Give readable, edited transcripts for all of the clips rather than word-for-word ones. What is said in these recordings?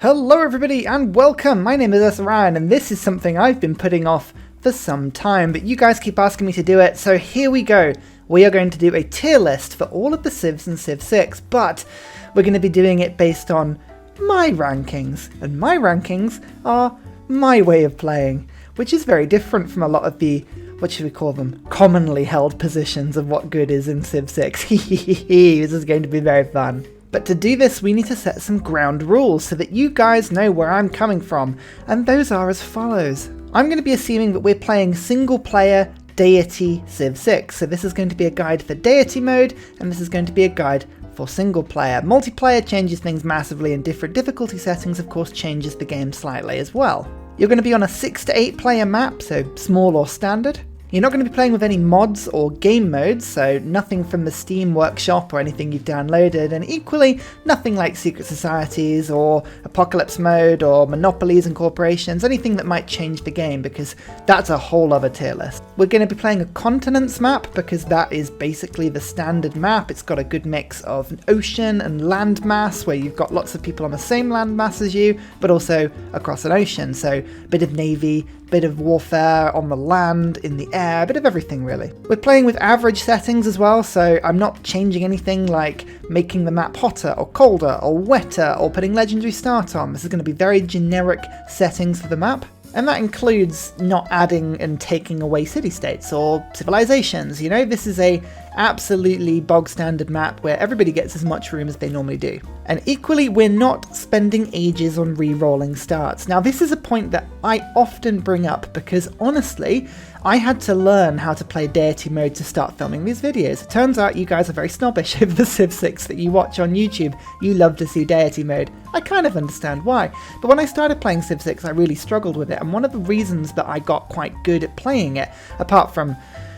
Hello everybody and welcome, my name is Ryan and this is something I've been putting off for some time, but you guys keep asking me to do it, so here we go. We are going to do a tier list for all of the Civs in Civ 6, but we're going to be doing it based on my rankings, and my rankings are my way of playing, which is very different from a lot of the, what should we call them, commonly held positions of what good is in Civ 6. This is going to be very fun. But to do this, we need to set some ground rules so that you guys know where I'm coming from, and those are as follows. I'm going to be assuming that we're playing single player Deity Civ 6, so this is going to be a guide for Deity mode, and this is going to be a guide for single player. Multiplayer changes things massively, and different difficulty settings of course changes the game slightly as well. You're going to be on a 6 to 8 player map, so small or standard. You're not going to be playing with any mods or game modes, so nothing from the Steam Workshop or anything you've downloaded, and equally nothing like Secret Societies or Apocalypse Mode or Monopolies and Corporations, anything that might change the game, because that's a whole other tier list. We're going to be playing a continents map because that is basically the standard map. It's got a good mix of ocean and land mass, where you've got lots of people on the same land mass as you, but also across an ocean, so a bit of navy, bit of warfare on the land, in the air, a bit of everything really. We're playing with average settings as well, so I'm not changing anything like making the map hotter or colder or wetter or putting legendary start on. This is going to be very generic settings for the map. And that includes not adding and taking away city-states or civilizations, you know? This is a absolutely bog-standard map where everybody gets as much room as they normally do. And equally, we're not spending ages on re-rolling starts. Now, this is a point that I often bring up because, honestly, I had to learn how to play Deity mode to start filming these videos. It turns out you guys are very snobbish over the Civ 6 that you watch on YouTube. You love to see Deity mode. I kind of understand why. But when I started playing Civ 6, I really struggled with it. And one of the reasons that I got quite good at playing it, apart from,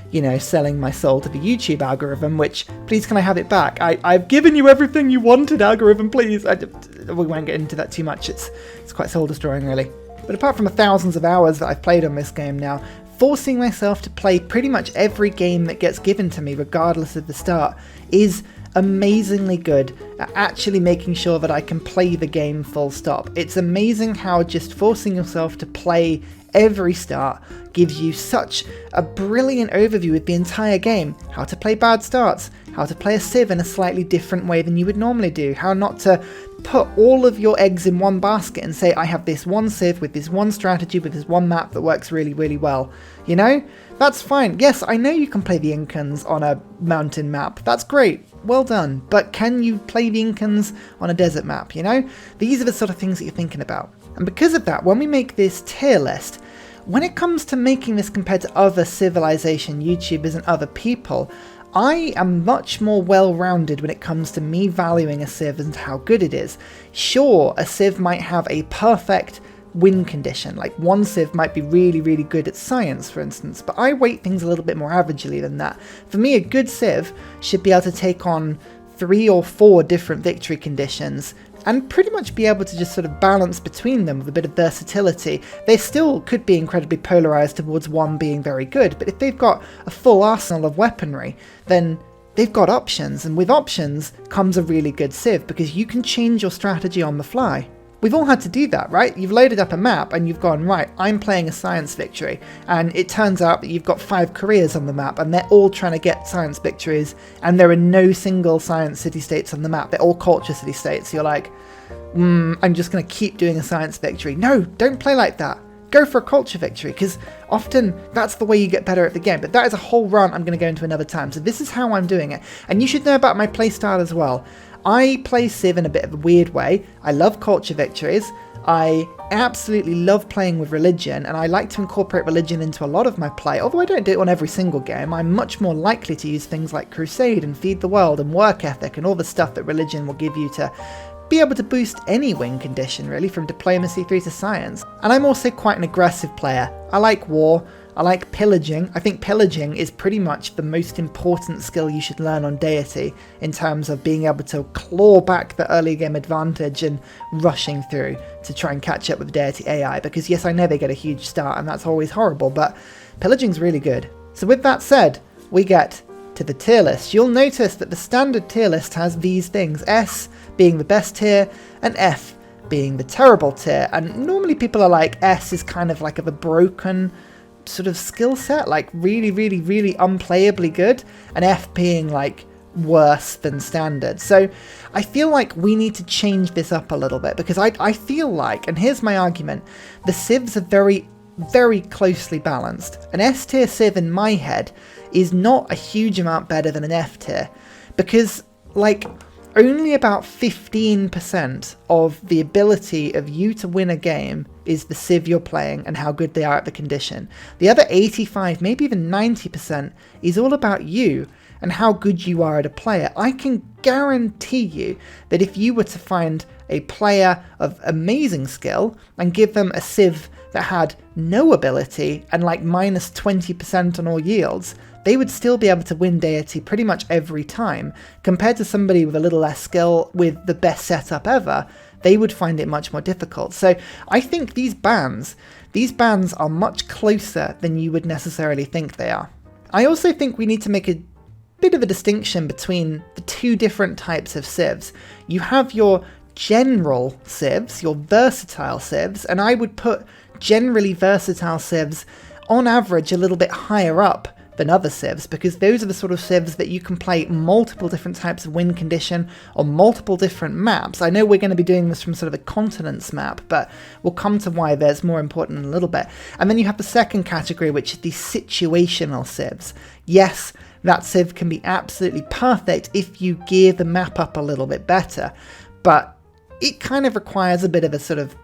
you know, selling my soul to the YouTube algorithm, which, please can I have it back? I've given you everything you wanted, algorithm, please. We won't get into that too much. It's quite soul destroying, really. But apart from the thousands of hours that I've played on this game now, forcing myself to play pretty much every game that gets given to me, regardless of the start, is amazingly good at actually making sure that I can play the game full stop. It's amazing how just forcing yourself to play every start gives you such a brilliant overview of the entire game. How to play bad starts, how to play a Civ in a slightly different way than you would normally do, how not to put all of your eggs in one basket and say, I have this one Civ with this one strategy with this one map that works really, really well. You know? That's fine. Yes, I know you can play the Incans on a mountain map. That's great. Well done. But can you play the Incans on a desert map, you know? These are the sort of things that you're thinking about. And because of that, when we make this tier list, when it comes to making this compared to other civilization YouTubers and other people, I am much more well-rounded when it comes to me valuing a Civ and how good it is. Sure, a Civ might have a perfect win condition, like one Civ might be really, really good at science, for instance, but I weight things a little bit more averagely than that. For me, a good Civ should be able to take on 3 or 4 different victory conditions and pretty much be able to just sort of balance between them with a bit of versatility. They still could be incredibly polarized towards one being very good, but if they've got a full arsenal of weaponry, then they've got options, and with options comes a really good Civ, because you can change your strategy on the fly. We've all had to do that, right? You've loaded up a map and you've gone, right, I'm playing a science victory, and it turns out that you've got 5 careers on the map and they're all trying to get science victories, and there are no single science city-states on the map. They're all culture city-states. You're like, I'm just going to keep doing a science victory. No, don't play like that. Go for a culture victory, because often that's the way you get better at the game. But that is a whole rant I'm going to go into another time. So this is how I'm doing it. And you should know about my playstyle as well. I play Civ in a bit of a weird way. I love culture victories. I absolutely love playing with religion, and I like to incorporate religion into a lot of my play, although I don't do it on every single game. I'm much more likely to use things like Crusade and Feed the World and Work Ethic and all the stuff that religion will give you to be able to boost any win condition, really, from diplomacy through to science. And I'm also quite an aggressive player. I like war. I like pillaging. I think pillaging is pretty much the most important skill you should learn on Deity, in terms of being able to claw back the early game advantage and rushing through to try and catch up with Deity AI, because yes, I know they get a huge start and that's always horrible, but pillaging's really good. So with that said, we get to the tier list. You'll notice that the standard tier list has these things, S being the best tier and F being the terrible tier. And normally people are like, S is kind of like of a broken sort of skill set, like really, really, really unplayably good, and F being like worse than standard. So I feel like we need to change this up a little bit, because I feel like, and here's my argument, the civs are very, very closely balanced. An S tier civ in my head is not a huge amount better than an F tier, because like only about 15% of the ability of you to win a game is the civ you're playing and how good they are at the condition. The other 85, maybe even 90% is all about you and how good you are at a player. I can guarantee you that if you were to find a player of amazing skill and give them a civ that had no ability and like minus 20% on all yields, they would still be able to win Deity pretty much every time. Compared to somebody with a little less skill with the best setup ever, they would find it much more difficult. So I think these bands are much closer than you would necessarily think they are. I also think we need to make a bit of a distinction between the two different types of civs. You have your general civs, your versatile civs, and I would put generally versatile civs on average a little bit higher up than other civs, because those are the sort of civs that you can play multiple different types of win condition on multiple different maps. I know we're going to be doing this from sort of a continents map, but we'll come to why that's more important in a little bit. And then you have the second category, which is the situational civs. Yes, that civ can be absolutely perfect if you gear the map up a little bit better, but it kind of requires a bit of a sort of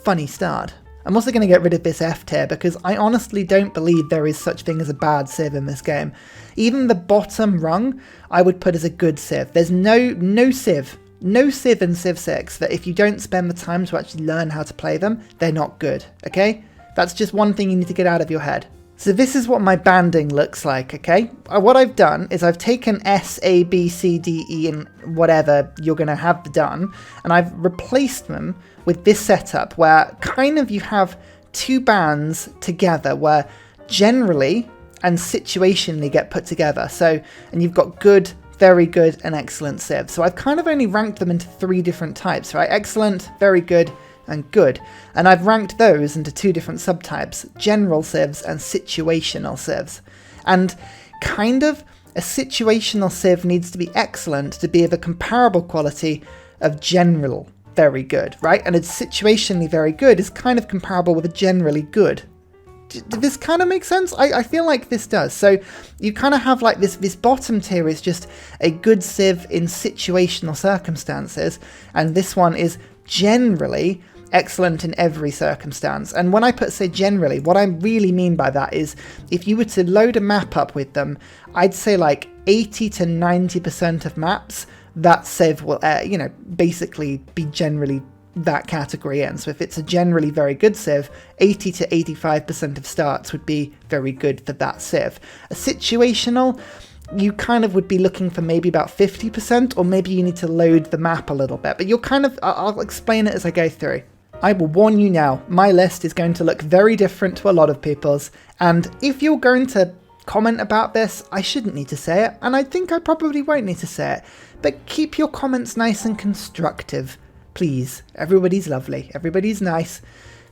funny start. I'm also going to get rid of this F tier, because I honestly don't believe there is such thing as a bad civ in this game. Even the bottom rung I would put as a good civ. There's no civ in Civ 6 that if you don't spend the time to actually learn how to play them, they're not good, okay? That's just one thing you need to get out of your head. So this is what my banding looks like, okay? What I've done is I've taken S, A, B, C, D, E, and whatever you're going to have done, and I've replaced them with this setup where kind of you have two bands together where generally and situationally get put together. So, and you've got good, very good, and excellent civs. So I've kind of only ranked them into three different types, right? Excellent, very good, and good. And I've ranked those into two different subtypes, general civs and situational civs. And kind of a situational civ needs to be excellent to be of a comparable quality of general very good, right? And a situationally very good is kind of comparable with a generally good. Did this kind of make sense? I feel like this does. So you kind of have like this bottom tier is just a good civ in situational circumstances, and this one is generally excellent in every circumstance. And when I say generally, what I really mean by that is if you were to load a map up with them, I'd say like 80 to 90% of maps, that civ will, basically be generally that category in. So if it's a generally very good civ, 80 to 85% of starts would be very good for that civ. A situational, you kind of would be looking for maybe about 50%, or maybe you need to load the map a little bit, but you'll kind of, I'll explain it as I go through. I will warn you now, my list is going to look very different to a lot of people's, and if you're going to comment about this, I shouldn't need to say it, and I think I probably won't need to say it, but keep your comments nice and constructive, please. Everybody's lovely, everybody's nice.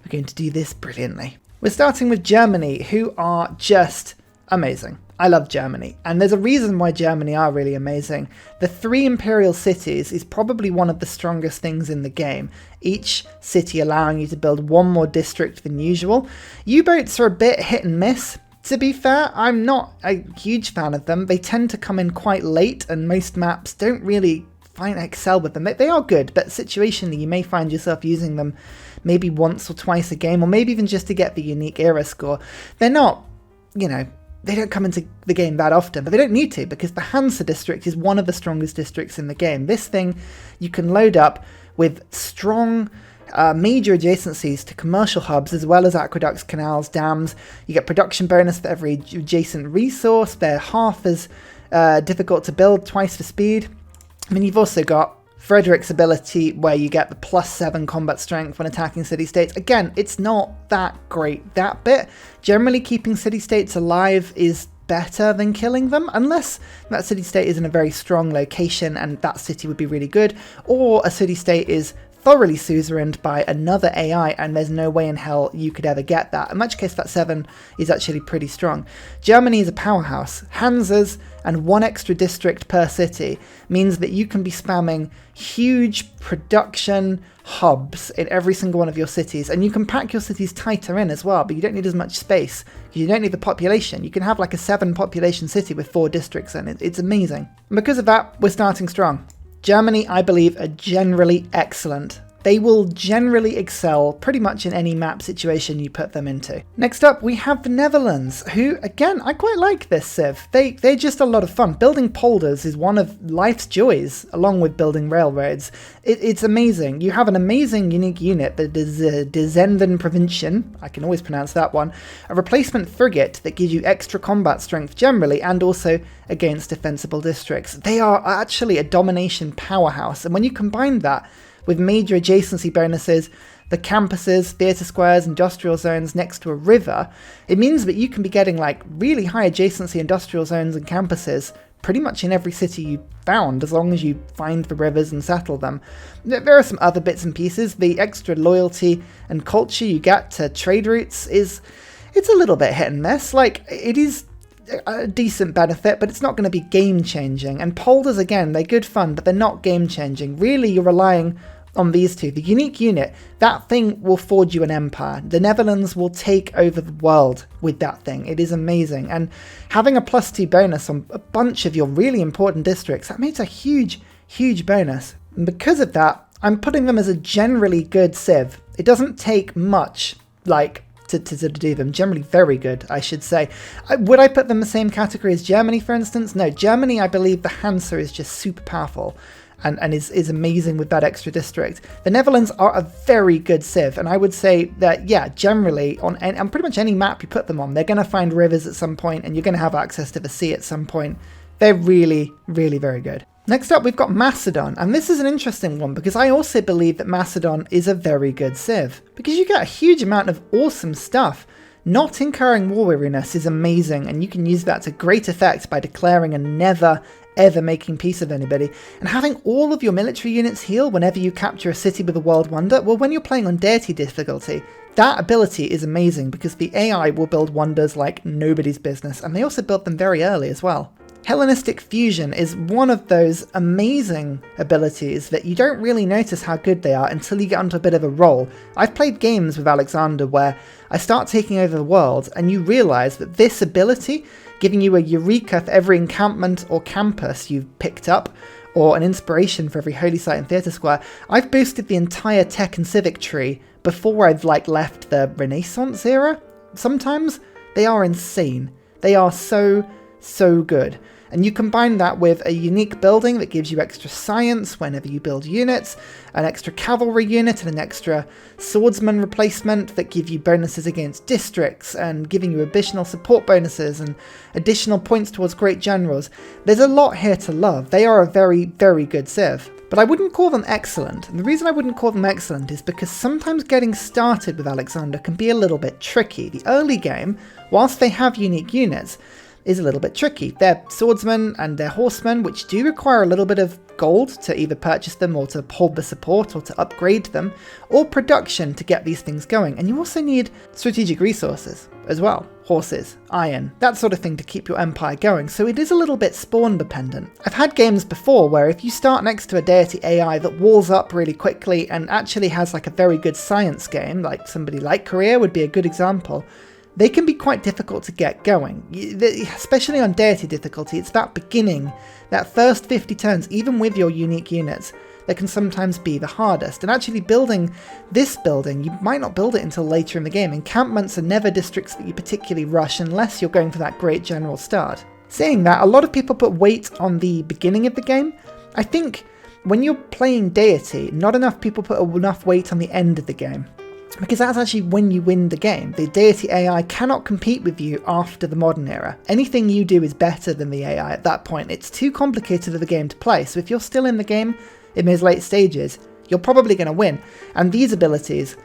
We're going to do this brilliantly. We're starting with Germany, who are just amazing. I love Germany, and there's a reason why Germany are really amazing. The 3 imperial cities is probably one of the strongest things in the game, each city allowing you to build one more district than usual. U-boats are a bit hit and miss. To be fair, I'm not a huge fan of them. They tend to come in quite late, and most maps don't really excel with them. They are good, but situationally you may find yourself using them maybe once or twice a game, or maybe even just to get the unique era score. They're not, they don't come into the game that often, but they don't need to, because the Hansa district is one of the strongest districts in the game. This thing you can load up with strong major adjacencies to commercial hubs, as well as aqueducts, canals, dams. You get production bonus for every adjacent resource. They're half as difficult to build, twice the speed. I mean, you've also got Frederick's ability where you get the +7 combat strength when attacking city-states. Again, it's not that great, that bit. Generally, keeping city-states alive is better than killing them, unless that city-state is in a very strong location and that city would be really good, or a city-state is thoroughly suzerained by another AI, and there's no way in hell you could ever get that. In which case that 7 is actually pretty strong. Germany is a powerhouse. Hansas and 1 extra district per city means that you can be spamming huge production hubs in every single one of your cities, and you can pack your cities tighter in as well, but you don't need as much space. You don't need the population. You can have like a 7 population city with 4 districts in it. It's amazing. And because of that, we're starting strong. Germany, I believe, are generally excellent. They will generally excel pretty much in any map situation you put them into. Next up, we have the Netherlands, who, again, I quite like this civ. They're just a lot of fun. Building polders is one of life's joys, along with building railroads. It's amazing. You have an amazing unique unit that is De Zenden Provinciën, I can always pronounce that one, a replacement frigate that gives you extra combat strength generally, and also against defensible districts. They are actually a domination powerhouse, and when you combine that with major adjacency bonuses, the campuses, theatre squares, industrial zones next to a river, it means that you can be getting like really high adjacency industrial zones and campuses pretty much in every city you found, as long as you find the rivers and settle them. There are some other bits and pieces. The extra loyalty and culture you get to trade routes it's a little bit hit and miss. Like, it is a decent benefit, but it's not going to be game changing. And polders, again, they're good fun, but they're not game changing. Really, you're relying on these two. The unique unit, that thing will forge you an empire. The Netherlands will take over the world with that thing. It is amazing. And having a +2 bonus on a bunch of your really important districts, that makes a huge, huge bonus. And because of that, I'm putting them as a generally good civ. It doesn't take much, like, to do them. Generally very good, I should say. Would I put them in the same category as Germany, for instance? No, Germany, I believe the Hansa is just super powerful and is amazing with that extra district. The Netherlands are a very good civ, and I would say that, yeah, generally, on pretty much any map you put them on, they're going to find rivers at some point, and you're going to have access to the sea at some point. They're really, really very good. Next up, we've got Macedon, and this is an interesting one because I also believe that Macedon is a very good civ, because you get a huge amount of awesome stuff. Not incurring war weariness is amazing, and you can use that to great effect by declaring and never ever making peace with anybody, and having all of your military units heal whenever you capture a city with a world wonder. Well, when you're playing on Deity difficulty, that ability is amazing because the AI will build wonders like nobody's business, and they also build them very early as well. Hellenistic Fusion is one of those amazing abilities that you don't really notice how good they are until you get onto a bit of a roll. I've played games with Alexander where I start taking over the world and you realise that this ability, giving you a eureka for every encampment or campus you've picked up, or an inspiration for every holy site and theatre square, I've boosted the entire tech and civic tree before I've left the Renaissance era. Sometimes they are insane. They are so good. And you combine that with a unique building that gives you extra science whenever you build units, an extra cavalry unit and an extra swordsman replacement that give you bonuses against districts and giving you additional support bonuses and additional points towards great generals. There's a lot here to love. They are a very, very good civ. But I wouldn't call them excellent. And the reason I wouldn't call them excellent is because sometimes getting started with Alexander can be a little bit tricky. The early game, whilst they have unique units, is a little bit tricky. They're swordsmen and they're horsemen, which do require a little bit of gold to either purchase them or to hold the support or to upgrade them, or production to get these things going. And you also need strategic resources as well. Horses, iron, that sort of thing to keep your empire going. So it is a little bit spawn dependent. I've had games before where if you start next to a deity AI that walls up really quickly and actually has like a very good science game, like somebody like Korea would be a good example, they can be quite difficult to get going, especially on deity difficulty. It's that beginning, that first 50 turns, even with your unique units, that can sometimes be the hardest. And actually building this building, you might not build it until later in the game. Encampments are never districts that you particularly rush unless you're going for that great general start. Saying that, a lot of people put weight on the beginning of the game. I think when you're playing deity, not enough people put enough weight on the end of the game, because that's actually when you win the game. The deity AI cannot compete with you after the modern era. Anything you do is better than the AI at that point. It's too complicated of a game to play, so if you're still in the game in those late stages, you're probably going to win. And these abilities,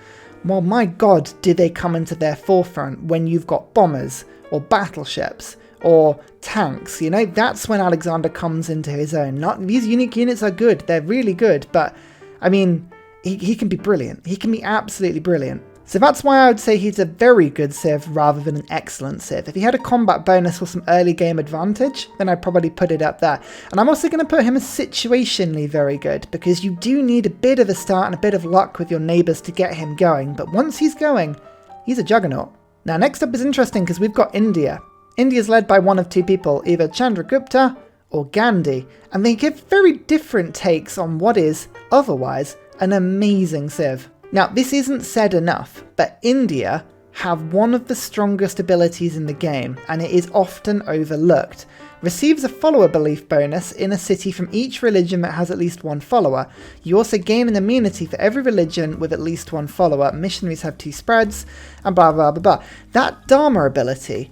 well, my god, do they come into their forefront when you've got bombers, or battleships, or tanks, you know? That's when Alexander comes into his own. These unique units are good, they're really good, but, I mean, he can be brilliant. He can be absolutely brilliant. So that's why I would say he's a very good Civ rather than an excellent Civ. If he had a combat bonus or some early game advantage, then I'd probably put it up there. And I'm also going to put him as situationally very good, because you do need a bit of a start and a bit of luck with your neighbours to get him going. But once he's going, he's a juggernaut. Now next up is interesting because we've got India. India's led by one of two people, either Chandragupta or Gandhi. And they give very different takes on what is, otherwise, an amazing Civ. Now, this isn't said enough, but India have one of the strongest abilities in the game, and it is often overlooked. Receives a follower belief bonus in a city from each religion that has at least one follower. You also gain an immunity for every religion with at least one follower. Missionaries have 2 spreads, and blah blah blah blah. That Dharma ability,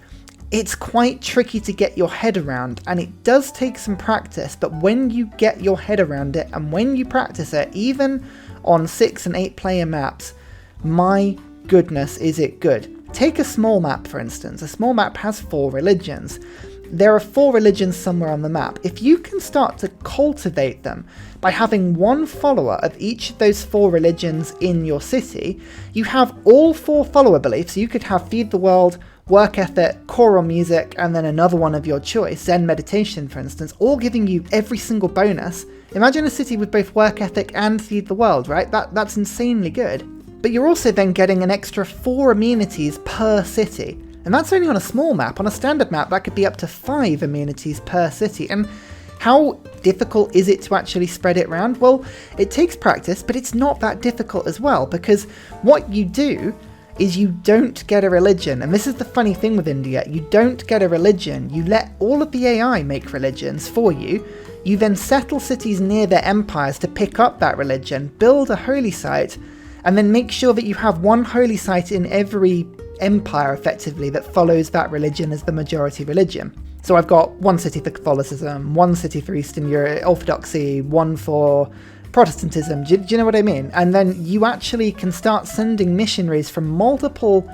it's quite tricky to get your head around, and it does take some practice, but when you get your head around it, and when you practice it, even on 6 and 8 player maps, my goodness is it good. Take a small map for instance. A small map has 4 religions. There are 4 religions somewhere on the map. If you can start to cultivate them by having one follower of each of those 4 religions in your city, you have all 4 follower beliefs. You could have Feed the World, Work Ethic, choral music, and then another one of your choice, Zen meditation for instance, all giving you every single bonus. Imagine a city with both Work Ethic and Feed the World, right? That's insanely good. But you're also then getting an extra 4 amenities per city. And that's only on a small map. On a standard map, that could be up to 5 amenities per city. And how difficult is it to actually spread it around? Well, it takes practice, but it's not that difficult as well, because what you do is you don't get a religion. And this is the funny thing with India. You don't get a religion. You let all of the AI make religions for you. You then settle cities near their empires to pick up that religion, build a holy site, and then make sure that you have one holy site in every empire, effectively, that follows that religion as the majority religion. So I've got one city for Catholicism, one city for Eastern Europe, Orthodoxy, one for Protestantism. Do you know what I mean? And then you actually can start sending missionaries from multiple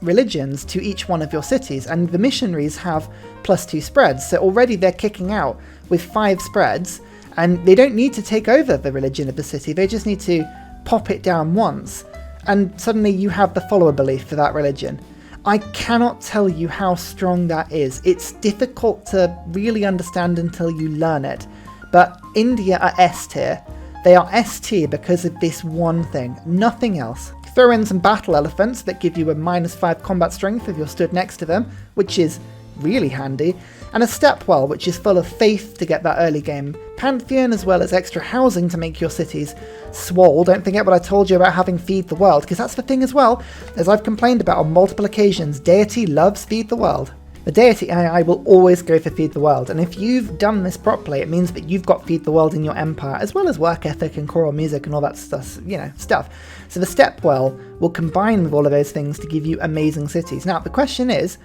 religions to each one of your cities, and the missionaries have +2 spreads, so already they're kicking out with 5 spreads, and they don't need to take over the religion of the city, they just need to pop it down once, and suddenly you have the follower belief for that religion. I cannot tell you how strong that is. It's difficult to really understand until you learn it, but India are S tier. They are S tier because of this one thing, nothing else. Throw in some battle elephants that give you a -5 combat strength if you're stood next to them, which is really handy, and a stepwell which is full of faith to get that early game pantheon, as well as extra housing to make your cities swole. Don't forget what I told you about having Feed the World, because that's the thing as well, as I've complained about on multiple occasions, Deity loves Feed the World. The Deity AI will always go for Feed the World, and if you've done this properly, it means that you've got Feed the World in your empire, as well as Work Ethic and choral music and all that stuff, stuff. So the Stepwell will combine with all of those things to give you amazing cities. Now, the question is,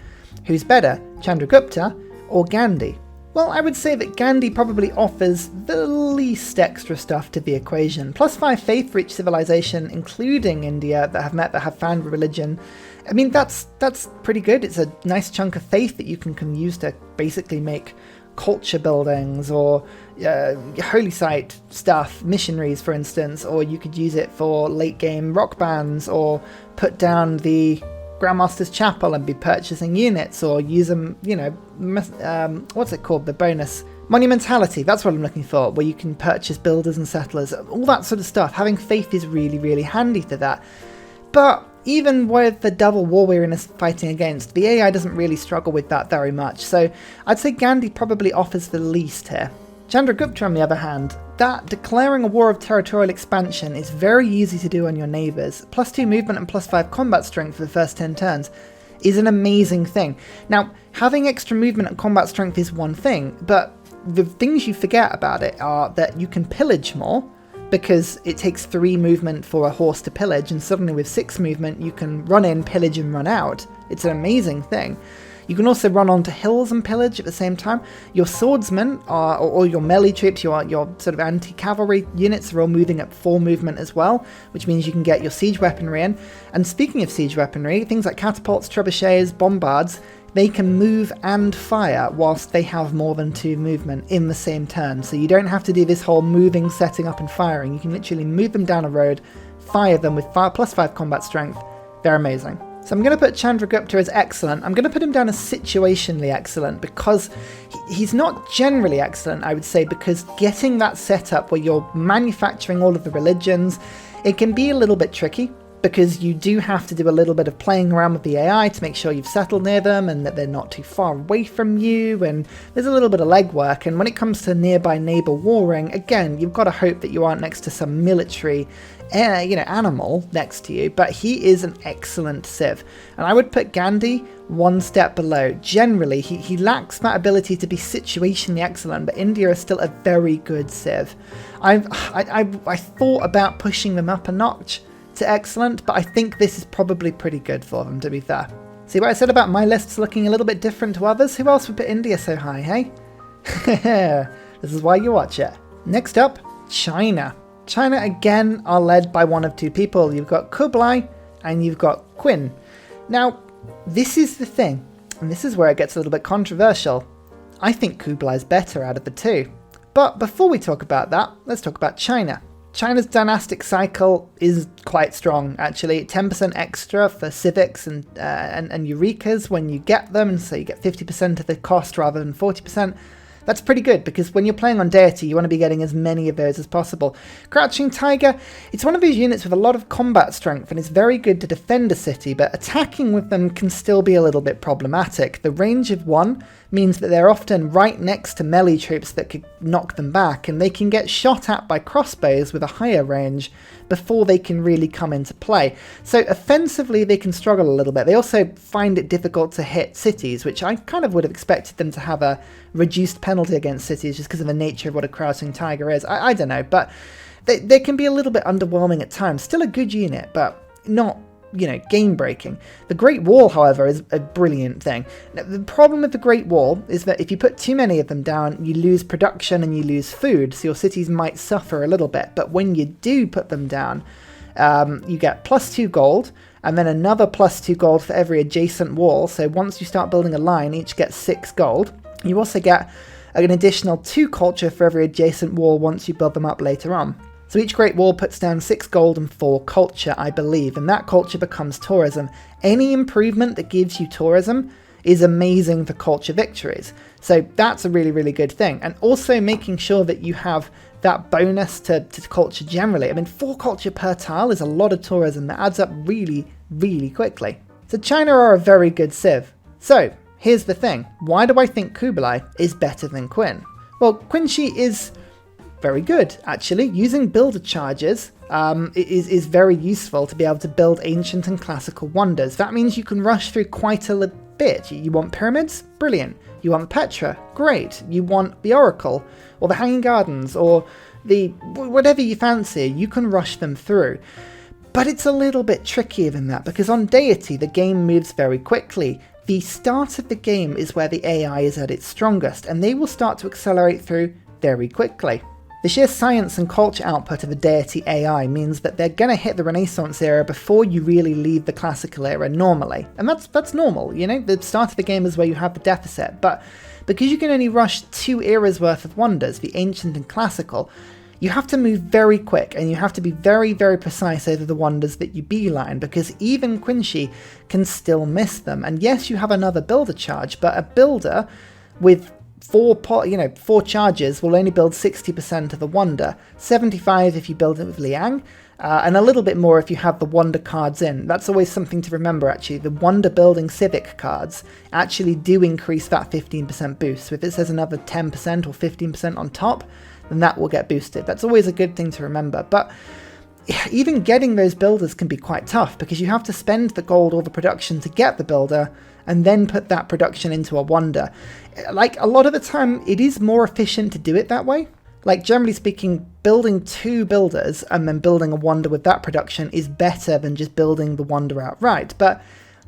who's better, Chandragupta or Gandhi? Well, I would say that Gandhi probably offers the least extra stuff to the equation. +5 faith for each civilization, including India, that have found religion. I mean, that's pretty good. It's a nice chunk of faith that you can use to basically make culture buildings or holy site stuff, missionaries for instance, or you could use it for late game rock bands, or put down the Grandmaster's Chapel and be purchasing units, or use them, what's it called, the bonus? Monumentality, that's what I'm looking for, where you can purchase builders and settlers, all that sort of stuff. Having faith is really, really handy for that. But even with the double war weariness fighting against, the AI doesn't really struggle with that very much, so I'd say Gandhi probably offers the least here. Chandragupta, on the other hand, that declaring a war of territorial expansion is very easy to do on your neighbours. +2 movement and +5 combat strength for the first 10 turns is an amazing thing. Now, having extra movement and combat strength is one thing, but the things you forget about it are that you can pillage more, because it takes 3 movement for a horse to pillage, and suddenly with 6 movement you can run in, pillage and run out. It's an amazing thing. You can also run onto hills and pillage at the same time. Your swordsmen or your melee troops, your sort of anti-cavalry units are all moving at 4 movement as well, which means you can get your siege weaponry in. And speaking of siege weaponry, things like catapults, trebuchets, bombards, they can move and fire whilst they have more than 2 movement in the same turn. So you don't have to do this whole moving, setting up and firing. You can literally move them down a road, fire them with +5 combat strength. They're amazing. So I'm going to put Chandragupta as excellent. I'm going to put him down as situationally excellent because he's not generally excellent, I would say, because getting that setup where you're manufacturing all of the religions, it can be a little bit tricky because you do have to do a little bit of playing around with the AI to make sure you've settled near them and that they're not too far away from you, and there's a little bit of legwork. And when it comes to nearby neighbour warring, again, you've got to hope that you aren't next to some military animal next to you, but he is an excellent civ. And I would put Gandhi 1 step below. Generally, he lacks that ability to be situationally excellent, but India is still a very good civ. I thought about pushing them up a notch to excellent, but I think this is probably pretty good for them, to be fair. See what I said about my lists looking a little bit different to others? Who else would put India so high, hey? This is why you watch it. Next up, China. China, again, are led by one of 2 people. You've got Kublai and you've got Qin. Now, this is the thing, and this is where it gets a little bit controversial. I think Kublai's better out of the 2. But before we talk about that, let's talk about China. China's dynastic cycle is quite strong, actually. 10% extra for civics and eurekas when you get them, and so you get 50% of the cost rather than 40%. That's pretty good, because when you're playing on Deity, you want to be getting as many of those as possible. Crouching Tiger, it's one of these units with a lot of combat strength, and it's very good to defend a city, but attacking with them can still be a little bit problematic. The range of 1 means that they're often right next to melee troops that could knock them back, and they can get shot at by crossbows with a higher range before they can really come into play. So offensively, they can struggle a little bit. They also find it difficult to hit cities, which I kind of would have expected them to have a reduced penalty against cities just because of the nature of what a Crouching Tiger is. I don't know, but they can be a little bit underwhelming at times. Still a good unit, but not, game breaking. The Great Wall, however, is a brilliant thing. Now, the problem with the Great Wall is that if you put too many of them down, you lose production and you lose food, so your cities might suffer a little bit. But when you do put them down, you get +2 gold, and then another +2 gold for every adjacent wall. So once you start building a line, each gets 6 gold. You also get an additional 2 culture for every adjacent wall once you build them up later on. So each Great Wall puts down 6 gold and 4 culture, I believe, and that culture becomes tourism. Any improvement that gives you tourism is amazing for culture victories. So that's a really, really good thing. And also making sure that you have that bonus to culture generally. I mean, 4 culture per tile is a lot of tourism that adds up really, really quickly. So China are a very good civ. So here's the thing. Why do I think Kublai is better than Qin? Well, Qin Shi is very good, actually. Using builder charges is very useful to be able to build ancient and classical wonders. That means you can rush through quite a bit. You want pyramids? Brilliant. You want Petra? Great. You want the Oracle, or the Hanging Gardens, or the whatever you fancy, you can rush them through. But it's a little bit trickier than that, because on Deity, the game moves very quickly. The start of the game is where the AI is at its strongest, and they will start to accelerate through very quickly. The sheer science and culture output of the Deity AI means that they're going to hit the Renaissance era before you really leave the classical era normally. And that's normal, the start of the game is where you have the deficit, but because you can only rush 2 eras worth of wonders, the ancient and classical, you have to move very quick, and you have to be very, very precise over the wonders that you beeline, because even Qin Shi can still miss them. And yes, you have another builder charge, but a builder with 4 charges will only build 60% of the wonder, 75 if you build it with Liang, and a little bit more if you have the wonder cards in. That's always something to remember, actually. The wonder building civic cards actually do increase that 15% boost. So if it says another 10% or 15% on top, then that will get boosted. That's always a good thing to remember. But even getting those builders can be quite tough, because you have to spend the gold or the production to get the builder, and then put that production into a wonder. Like, a lot of the time, it is more efficient to do it that way. Like, generally speaking, building 2 builders and then building a wonder with that production is better than just building the wonder outright. But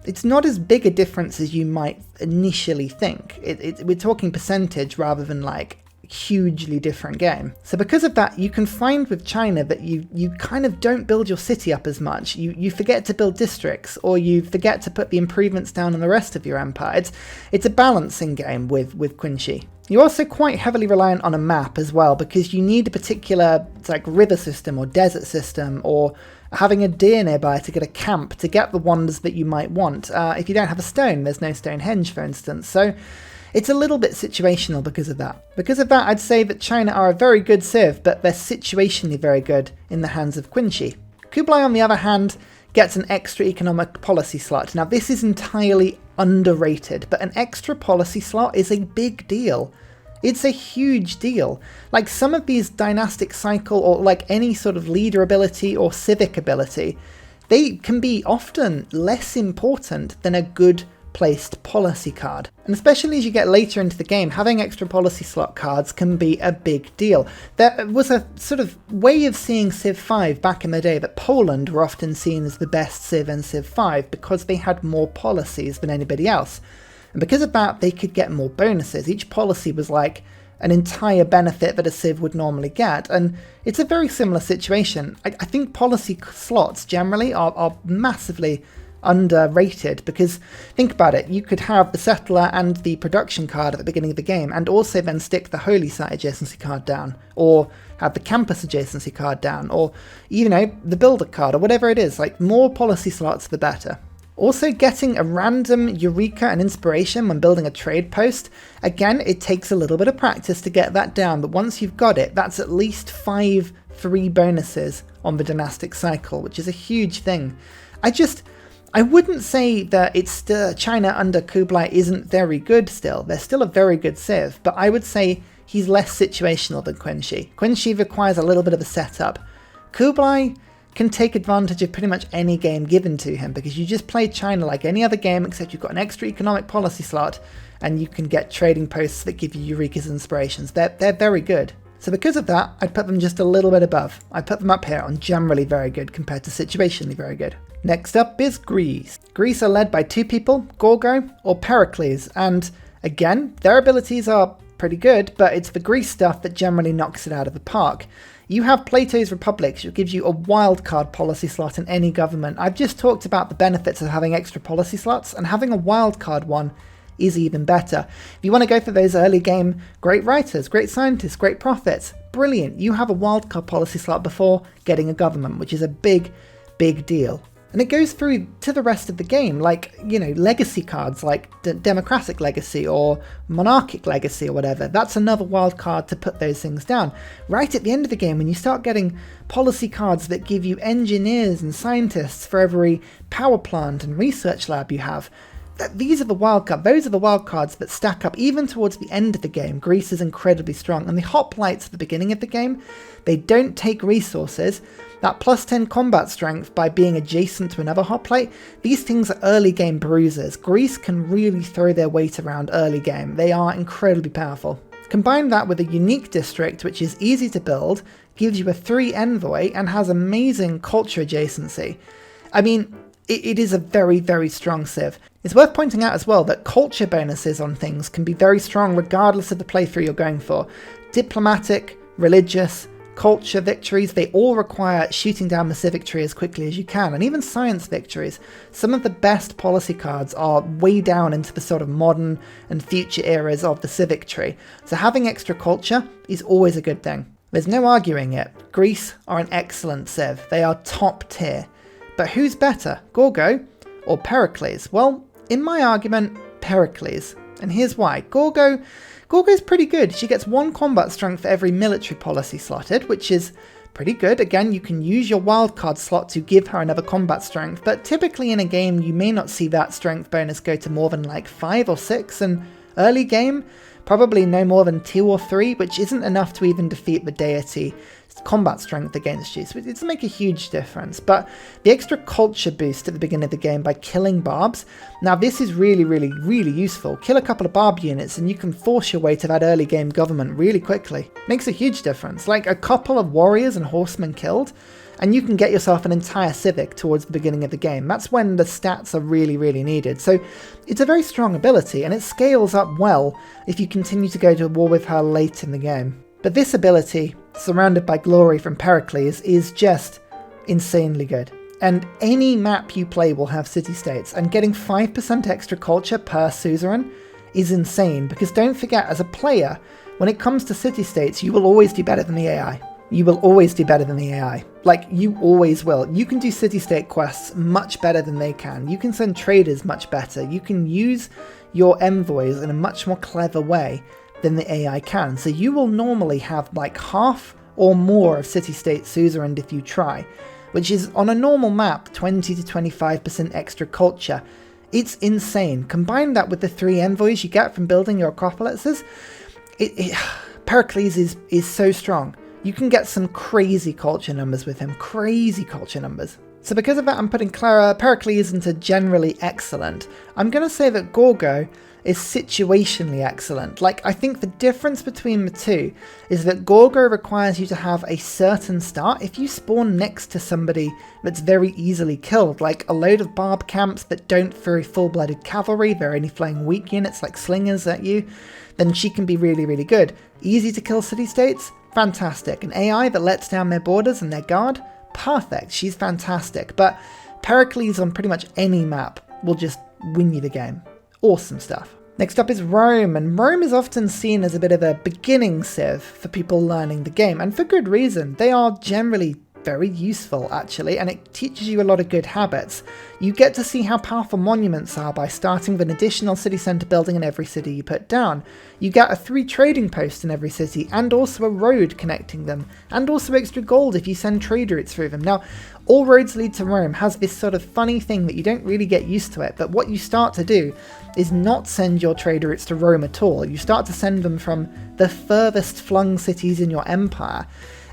it's not as big a difference as you might initially think. We're talking percentage rather than, like, hugely different game. So because of that, you can find with China that you kind of don't build your city up as much. You forget to build districts, or you forget to put the improvements down on the rest of your empire. It's a balancing game with Qin Shi. You're also quite heavily reliant on a map as well, because you need a particular river system or desert system, or having a deer nearby to get a camp to get the wonders that you might want. If you don't have a stone, there's no Stonehenge, for instance. So it's a little bit situational because of that. Because of that, I'd say that China are a very good civ, but they're situationally very good in the hands of Qin Shi. Kublai, on the other hand, gets an extra economic policy slot. Now, this is entirely underrated, but an extra policy slot is a big deal. It's a huge deal. Like some of these dynastic cycle, or like any sort of leader ability or civic ability, they can be often less important than a good placed policy card. And especially as you get later into the game, having extra policy slot cards can be a big deal. There was a sort of way of seeing Civ 5 back in the day that Poland were often seen as the best Civ in Civ 5 because they had more policies than anybody else. And because of that, they could get more bonuses. Each policy was like an entire benefit that a Civ would normally get, and it's a very similar situation. I think policy slots generally are massively underrated, because think about it, you could have the settler and the production card at the beginning of the game, and also then stick the holy site adjacency card down, or have the campus adjacency card down, or the builder card, or whatever it is. Like, more policy slots the better. Also, getting a random Eureka and Inspiration when building a trade post, again, it takes a little bit of practice to get that down, but once you've got it, that's at least 5 free bonuses on the dynastic cycle, which is a huge thing. I wouldn't say that China under Kublai isn't very good still. They're still a very good civ, but I would say he's less situational than Qin Shi. Qin Shi requires a little bit of a setup. Kublai can take advantage of pretty much any game given to him, because you just play China like any other game, except you've got an extra economic policy slot, and you can get trading posts that give you Eureka's and Inspirations. They're very good. So because of that, I'd put them just a little bit above. I'd put them up here on generally very good compared to situationally very good. Next up is Greece. Greece are led by 2 people, Gorgo or Pericles, and again, their abilities are pretty good, but it's the Greece stuff that generally knocks it out of the park. You have Plato's Republics, which gives you a wildcard policy slot in any government. I've just talked about the benefits of having extra policy slots, and having a wildcard one is even better. If you want to go for those early game great writers, great scientists, great prophets, brilliant. You have a wildcard policy slot before getting a government, which is a big, big deal. And it goes through to the rest of the game, like, legacy cards like Democratic Legacy or Monarchic Legacy or whatever. That's another wild card to put those things down. Right at the end of the game, when you start getting policy cards that give you engineers and scientists for every power plant and research lab you have, these are the wildcards. Those are the wildcards that stack up even towards the end of the game. Greece is incredibly strong. And the hoplites at the beginning of the game, they don't take resources. That plus 10 combat strength by being adjacent to another hoplite, these things are early game bruisers. Greece can really throw their weight around early game. They are incredibly powerful. Combine that with a unique district, which is easy to build, gives you a 3 envoy, and has amazing culture adjacency. I mean, it is a very, very strong civ. It's worth pointing out as well that culture bonuses on things can be very strong regardless of the playthrough you're going for. Diplomatic, religious, culture victories, they all require shooting down the civic tree as quickly as you can, and even science victories. Some of the best policy cards are way down into the sort of modern and future eras of the civic tree, so having extra culture is always a good thing. There's no arguing it. Greece are an excellent civ. They are top tier. But who's better, Gorgo or Pericles? Well, in my argument, Pericles. And here's why. Gorgo's pretty good. She gets 1 combat strength for every military policy slotted, which is pretty good. Again, you can use your wildcard slot to give her another combat strength, but typically in a game you may not see that strength bonus go to more than like 5 or 6, and early game, probably no more than 2 or 3, which isn't enough to even defeat the Deity combat strength against you, so it's make a huge difference. But the extra culture boost at the beginning of the game by killing barbs, now this is really, really, really useful. Kill a couple of barb units and you can force your way to that early game government really quickly. Makes a huge difference. Like a couple of warriors and horsemen killed, and you can get yourself an entire civic towards the beginning of the game. That's when the stats are really, really needed. So it's a very strong ability, and it scales up well if you continue to go to war with her late in the game. But this ability, surrounded by glory from Pericles, is just insanely good. And any map you play will have city-states, and getting 5% extra culture per suzerain is insane, because don't forget, as a player, when it comes to city-states, you will always do better than the AI. You will always do better than the AI. Like, you always will. You can do city-state quests much better than they can. You can send traders much better. You can use your envoys in a much more clever way than the AI can. So you will normally have like half or more of city-state suzerain if you try, which is, on a normal map, 20 to 25% extra culture. It's insane. Combine that with the 3 envoys you get from building your acropolises. Pericles is so strong. You can get some crazy culture numbers with him. Crazy culture numbers. So because of that, I'm putting Pericles into generally excellent. I'm going to say that Gorgo is situationally excellent. Like, I think the difference between the two is that Gorgo requires you to have a certain start. If you spawn next to somebody that's very easily killed, like a load of barb camps that don't throw full-blooded cavalry, they're only flying weak units like slingers at you, then she can be really, really good. Easy to kill city-states? Fantastic. An AI that lets down their borders and their guard? Perfect. She's fantastic. But Pericles on pretty much any map will just win you the game. Awesome stuff. Next up is Rome, and Rome is often seen as a bit of a beginning civ for people learning the game, and for good reason. They are generally very useful, actually, and it teaches you a lot of good habits. You get to see how powerful monuments are by starting with an additional city centre building in every city you put down. You get a 3 trading posts in every city, and also a road connecting them, and also extra gold if you send trade routes through them. Now, All Roads Lead to Rome has this sort of funny thing that you don't really get used to it, but what you start to do is not send your trade routes to Rome at all. You start to send them from the furthest flung cities in your empire,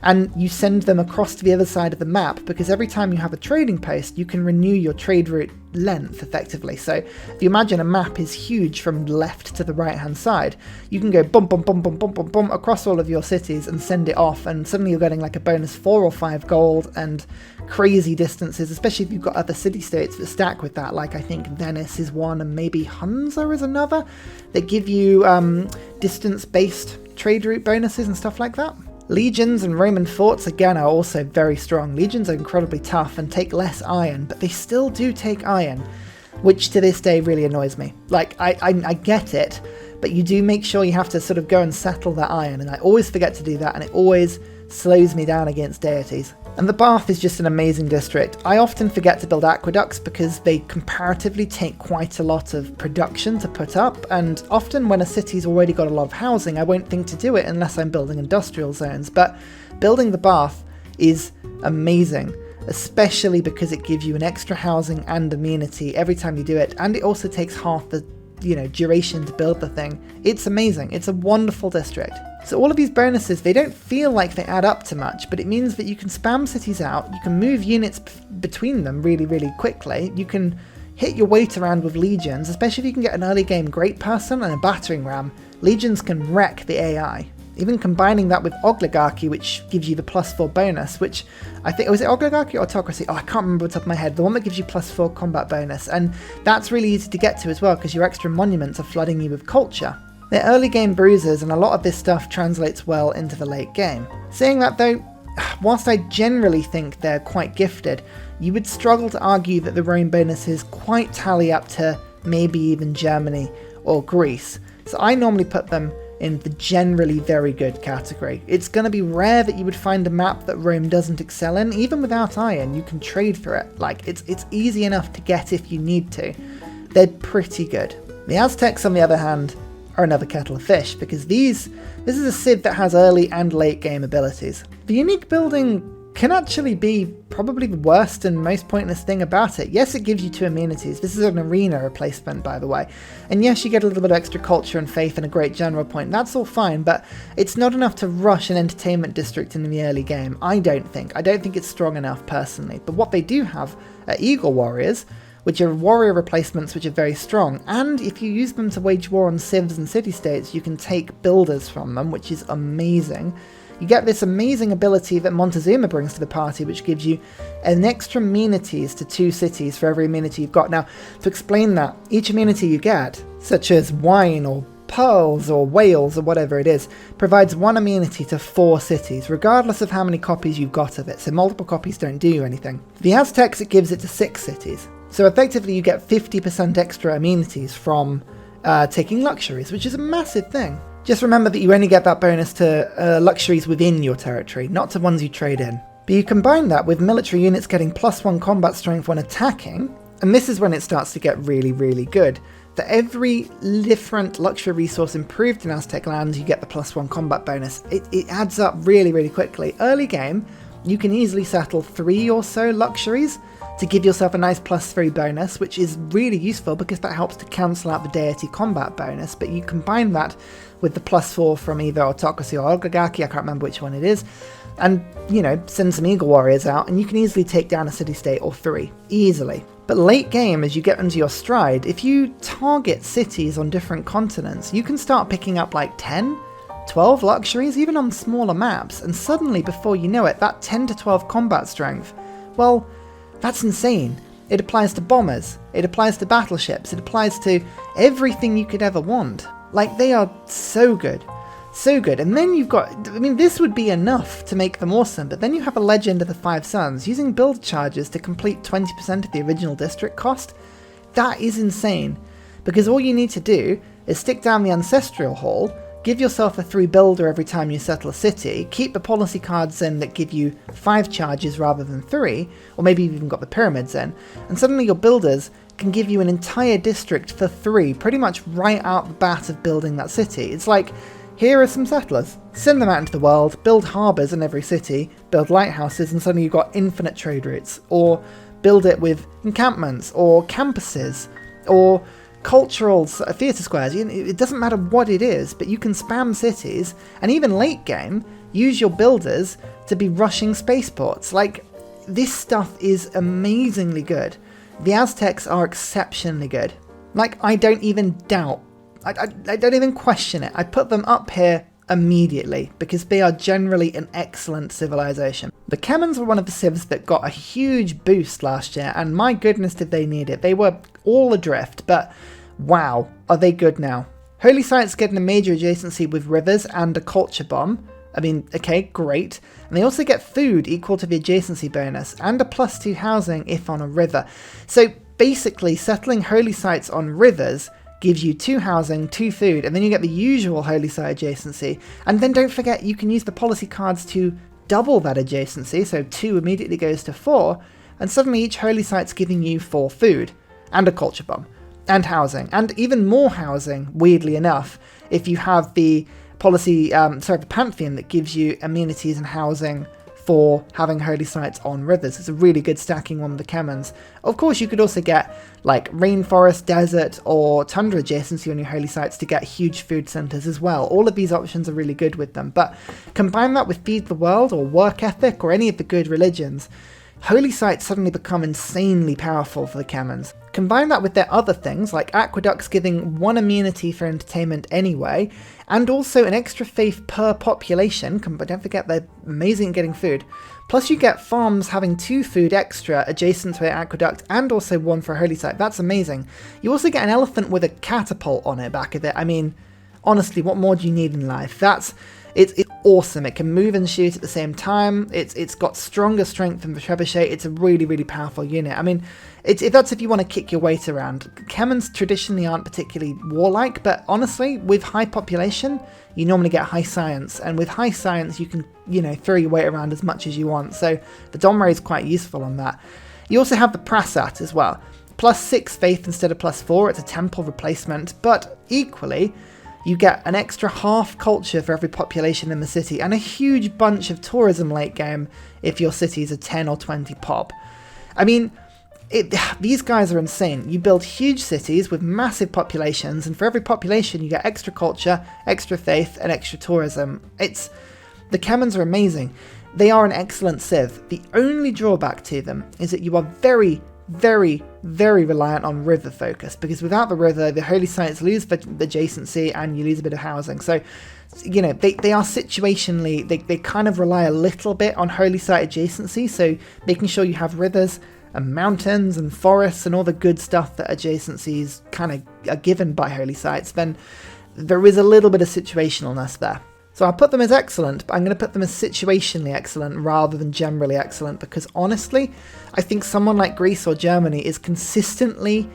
and you send them across to the other side of the map, because every time you have a trading post, you can renew your trade route length effectively. So if you imagine a map is huge from left to the right hand side, you can go bum bum bum bum bum bum bum across all of your cities and send it off, and suddenly you're getting like a bonus 4 or 5 gold and crazy distances, especially if you've got other city-states that stack with that, like I think Venice is one and maybe Hunza is another, that give you distance-based trade route bonuses and stuff like that. Legions and Roman forts, again, are also very strong. Legions are incredibly tough and take less iron, but they still do take iron, which to this day really annoys me. Like, I get it, but you do make sure you have to sort of go and settle that iron, and I always forget to do that, and it always slows me down against deities. And the Bath is just an amazing district. I often forget to build aqueducts because they comparatively take quite a lot of production to put up, and often when a city's already got a lot of housing, I won't think to do it unless I'm building industrial zones. But building the Bath is amazing, especially because it gives you an extra housing and amenity every time you do it, and it also takes half the duration to build the thing. It's amazing. It's a wonderful district. So all of these bonuses, they don't feel like they add up to much, but it means that you can spam cities out, you can move units between them really, really quickly, you can hit your weight around with legions, especially if you can get an early game great person and a battering ram. Legions can wreck the AI. Even combining that with oligarchy, which gives you the +4 bonus, which I think, was it oligarchy or autocracy? Oh, I can't remember off the top of my head. The one that gives you +4 combat bonus, and that's really easy to get to as well, because your extra monuments are flooding you with culture. They're early game bruisers, and a lot of this stuff translates well into the late game. Saying that though, whilst I generally think they're quite gifted, you would struggle to argue that the Rome bonuses quite tally up to maybe even Germany or Greece. So I normally put them in the generally very good category. It's going to be rare that you would find a map that Rome doesn't excel in. Even without iron, you can trade for it. Like, it's easy enough to get if you need to. They're pretty good. The Aztecs, on the other hand, are another kettle of fish, because this is a civ that has early and late game abilities. The unique building can actually be probably the worst and most pointless thing about it. Yes, it gives you 2 amenities. This is an arena replacement, by the way. And yes, you get a little bit of extra culture and faith and a great general point. That's all fine, but it's not enough to rush an entertainment district in the early game. I don't think it's strong enough, personally. But what they do have are Eagle Warriors, which are warrior replacements which are very strong, and if you use them to wage war on civs and city-states, you can take builders from them, which is amazing. you get this amazing ability that Montezuma brings to the party, which gives you an extra amenities to 2 cities for every amenity you've got. Now, to explain that, each amenity you get, such as wine or pearls or whales or whatever it is, provides 1 amenity to 4 cities, regardless of how many copies you've got of it, so multiple copies don't do anything. For the Aztecs, it gives it to 6 cities. So effectively you get 50% extra amenities from taking luxuries, which is a massive thing. Just remember that you only get that bonus to luxuries within your territory, not to ones you trade in. But you combine that with military units getting +1 combat strength when attacking, and this is when it starts to get really, really good. For every different luxury resource improved in Aztec lands, you get the +1 combat bonus. It adds up really, really quickly. Early game, you can easily settle 3 or so luxuries to give yourself a nice +3 bonus, which is really useful because that helps to cancel out the Deity combat bonus, but you combine that with the +4 from either autocracy or oligarchy, I can't remember which one it is, and, you know, send some Eagle Warriors out, and you can easily take down a city-state or 3, easily. But late game, as you get into your stride, if you target cities on different continents, you can start picking up like 10, 12 luxuries, even on smaller maps, and suddenly, before you know it, that 10 to 12 combat strength, well, that's insane. It applies to bombers, it applies to battleships, it applies to everything you could ever want. Like, they are so good. So good. And then you've got, I mean, this would be enough to make them awesome, but then you have a Legend of the 5 Sons using build charges to complete 20% of the original district cost. That is insane, because all you need to do is stick down the Ancestral Hall, give yourself a 3 builder every time you settle a city, keep the policy cards in that give you 5 charges rather than 3, or maybe you've even got the pyramids in, and suddenly your builders can give you an entire district for 3, pretty much right out the bat of building that city. It's like, here are some settlers, send them out into the world, build harbours in every city, build lighthouses, and suddenly you've got infinite trade routes, or build it with encampments, or campuses, or cultural theatre squares. It doesn't matter what it is, but you can spam cities, and even late game, use your builders to be rushing spaceports. Like, this stuff is amazingly good. The Aztecs are exceptionally good. Like, I don't even doubt, I don't even question it. I put them up here immediately because they are generally an excellent civilization. The Khmers were one of the civs that got a huge boost last year, and my goodness did they need it. They were all adrift, but wow, are they good now. Holy sites getting a major adjacency with rivers and a culture bomb. I mean, okay, great. And they also get food equal to the adjacency bonus, and a +2 housing if on a river. So basically, settling holy sites on rivers gives you 2 housing, 2 food, and then you get the usual holy site adjacency. And then don't forget, you can use the policy cards to double that adjacency, so 2 immediately goes to 4, and suddenly each holy site's giving you 4 food, and a culture bomb, and housing, and even more housing, weirdly enough, if you have the policy, the Pantheon that gives you amenities and housing for having holy sites on rivers. It's a really good stacking one with the Khmers. Of course, you could also get like rainforest, desert, or tundra adjacency on your holy sites to get huge food centers as well. All of these options are really good with them, but combine that with Feed the World or Work Ethic or any of the good religions, holy sites suddenly become insanely powerful for the Khmers. Combine that with their other things, like aqueducts giving 1 immunity for entertainment anyway, and also an extra faith per population, but don't forget they're amazing at getting food. Plus you get farms having 2 food extra adjacent to an aqueduct, and also 1 for a holy site. That's amazing. You also get an elephant with a catapult on it back of it. I mean, honestly, what more do you need in life? It's awesome. It can move and shoot at the same time. It's got stronger strength than the trebuchet. It's a really, really powerful unit. I mean, that's if you want to kick your weight around. Khmers traditionally aren't particularly warlike, but honestly, with high population, you normally get high science, and with high science, you can, throw your weight around as much as you want. So the Domre is quite useful on that. You also have the Prasat as well. +6 faith instead of +4. It's a temple replacement, but equally, you get an extra half culture for every population in the city, and a huge bunch of tourism late game if your cities are 10 or 20 pop. I mean, these guys are insane. You build huge cities with massive populations, and for every population you get extra culture, extra faith, and extra tourism. The Khmers are amazing. They are an excellent civ. The only drawback to them is that you are very, very, very reliant on river focus, because without the river, the holy sites lose adjacency and you lose a bit of housing. So, you know, they are situationally, they kind of rely a little bit on holy site adjacency, so making sure you have rivers and mountains and forests and all the good stuff that adjacencies kind of are given by holy sites, then there is a little bit of situationalness there. So I'll put them as excellent, but I'm going to put them as situationally excellent rather than generally excellent, because honestly, I think someone like Greece or Germany is consistently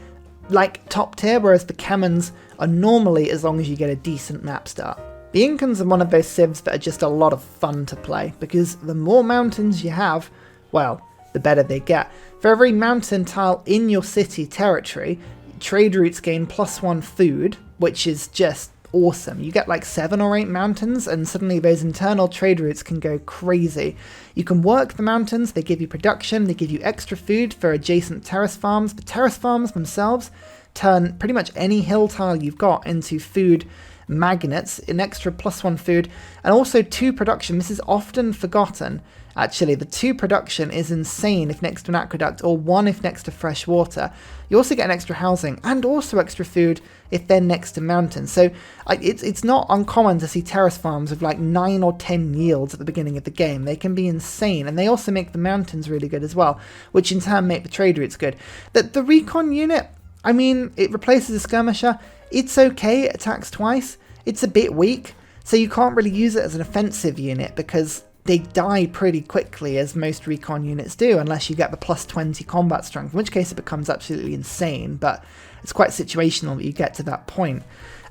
like top tier, whereas the Khmers are normally as long as you get a decent map start. The Incans are one of those civs that are just a lot of fun to play, because the more mountains you have, well, the better they get. For every mountain tile in your city territory, trade routes gain +1 food, which is just awesome. You get like 7 or 8 mountains and suddenly those internal trade routes can go crazy. You can work the mountains, they give you production, they give you extra food for adjacent terrace farms. The terrace farms themselves turn pretty much any hill tile you've got into food magnets, an extra +1 food, and also 2 production. This is often forgotten. Actually, the 2 production is insane if next to an aqueduct, or 1 if next to fresh water. You also get an extra housing and also extra food if they're next to mountains. So it's not uncommon to see terrace farms with like 9 or 10 yields at the beginning of the game. They can be insane, and they also make the mountains really good as well, which in turn make the trade routes good. The recon unit, I mean, it replaces a skirmisher. It's okay, it attacks twice. It's a bit weak, so you can't really use it as an offensive unit because they die pretty quickly, as most recon units do, unless you get the +20 combat strength, in which case it becomes absolutely insane, but it's quite situational that you get to that point.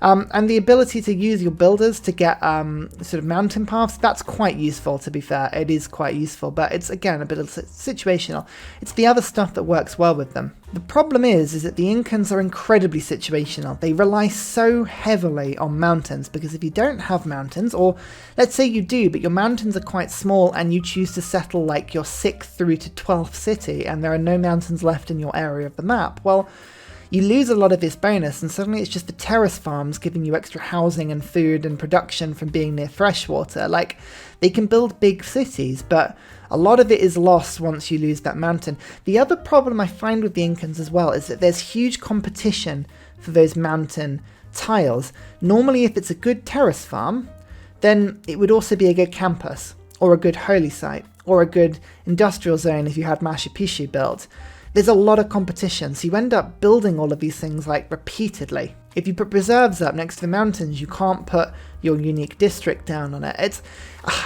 And the ability to use your builders to get sort of mountain paths, that's quite useful, to be fair. It is quite useful, but it's, again, a bit of situational. It's the other stuff that works well with them. The problem is that the Incans are incredibly situational. They rely so heavily on mountains, because if you don't have mountains, or let's say you do, but your mountains are quite small and you choose to settle like your 6th through to 12th city and there are no mountains left in your area of the map, well, you lose a lot of this bonus, and suddenly it's just the terrace farms giving you extra housing and food and production from being near freshwater. Like, they can build big cities, but a lot of it is lost once you lose that mountain. The other problem I find with the Incans as well is that there's huge competition for those mountain tiles. Normally, if it's a good terrace farm, then it would also be a good campus, or a good holy site, or a good industrial zone if you had Machu Picchu built. There's a lot of competition, so you end up building all of these things like repeatedly. If you put preserves up next to the mountains, you can't put your unique district down on it. It's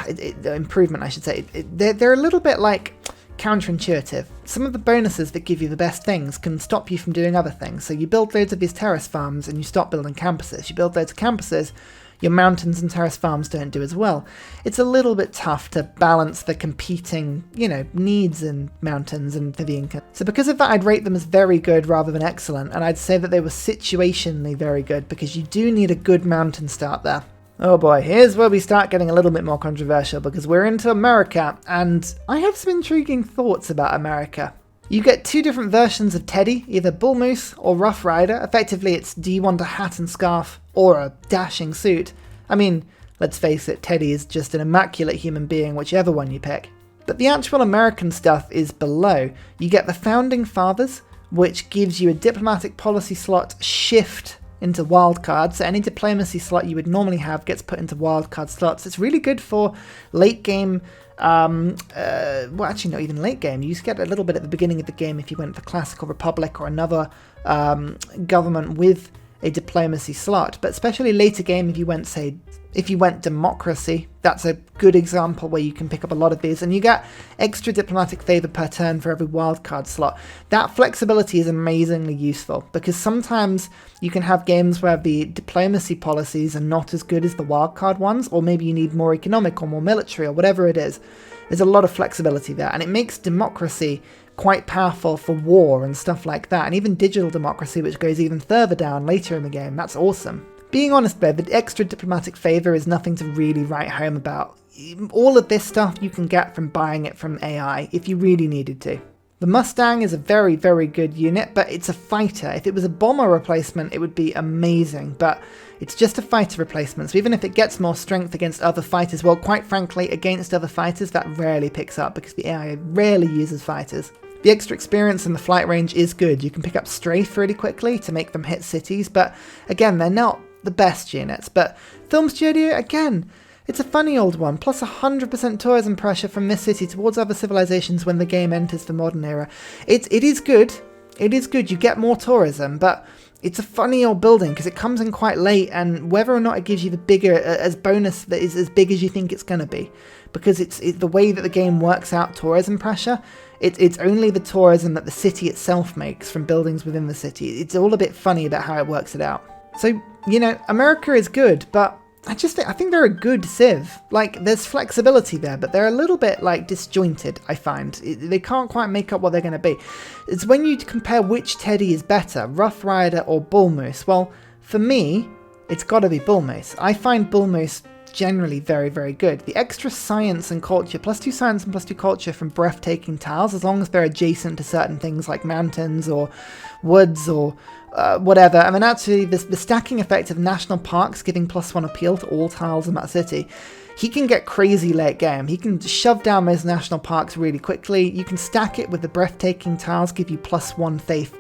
the improvement, I should say. They're a little bit like counterintuitive. Some of the bonuses that give you the best things can stop you from doing other things. So you build loads of these terrace farms and you stop building campuses. You build loads of campuses, your mountains and terrace farms don't do as well. It's a little bit tough to balance the competing, needs in mountains and for the Inca. So because of that, I'd rate them as very good rather than excellent, and I'd say that they were situationally very good, because you do need a good mountain start there. Oh boy, here's where we start getting a little bit more controversial, because we're into America, and I have some intriguing thoughts about America. You get 2 different versions of Teddy, either Bull Moose or Rough Rider. Effectively, it's do you want a hat and scarf or a dashing suit? I mean, let's face it, Teddy is just an immaculate human being, whichever one you pick. But the actual American stuff is below. You get the Founding Fathers, which gives you a diplomatic policy slot shift into wildcards. So any diplomacy slot you would normally have gets put into wildcard slots. It's really good for late game. Well, actually not even late game. You used to get a little bit at the beginning of the game if you went for Classical Republic or another government with a diplomacy slot. But especially later game, if you went democracy, that's a good example where you can pick up a lot of these, and you get extra diplomatic favor per turn for every wildcard slot. That flexibility is amazingly useful, because sometimes you can have games where the diplomacy policies are not as good as the wildcard ones, or maybe you need more economic or more military or whatever it is. There's a lot of flexibility there, and it makes democracy quite powerful for war and stuff like that, and even digital democracy, which goes even further down later in the game. That's awesome. Being honest though, the extra diplomatic favour is nothing to really write home about. All of this stuff you can get from buying it from AI if you really needed to. The Mustang is a very, very good unit, but it's a fighter. If it was a bomber replacement, it would be amazing, but it's just a fighter replacement, so even if it gets more strength against other fighters, well, quite frankly, against other fighters, that rarely picks up, because the AI rarely uses fighters. The extra experience and the flight range is good. You can pick up strafe really quickly to make them hit cities, but again, they're not the best units. But Film Studio, again, it's a funny old one, plus 100% tourism pressure from this city towards other civilizations when the game enters the modern era. It is good. It is good. You get more tourism, but it's a funny old building because it comes in quite late, and whether or not it gives you the bigger as bonus that is as big as you think it's going to be, because it's the way that the game works out tourism pressure. It's only the tourism that the city itself makes from buildings within the city. It's all a bit funny about how it works it out. So, you know, America is good, but I think they're a good civ. Like, there's flexibility there, but they're a little bit, like, disjointed, I find. They can't quite make up what they're going to be. It's when you compare which Teddy is better, Rough Rider or Bull Moose. Well, for me, it's got to be Bull Moose. I find Bull Moose generally very, very good. The extra science and culture, +2 science and +2 culture from breathtaking tiles, as long as they're adjacent to certain things like mountains or woods or whatever. I mean, actually, the stacking effect of national parks giving +1 appeal to all tiles in that city. He can get crazy late game. He can shove down those national parks really quickly. You can stack it with the breathtaking tiles, give you +1 faith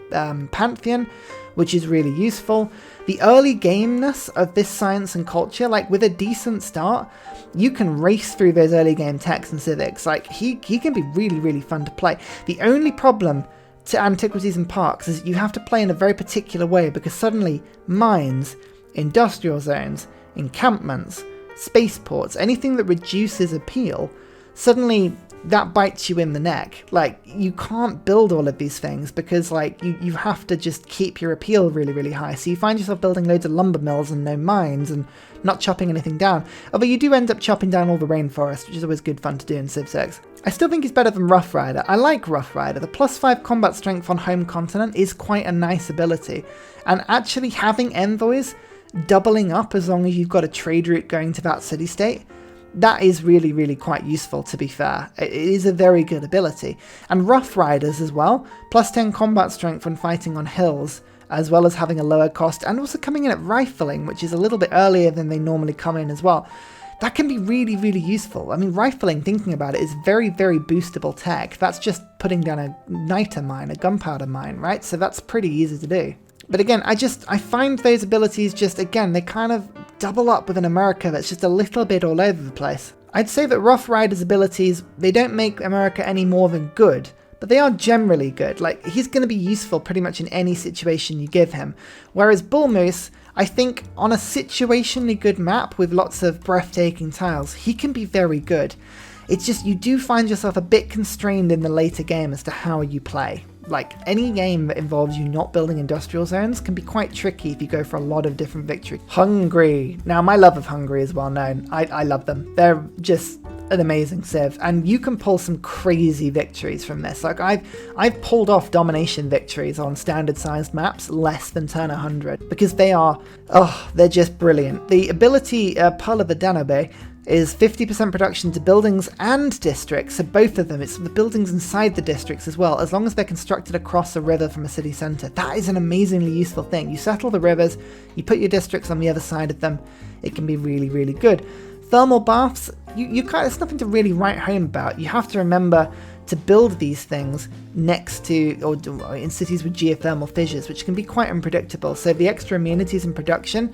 pantheon, which is really useful. The early gameness of this science and culture, like with a decent start, you can race through those early game techs and civics. Like, he can be really, really fun to play. The only problem to antiquities and parks is you have to play in a very particular way, because suddenly mines, industrial zones, encampments, spaceports, anything that reduces appeal, suddenly that bites you in the neck. Like, you can't build all of these things because, like, you have to just keep your appeal really, really high. So you find yourself building loads of lumber mills and no mines and not chopping anything down. Although you do end up chopping down all the rainforest, which is always good fun to do in Civ 6. I still think he's better than Rough Rider. I like Rough Rider. The +5 combat strength on home continent is quite a nice ability. And actually having envoys doubling up as long as you've got a trade route going to that city-state, that is really, really quite useful, to be fair. It is a very good ability. And Rough Riders as well, +10 combat strength when fighting on hills, as well as having a lower cost, and also coming in at rifling, which is a little bit earlier than they normally come in as well. That can be really, really useful. I mean, rifling, thinking about it, is very, very boostable tech. That's just putting down a niter mine, a gunpowder mine, right? So that's pretty easy to do. But again, I find those abilities just, again, they kind of double up with an America that's just a little bit all over the place. I'd say that Rough Rider's abilities, they don't make America any more than good, but they are generally good. Like, he's going to be useful pretty much in any situation you give him. Whereas Bull Moose, I think on a situationally good map with lots of breathtaking tiles, he can be very good. It's just, you do find yourself a bit constrained in the later game as to how you play. Like, any game that involves you not building industrial zones can be quite tricky if you go for a lot of different victories. Hungary. Now, my love of Hungary is well known. I love them. They're just an amazing civ, and you can pull some crazy victories from this. Like, I've pulled off domination victories on standard sized maps less than turn 100 because they are, they're just brilliant. The ability Pearl of the Danube is 50% production to buildings and districts, so both of them. It's the buildings inside the districts as well, as long as they're constructed across a river from a city centre. That is an amazingly useful thing. You settle the rivers, you put your districts on the other side of them, it can be really, really good. Thermal baths, there's nothing to really write home about. You have to remember to build these things next to, or in cities with geothermal fissures, which can be quite unpredictable. So the extra amenities in production,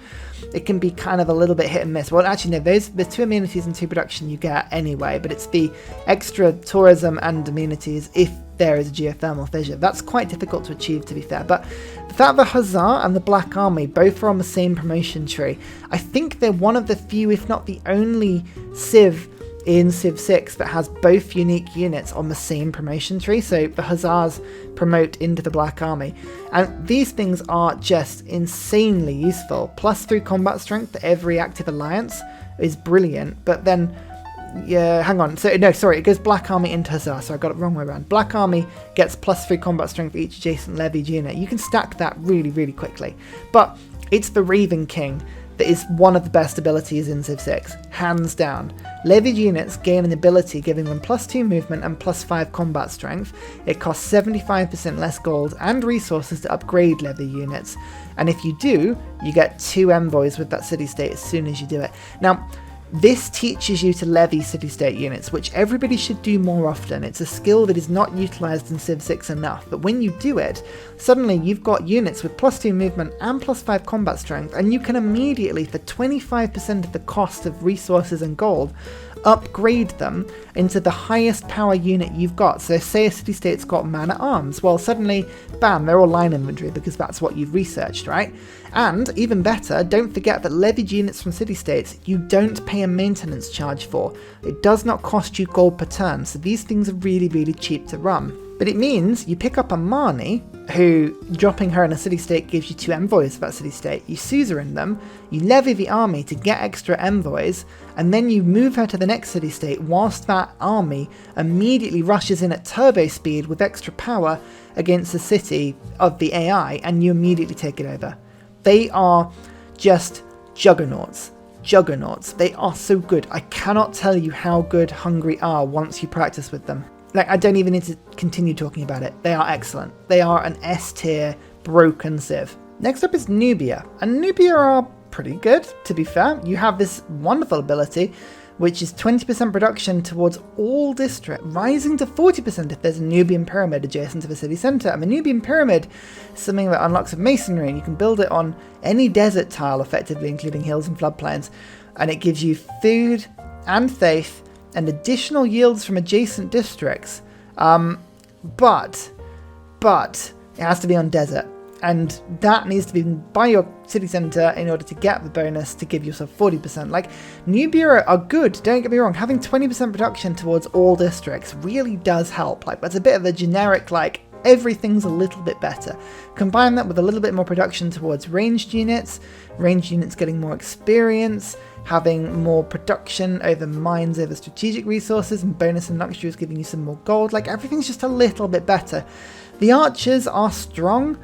it can be kind of a little bit hit and miss. Well, actually, no, there's 2 amenities and 2 production you get anyway, but it's the extra tourism and amenities if there is a geothermal fissure. That's quite difficult to achieve, to be fair. But the fact the Hussar and the Black Army both are on the same promotion tree, I think they're one of the few, if not the only civ in Civ 6 that has both unique units on the same promotion tree. So the Hussars promote into the Black Army, and these things are just insanely useful. +3 combat strength to every active alliance is brilliant, but then hang on, so no, sorry, it goes Black Army into Hussar, so I got it wrong way around. Black Army gets +3 combat strength for each adjacent levied unit. You can stack that really, really quickly, but it's the Raven King that is one of the best abilities in Civ 6, hands down. Levied units gain an ability giving them +2 movement and +5 combat strength. It costs 75% less gold and resources to upgrade levy units, and if you do, you get 2 envoys with that city-state as soon as you do it. Now, This teaches you to levy city-state units, which everybody should do more often. It's a skill that is not utilised in Civ 6 enough, but when you do it, suddenly you've got units with +2 movement and +5 combat strength, and you can immediately, for 25% of the cost of resources and gold, upgrade them into the highest power unit you've got. So say a city-state's got man-at-arms, well suddenly, bam, they're all line infantry because that's what you've researched, right? And, even better, don't forget that levied units from city-states you don't pay a maintenance charge for. It does not cost you gold per turn, so these things are really, really cheap to run. But it means you pick up a Marnie, who, dropping her in a city-state gives you 2 envoys for that city-state. You suzerain them, you levy the army to get extra envoys, and then you move her to the next city-state whilst that army immediately rushes in at turbo speed with extra power against the city of the AI, and you immediately take it over. They are just juggernauts. Juggernauts. They are so good. I cannot tell you how good Hungary are once you practice with them. Like, I don't even need to continue talking about it. They are excellent. They are an S-tier broken Civ. Next up is Nubia. And Nubia are pretty good, to be fair. You have this wonderful ability, which is 20% production towards all districts, rising to 40% if there's a Nubian pyramid adjacent to the city centre. And the Nubian pyramid is something that unlocks with masonry, and you can build it on any desert tile, effectively, including hills and floodplains. And it gives you food and faith and additional yields from adjacent districts, but it has to be on desert, and that needs to be by your city centre in order to get the bonus to give yourself 40%. Like, Nubia are good, don't get me wrong, having 20% production towards all districts really does help. Like, that's a bit of a generic, like, everything's a little bit better. Combine that with a little bit more production towards ranged units getting more experience, having more production over mines, over strategic resources, and bonus and luxury is giving you some more gold. Like, everything's just a little bit better. The archers are strong,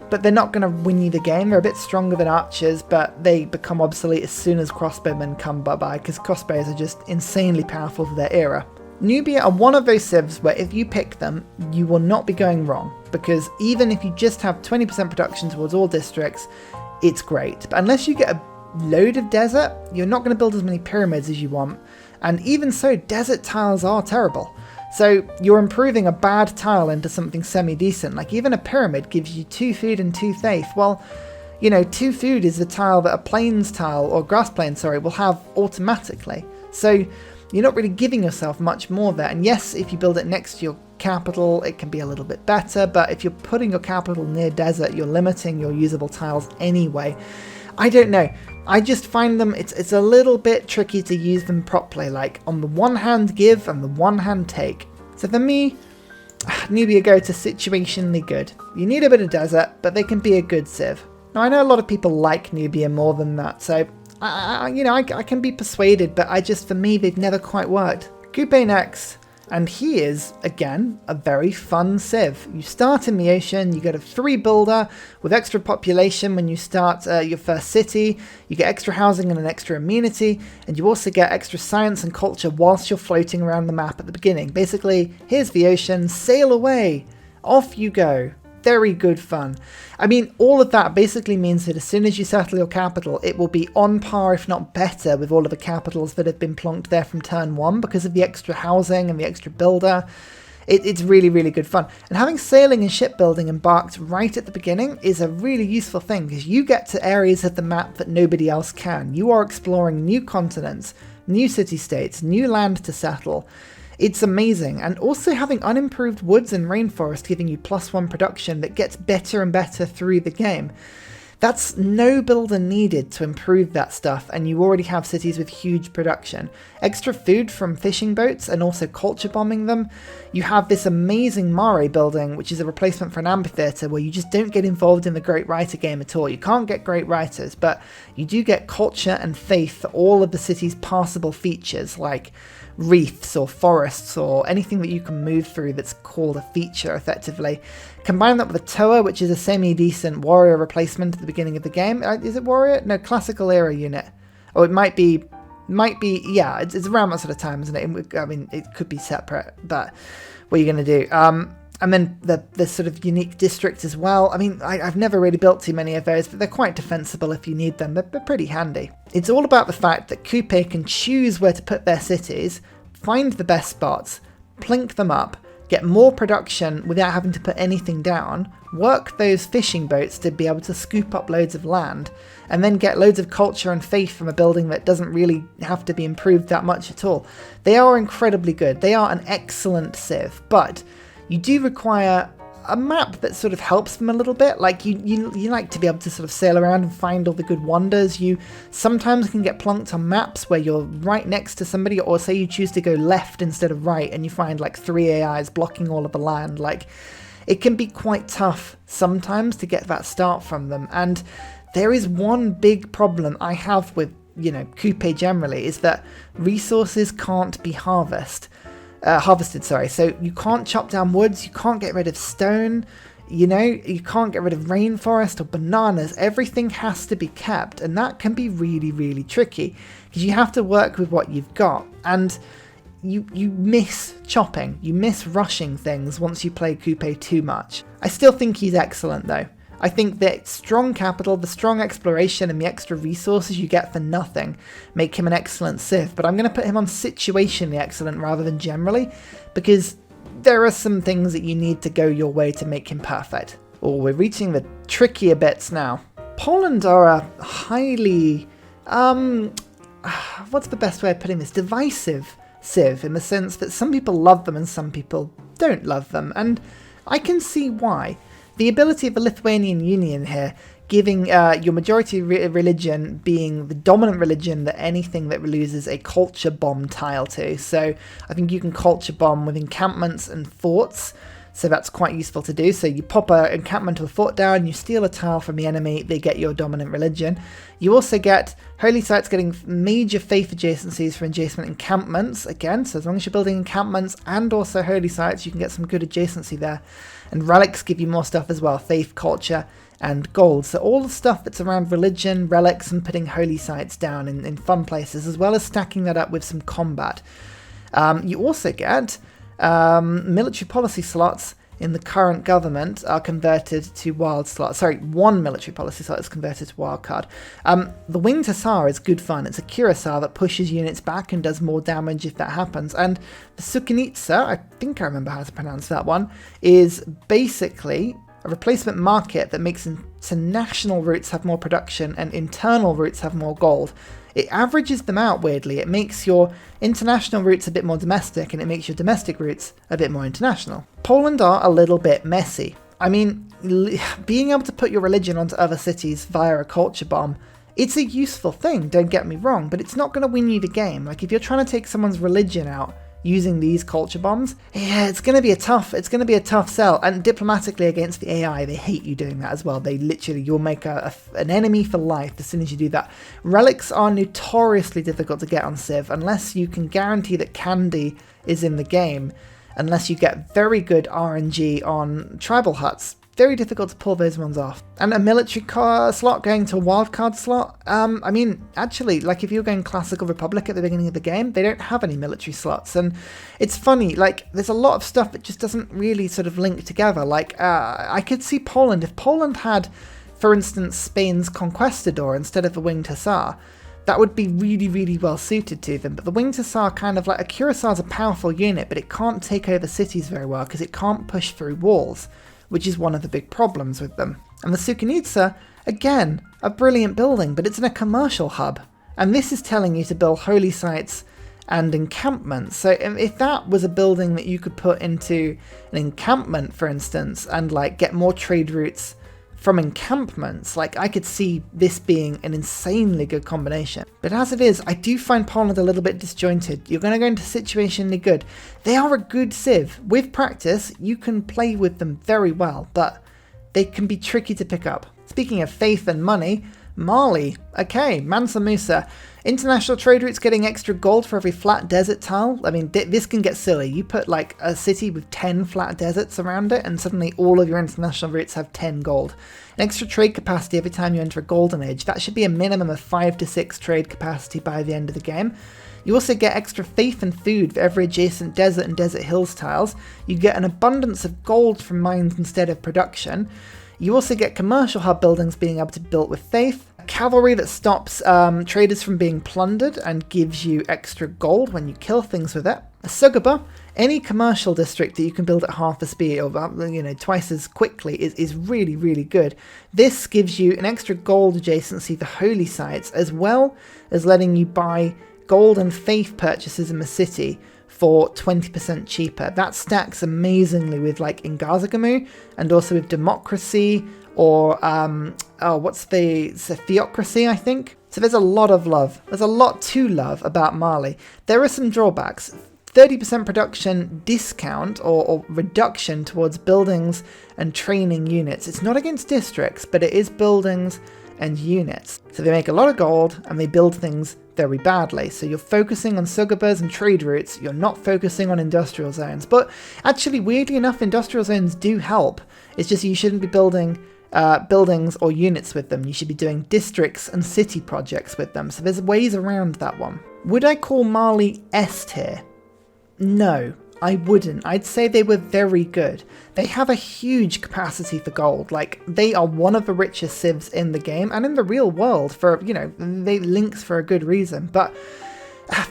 but they're not going to win you the game. They're a bit stronger than archers, but they become obsolete as soon as crossbowmen come by, because crossbows are just insanely powerful for their era. Nubia are one of those civs where if you pick them, you will not be going wrong, because even if you just have 20% production towards all districts, it's great. But unless you get a load of desert, you're not going to build as many pyramids as you want, and even so, desert tiles are terrible. So you're improving a bad tile into something semi-decent. Like, even a pyramid gives you 2 food and 2 faith. Well, you know, 2 food is the tile that a plains tile, or grass plain, sorry, will have automatically. So you're not really giving yourself much more there. And yes, if you build it next to your capital, it can be a little bit better, but if you're putting your capital near desert, you're limiting your usable tiles anyway. I don't know. I just find them, it's a little bit tricky to use them properly, like on the one hand give and the one hand take. So for me, Nubia go to situationally good. You need a bit of desert, but they can be a good civ. Now I know a lot of people like Nubia more than that, so I can be persuaded, but for me, they've never quite worked. Kupe next. And he is, again, a very fun civ. You start in the ocean, you get a 3 builder with extra population when you start your first city, you get extra housing and an extra amenity, and you also get extra science and culture whilst you're floating around the map at the beginning. Basically, here's the ocean, sail away, off you go. Very good fun. I mean, all of that basically means that as soon as you settle your capital, it will be on par, if not better, with all of the capitals that have been plonked there from turn 1 because of the extra housing and the extra builder. It's really, really good fun. And having sailing and shipbuilding embarked right at the beginning is a really useful thing, because you get to areas of the map that nobody else can. You are exploring new continents, new city-states, new land to settle. It's amazing, and also having unimproved woods and rainforest giving you +1 production that gets better and better through the game. That's no builder needed to improve that stuff, and you already have cities with huge production. Extra food from fishing boats and also culture bombing them. You have this amazing Maori building, which is a replacement for an amphitheatre, where you just don't get involved in the Great Writer game at all. You can't get Great Writers, but you do get culture and faith for all of the city's passable features, like reefs or forests or anything that you can move through that's called a feature, effectively. Combine that with a Toa, which is a semi-decent warrior replacement at the beginning of the game. Is it warrior? No, classical era unit. Oh, it might be, yeah, it's around that sort of time, isn't it? I mean, it could be separate, but what are you going to do? And then the sort of unique districts as well. I mean, I've never really built too many of those, but they're quite defensible if you need them. They're pretty handy. It's all about the fact that Kupe can choose where to put their cities, find the best spots, plink them up, get more production without having to put anything down, work those fishing boats to be able to scoop up loads of land, and then get loads of culture and faith from a building that doesn't really have to be improved that much at all. They are incredibly good. They are an excellent civ, but you do require a map that sort of helps them a little bit. Like you like to be able to sort of sail around and find all the good wonders. You sometimes can get plunked on maps where you're right next to somebody, or say you choose to go left instead of right and you find like 3 AIs blocking all of the land. Like, it can be quite tough sometimes to get that start from them. And there is one big problem I have with, Kupe generally, is that resources can't be harvested. So you can't chop down woods, you can't get rid of stone, you can't get rid of rainforest or bananas. Everything has to be kept, and that can be really, really tricky because you have to work with what you've got, and you miss chopping, you miss rushing things once you play Kupe too much. I still think he's excellent though. I think that strong capital, the strong exploration, and the extra resources you get for nothing make him an excellent civ, but I'm going to put him on situationally excellent rather than generally, because there are some things that you need to go your way to make him perfect. Oh, we're reaching the trickier bits now. Poland are a highly, what's the best way of putting this? Divisive civ, in the sense that some people love them and some people don't love them, and I can see why. The ability of the Lithuanian Union here, giving your majority religion being the dominant religion that anything that loses a culture bomb tile to. So I think you can culture bomb with encampments and forts, so that's quite useful to do. So you pop an encampment or a fort down, you steal a tile from the enemy, they get your dominant religion. You also get holy sites getting major faith adjacencies for adjacent encampments, again, so as long as you're building encampments and also holy sites, you can get some good adjacency there. And relics give you more stuff as well, faith, culture, and gold. So all the stuff that's around religion, relics, and putting holy sites down in fun places, as well as stacking that up with some combat. You also get military policy slots in the current government are converted to wild slots. Sorry, one military policy slot is converted to wild card. The Winged Hussar is good fun. It's a cuirassier that pushes units back and does more damage if that happens. And the Sukanitsa, I think I remember how to pronounce that one, is basically a replacement market that makes international routes have more production and internal routes have more gold. It averages them out weirdly. It makes your international routes a bit more domestic and it makes your domestic routes a bit more international. Poland are a little bit messy. I mean, being able to put your religion onto other cities via a culture bomb, it's a useful thing, don't get me wrong, but it's not going to win you the game. Like, if you're trying to take someone's religion out using these culture bombs, yeah, it's going to be a tough sell. And diplomatically against the AI, they hate you doing that as well. They literally, you'll make an enemy for life as soon as you do that. Relics are notoriously difficult to get on Civ unless you can guarantee that Candy is in the game, unless you get very good RNG on tribal huts. Very difficult to pull those ones off. And a military slot going to a wildcard slot, I mean, actually, like if you're going Classical Republic at the beginning of the game, they don't have any military slots. And it's funny, like, there's a lot of stuff that just doesn't really sort of link together. Like, I could see Poland, if Poland had, for instance, Spain's Conquistador instead of the Winged Hussar, that would be really, really well suited to them. But the Winged Hussar kind of like, a Cuirassar is a powerful unit, but it can't take over cities very well because it can't push through walls, which is one of the big problems with them. And the Sukanitsa, again, a brilliant building, but it's in a commercial hub. And this is telling you to build holy sites and encampments. So if that was a building that you could put into an encampment, for instance, and like get more trade routes from encampments, like I could see this being an insanely good combination. But as it is, I do find Poland a little bit disjointed. You're going to go into situationally good. They are a good civ. With practice, you can play with them very well, but they can be tricky to pick up. Speaking of faith and money, Mali. Okay, Mansa Musa. International trade routes getting extra gold for every flat desert tile. I mean, this can get silly. You put like a city with 10 flat deserts around it and suddenly all of your international routes have 10 gold. An extra trade capacity every time you enter a golden age. That should be a minimum of 5 to 6 trade capacity by the end of the game. You also get extra faith and food for every adjacent desert and desert hills tiles. You get an abundance of gold from mines instead of production. You also get commercial hub buildings being able to be built with faith. Cavalry that stops traders from being plundered and gives you extra gold when you kill things with it. A Sugaba, any commercial district that you can build at half the speed or twice as quickly is really, really good. This gives you an extra gold adjacency for holy sites, as well as letting you buy gold and faith purchases in the city for 20% cheaper. That stacks amazingly with like Ingazagamu and also with democracy or what's the theocracy, I think. So there's a lot of love. There's a lot to love about Mali. There are some drawbacks. 30% production discount or reduction towards buildings and training units. It's not against districts, but it is buildings and units. So they make a lot of gold and they build things very badly. So you're focusing on Sugabas and trade routes, you're not focusing on industrial zones. But actually, weirdly enough, industrial zones do help. It's just you shouldn't be building buildings or units with them. You should be doing districts and city projects with them. So there's ways around that one. Would I call Mali S tier? No, I wouldn't. I'd say they were very good. They have a huge capacity for gold. Like, they are one of the richest civs in the game and in the real world for, they links for a good reason. But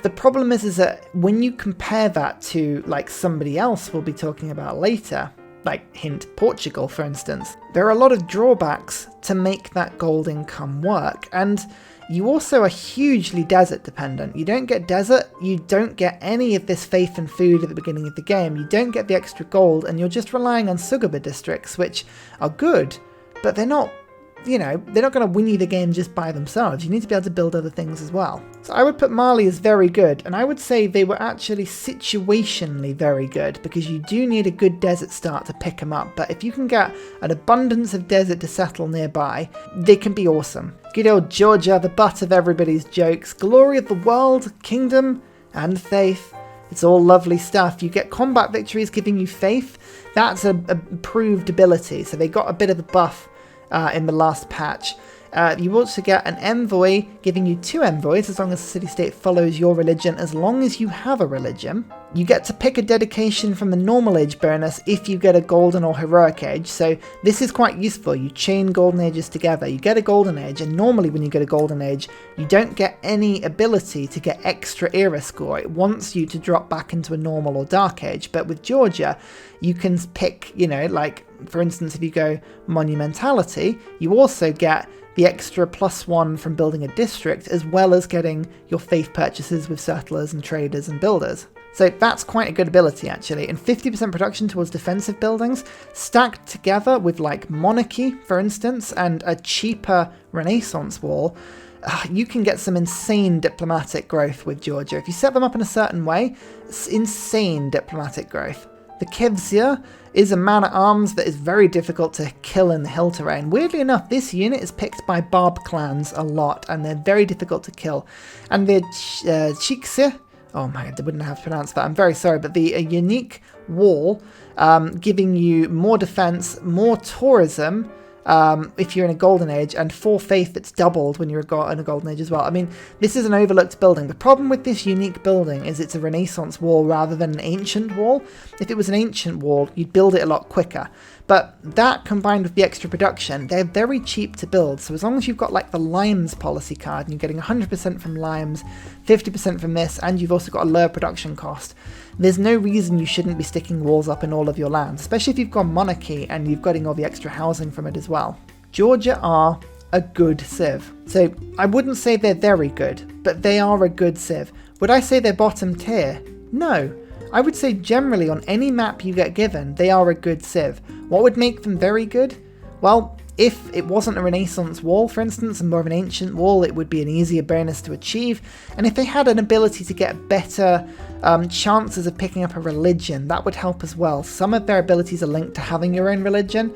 the problem is that when you compare that to, like, somebody else we'll be talking about later, like, hint, Portugal, for instance, there are a lot of drawbacks to make that gold income work. And you also are hugely desert dependent. You don't get desert, you don't get any of this faith and food at the beginning of the game, you don't get the extra gold, and you're just relying on Sugaba districts, which are good, but they're not, they're not going to win you the game just by themselves. You need to be able to build other things as well. So I would put Mali as very good, and I would say they were actually situationally very good, because you do need a good desert start to pick them up, but if you can get an abundance of desert to settle nearby, they can be awesome. Good old Georgia, the butt of everybody's jokes. Glory of the world, kingdom, and faith. It's all lovely stuff. You get combat victories giving you faith. That's a proved ability, so they got a bit of a buff in the last patch. You also get an envoy giving you 2 envoys as long as the city-state follows your religion, as long as you have a religion. You get to pick a dedication from the normal age bonus if you get a golden or heroic age, so this is quite useful. You chain golden ages together, you get a golden age, and normally when you get a golden age, you don't get any ability to get extra era score. It wants you to drop back into a normal or dark age, but with Georgia, you can pick, like, for instance, if you go monumentality, you also get the extra +1 from building a district, as well as getting your faith purchases with settlers and traders and builders. So that's quite a good ability, actually. And 50% production towards defensive buildings, stacked together with, like, monarchy, for instance, and a cheaper Renaissance wall, you can get some insane diplomatic growth with Georgia. If you set them up in a certain way, it's insane diplomatic growth. The Civs is a man-at-arms that is very difficult to kill in the hill terrain. Weirdly enough, this unit is picked by Barb clans a lot, and they're very difficult to kill. And the Chikse, oh my god, I wouldn't have to pronounce that, I'm very sorry, but the unique wall giving you more defense, more tourism, if you're in a golden age, and 4 faith that's doubled when you're in a golden age as well. I mean, this is an overlooked building. The problem with this unique building is it's a Renaissance wall rather than an ancient wall. If it was an ancient wall, you'd build it a lot quicker. But that combined with the extra production, they're very cheap to build. So as long as you've got like the limes policy card and you're getting 100% from limes, 50% from this, and you've also got a lower production cost, there's no reason you shouldn't be sticking walls up in all of your lands, especially if you've got monarchy and you've got all the extra housing from it as well. Georgia are a good civ. So I wouldn't say they're very good, but they are a good civ. Would I say they're bottom tier? No. I would say generally on any map you get given, they are a good civ. What would make them very good? Well, if it wasn't a Renaissance wall, for instance, and more of an ancient wall, it would be an easier bonus to achieve. And if they had an ability to get better chances of picking up a religion, that would help as well. Some of their abilities are linked to having your own religion,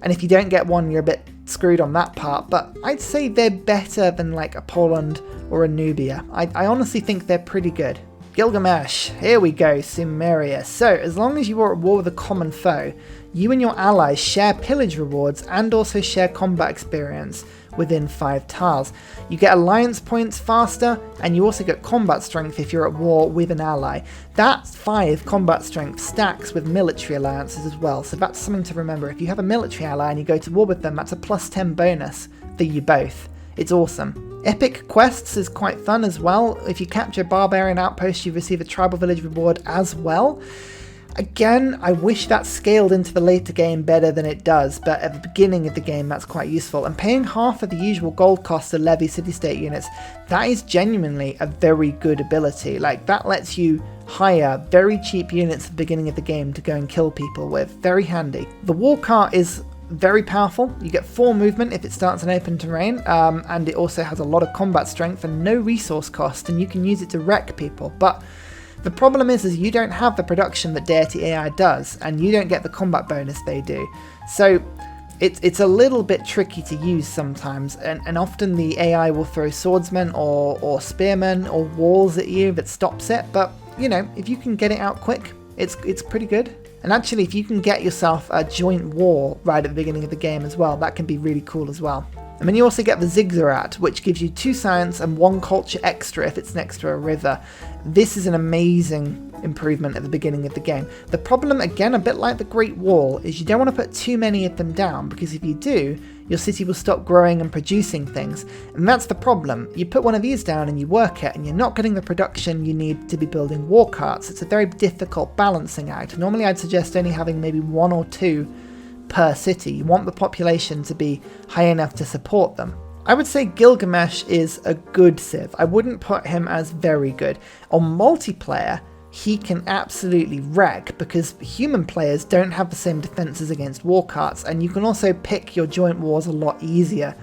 and if you don't get one, you're a bit screwed on that part, but I'd say they're better than like a Poland or a Nubia. I honestly think they're pretty good. Gilgamesh, here we go, Sumeria. So, as long as you are at war with a common foe, you and your allies share pillage rewards and also share combat experience within 5 tiles. You get alliance points faster, and you also get combat strength if you're at war with an ally. That 5 combat strength stacks with military alliances as well, so that's something to remember. If you have a military ally and you go to war with them, that's a +10 bonus for you both. It's awesome. Epic quests is quite fun as well. If you capture Barbarian Outpost, you receive a Tribal Village reward as well. Again, I wish that scaled into the later game better than it does, but at the beginning of the game that's quite useful. And paying half of the usual gold cost to levy city-state units, that is genuinely a very good ability. Like, that lets you hire very cheap units at the beginning of the game to go and kill people with. Very handy. The war cart is very powerful. You get 4 movement if it starts in open terrain, and it also has a lot of combat strength and no resource cost, and you can use it to wreck people. But the problem is you don't have the production that Deity AI does, and you don't get the combat bonus they do. So it's a little bit tricky to use sometimes, and often the AI will throw swordsmen or spearmen or walls at you that stops it, but you know, if you can get it out quick, it's pretty good. And actually, if you can get yourself a joint war right at the beginning of the game as well, that can be really cool as well. And then you also get the Ziggurat, which gives you 2 science and 1 culture extra if it's next to a river. This is an amazing improvement at the beginning of the game. The problem, again, a bit like the Great Wall, is you don't want to put too many of them down, because if you do, your city will stop growing and producing things. And that's the problem. You put one of these down and you work it, and you're not getting the production you need to be building war carts. It's a very difficult balancing act. Normally I'd suggest only having maybe 1 or 2 per city. You want the population to be high enough to support them. I would say Gilgamesh is a good civ. I wouldn't put him as very good. On multiplayer, he can absolutely wreck, because human players don't have the same defenses against war carts, and you can also pick your joint wars a lot easier.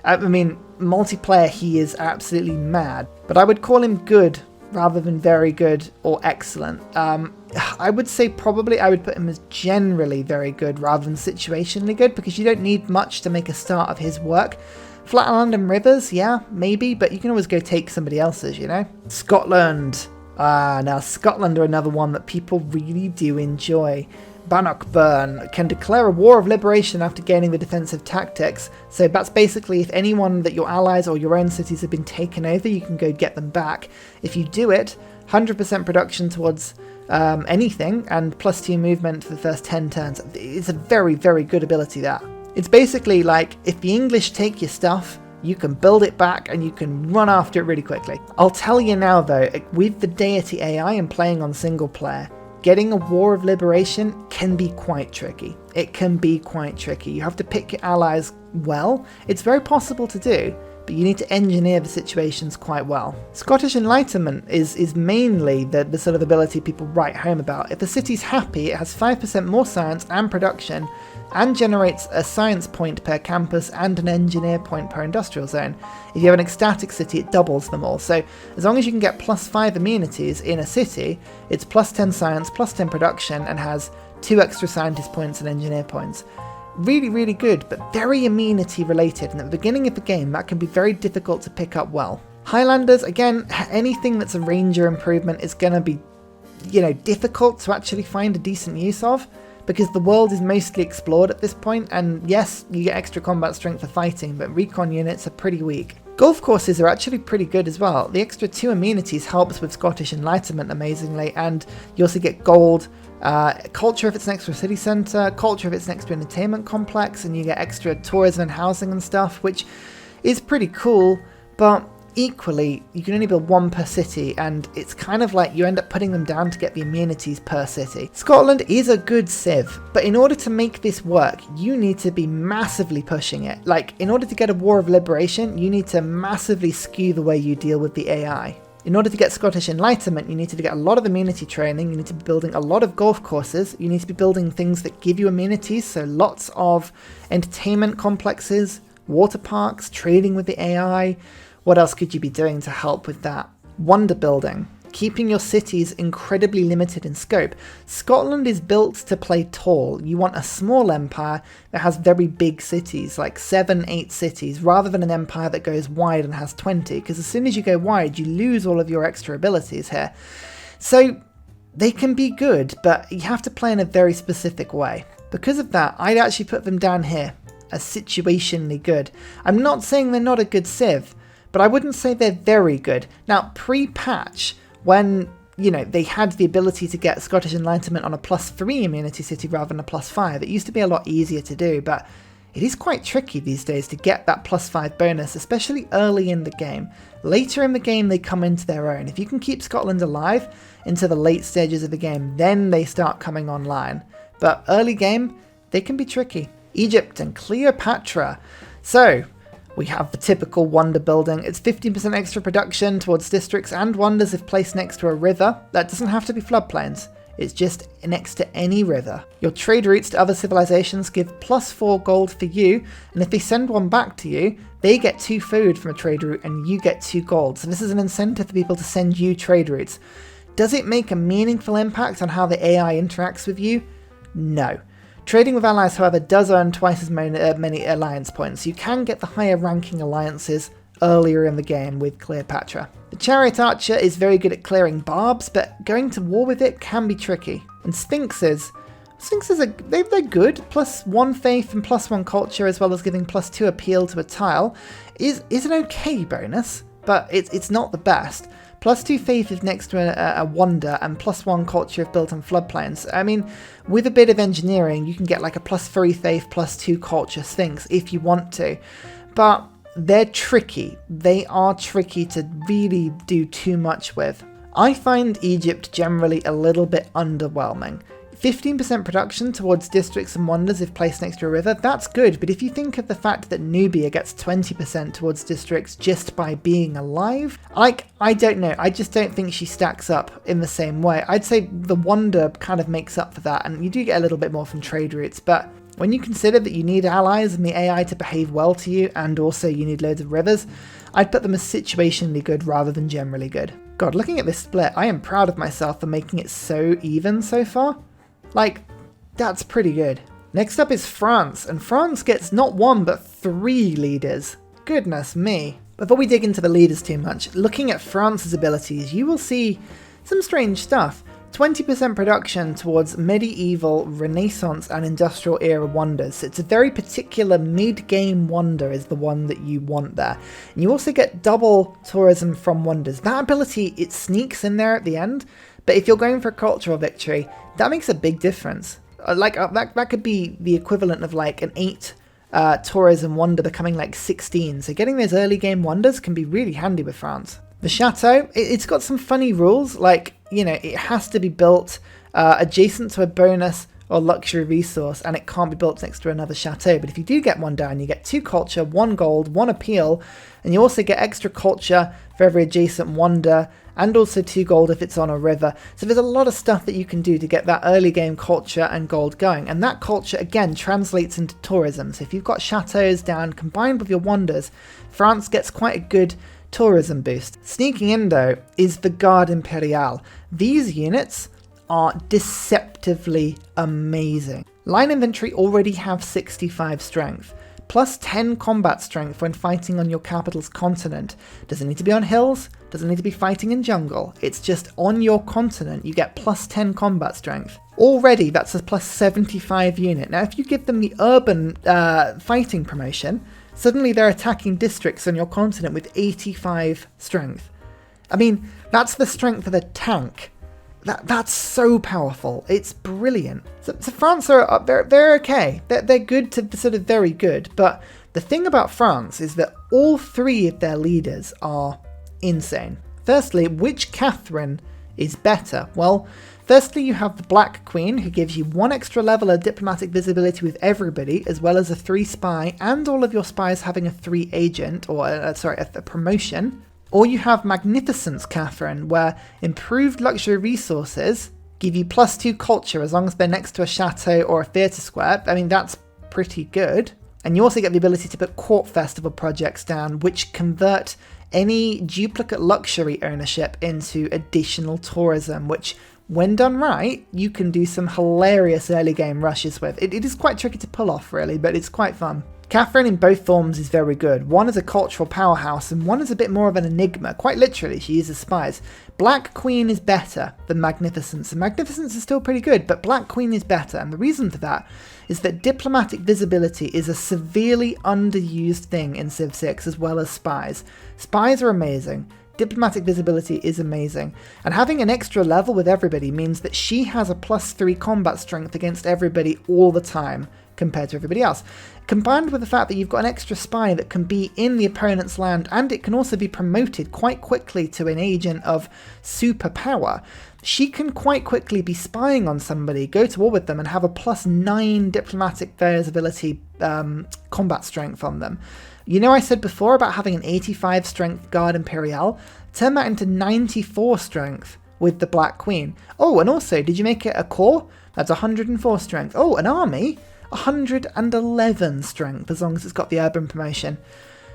I mean, multiplayer he is absolutely mad, but I would call him good rather than very good or excellent. I would say probably I would put him as generally very good rather than situationally good, because you don't need much to make a start of his work. Flatland and rivers, yeah, maybe, but you can always go take somebody else's, you know? Scotland. Now Scotland are another one that people really do enjoy. Bannockburn can declare a war of liberation after gaining the defensive tactics. So that's basically if anyone that your allies or your own cities have been taken over, you can go get them back. If you do it, 100% production towards anything, and +2 movement for the first 10 turns. It's a very, very good ability, that. It's basically like, if the English take your stuff, you can build it back and you can run after it really quickly. I'll tell you now though, with the Deity AI and playing on single player, getting a war of liberation can be quite tricky. It can be quite tricky. You have to pick your allies well. It's very possible to do, but you need to engineer the situations quite well. Scottish Enlightenment is mainly the sort of ability people write home about. If the city's happy, it has 5% more science and production, and generates a science point per campus and an engineer point per industrial zone. If you have an ecstatic city, it doubles them all. So as long as you can get +5 amenities in a city, it's +10 science, +10 production, and has 2 extra scientist points and engineer points. Really, really good, but very amenity related, and at the beginning of the game that can be very difficult to pick up well. Highlanders, again, anything that's a ranger improvement is going to be, you know, difficult to actually find a decent use of, because the world is mostly explored at this point, and yes, you get extra combat strength for fighting, but recon units are pretty weak. Golf courses are actually pretty good as well. The extra 2 amenities helps with Scottish Enlightenment amazingly, and you also get gold, culture if it's next to a city centre, culture if it's next to an entertainment complex, and you get extra tourism and housing and stuff, which is pretty cool, but equally, you can only build 1 per city, and it's kind of like you end up putting them down to get the amenities per city. Scotland is a good civ, but in order to make this work, you need to be massively pushing it. Like, in order to get a war of liberation, you need to massively skew the way you deal with the AI. In order to get Scottish Enlightenment, you need to get a lot of amenity training, you need to be building a lot of golf courses, you need to be building things that give you amenities, so lots of entertainment complexes, water parks, trading with the AI. What else could you be doing to help with that? Wonder building. keeping your cities incredibly limited in scope. Scotland is built to play tall. You want a small empire that has very big cities, like 7, 8 cities, rather than an empire that goes wide and has 20, because as soon as you go wide, you lose all of your extra abilities here. So they can be good, but you have to play in a very specific way. Because of that, I'd actually put them down here as situationally good. I'm not saying they're not a good civ, but I wouldn't say they're very good. Now, pre-patch, when, you know, they had the ability to get Scottish Enlightenment on a +3 immunity city rather than a +5, it used to be a lot easier to do, but it is quite tricky these days to get that +5 bonus, especially early in the game. Later in the game, they come into their own. If you can keep Scotland alive into the late stages of the game, then they start coming online. But early game, they can be tricky. Egypt and Cleopatra. So, we have the typical wonder building. It's 15% extra production towards districts and wonders if placed next to a river. That doesn't have to be floodplains. It's just next to any river. Your trade routes to other civilizations give +4 gold for you, and if they send one back to you, they get 2 food from a trade route and you get 2 gold. So this is an incentive for people to send you trade routes. Does it make a meaningful impact on how the AI interacts with you? No. Trading with allies, however, does earn twice as many alliance points. You can get the higher ranking alliances earlier in the game with Cleopatra. The Chariot Archer is very good at clearing barbs, but going to war with it can be tricky. And Sphinxes are they're good. +1 faith and +1 culture, as well as giving +2 appeal to a tile, is an okay bonus, but it's not the best. +2 faith if next to a wonder, and +1 culture if built on floodplains. I mean, with a bit of engineering, you can get like a +3 faith, +2 culture Sphinx if you want to. But they're tricky. They are tricky to really do too much with. I find Egypt generally a little bit underwhelming. 15% production towards districts and wonders if placed next to a river, that's good, but if you think of the fact that Nubia gets 20% towards districts just by being alive, I don't know, I just don't think she stacks up in the same way. I'd say the wonder kind of makes up for that, and you do get a little bit more from trade routes, but when you consider that you need allies and the AI to behave well to you, and also you need loads of rivers, I'd put them as situationally good rather than generally good. God, looking at this split, I am proud of myself for making it so even so far. Like, that's pretty good. Next up is France, and France gets not 1 but 3 leaders. Goodness me. Before we dig into the leaders too much, looking at France's abilities, you will see some strange stuff. 20% production towards medieval, Renaissance and industrial era wonders. It's a very particular mid-game wonder is the one that you want there. And you also get double tourism from wonders. That ability, it sneaks in there at the end, but if you're going for a cultural victory, that makes a big difference. That could be the equivalent of like an 8 tourism wonder becoming like 16. So getting those early game wonders can be really handy with France. The chateau, it's got some funny rules, like, you know, it has to be built adjacent to a bonus or luxury resource, and it can't be built next to another chateau. But if you do get one down, you get 2 culture, 1 gold, 1 appeal, and you also get extra culture for every adjacent wonder, and also 2 gold if it's on a river. So there's a lot of stuff that you can do to get that early game culture and gold going, and that culture again translates into tourism. So if you've got chateaus down combined with your wonders, France gets quite a good tourism boost. Sneaking in though is the Garde Imperiale. These units are deceptively amazing. Line infantry already have 65 strength, plus 10 combat strength when fighting on your capital's continent. Doesn't need to be on hills, doesn't need to be fighting in jungle, it's just on your continent you get plus 10 combat strength. Already that's a plus 75 unit. Now if you give them the urban fighting promotion, suddenly they're attacking districts on your continent with 85 strength. I mean, that's the strength of a tank. That's so powerful. It's brilliant. So France are they're okay. They're good to sort of very good. But the thing about France is that all 3 of their leaders are insane. Firstly, which Catherine is better? Well, firstly, you have the Black Queen, who gives you 1 extra level of diplomatic visibility with everybody, as well as a 3 spy, and all of your spies having a 3 agent, or a promotion. Or you have Magnificence Catherine, where improved luxury resources give you plus 2 culture as long as they're next to a chateau or a theatre square. I mean, that's pretty good. And you also get the ability to put court festival projects down, which convert any duplicate luxury ownership into additional tourism, which, when done right, you can do some hilarious early game rushes with. It is quite tricky to pull off, really, but it's quite fun. Catherine in both forms is very good. One is a cultural powerhouse, and one is a bit more of an enigma. Quite literally, she uses spies. Black Queen is better than Magnificence, and Magnificence is still pretty good, but Black Queen is better, and the reason for that is that diplomatic visibility is a severely underused thing in Civ 6, as well as spies. Spies are amazing. Diplomatic visibility is amazing, and having an extra level with everybody means that she has a +3 combat strength against everybody all the time, compared to everybody else. Combined with the fact that you've got an extra spy that can be in the opponent's land, and it can also be promoted quite quickly to an agent of superpower, she can quite quickly be spying on somebody, go to war with them, and have a +9 diplomatic visibility combat strength on them. You know, I said before about having an 85 strength Guard Imperial? Turn that into 94 strength with the Black Queen. Oh, and also, did you make it a corps? That's 104 strength. Oh, an army? 111 strength, as long as it's got the urban promotion.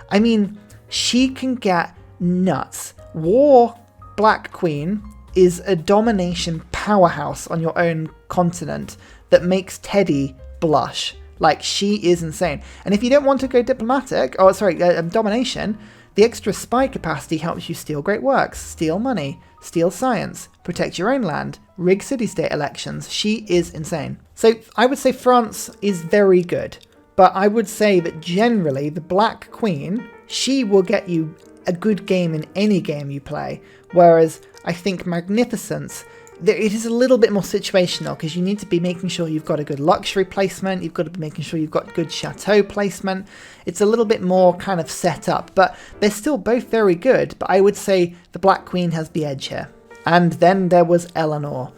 I mean, she can get nuts. War Black Queen is a domination powerhouse on your own continent that makes Teddy blush. Like, she is insane. And if you don't want to go diplomatic, domination, the extra spy capacity helps you steal great works, steal money, steal science, protect your own land, rig city-state elections. She is insane. So I would say France is very good, but I would say that generally the Black Queen, she will get you a good game in any game you play, whereas I think Magnificence, it is a little bit more situational, because you need to be making sure you've got a good luxury placement, you've got to be making sure you've got good chateau placement. It's a little bit more kind of set up, but they're still both very good, but I would say the Black Queen has the edge here. And then there was Eleanor.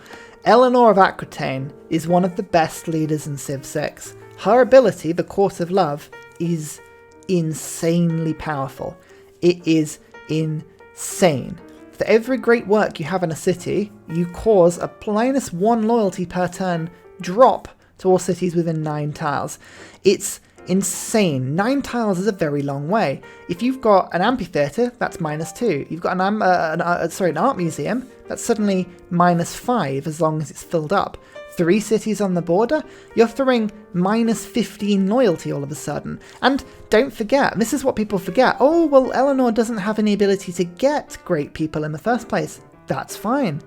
Eleanor of Aquitaine is one of the best leaders in Civ 6. Her ability, the Court of Love, is insanely powerful. It is insane. For every great work you have in a city, you cause a -1 loyalty per turn drop to all cities within 9 tiles. It's insane. 9 tiles is a very long way. If you've got an amphitheatre, that's -2. You've got an art museum, that's suddenly -5 as long as it's filled up. 3 cities on the border, you're throwing -15 loyalty all of a sudden. And don't forget, this is what people forget. Oh, well, Eleanor doesn't have any ability to get great people in the first place. That's fine.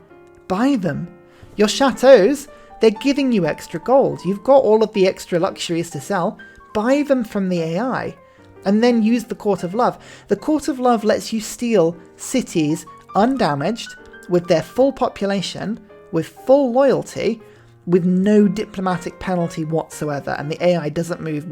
Buy them. Your chateaus, they're giving you extra gold. You've got all of the extra luxuries to sell. Buy them from the AI. And then use the Court of Love. The Court of Love lets you steal cities undamaged, with their full population, with full loyalty, with no diplomatic penalty whatsoever, and the AI doesn't move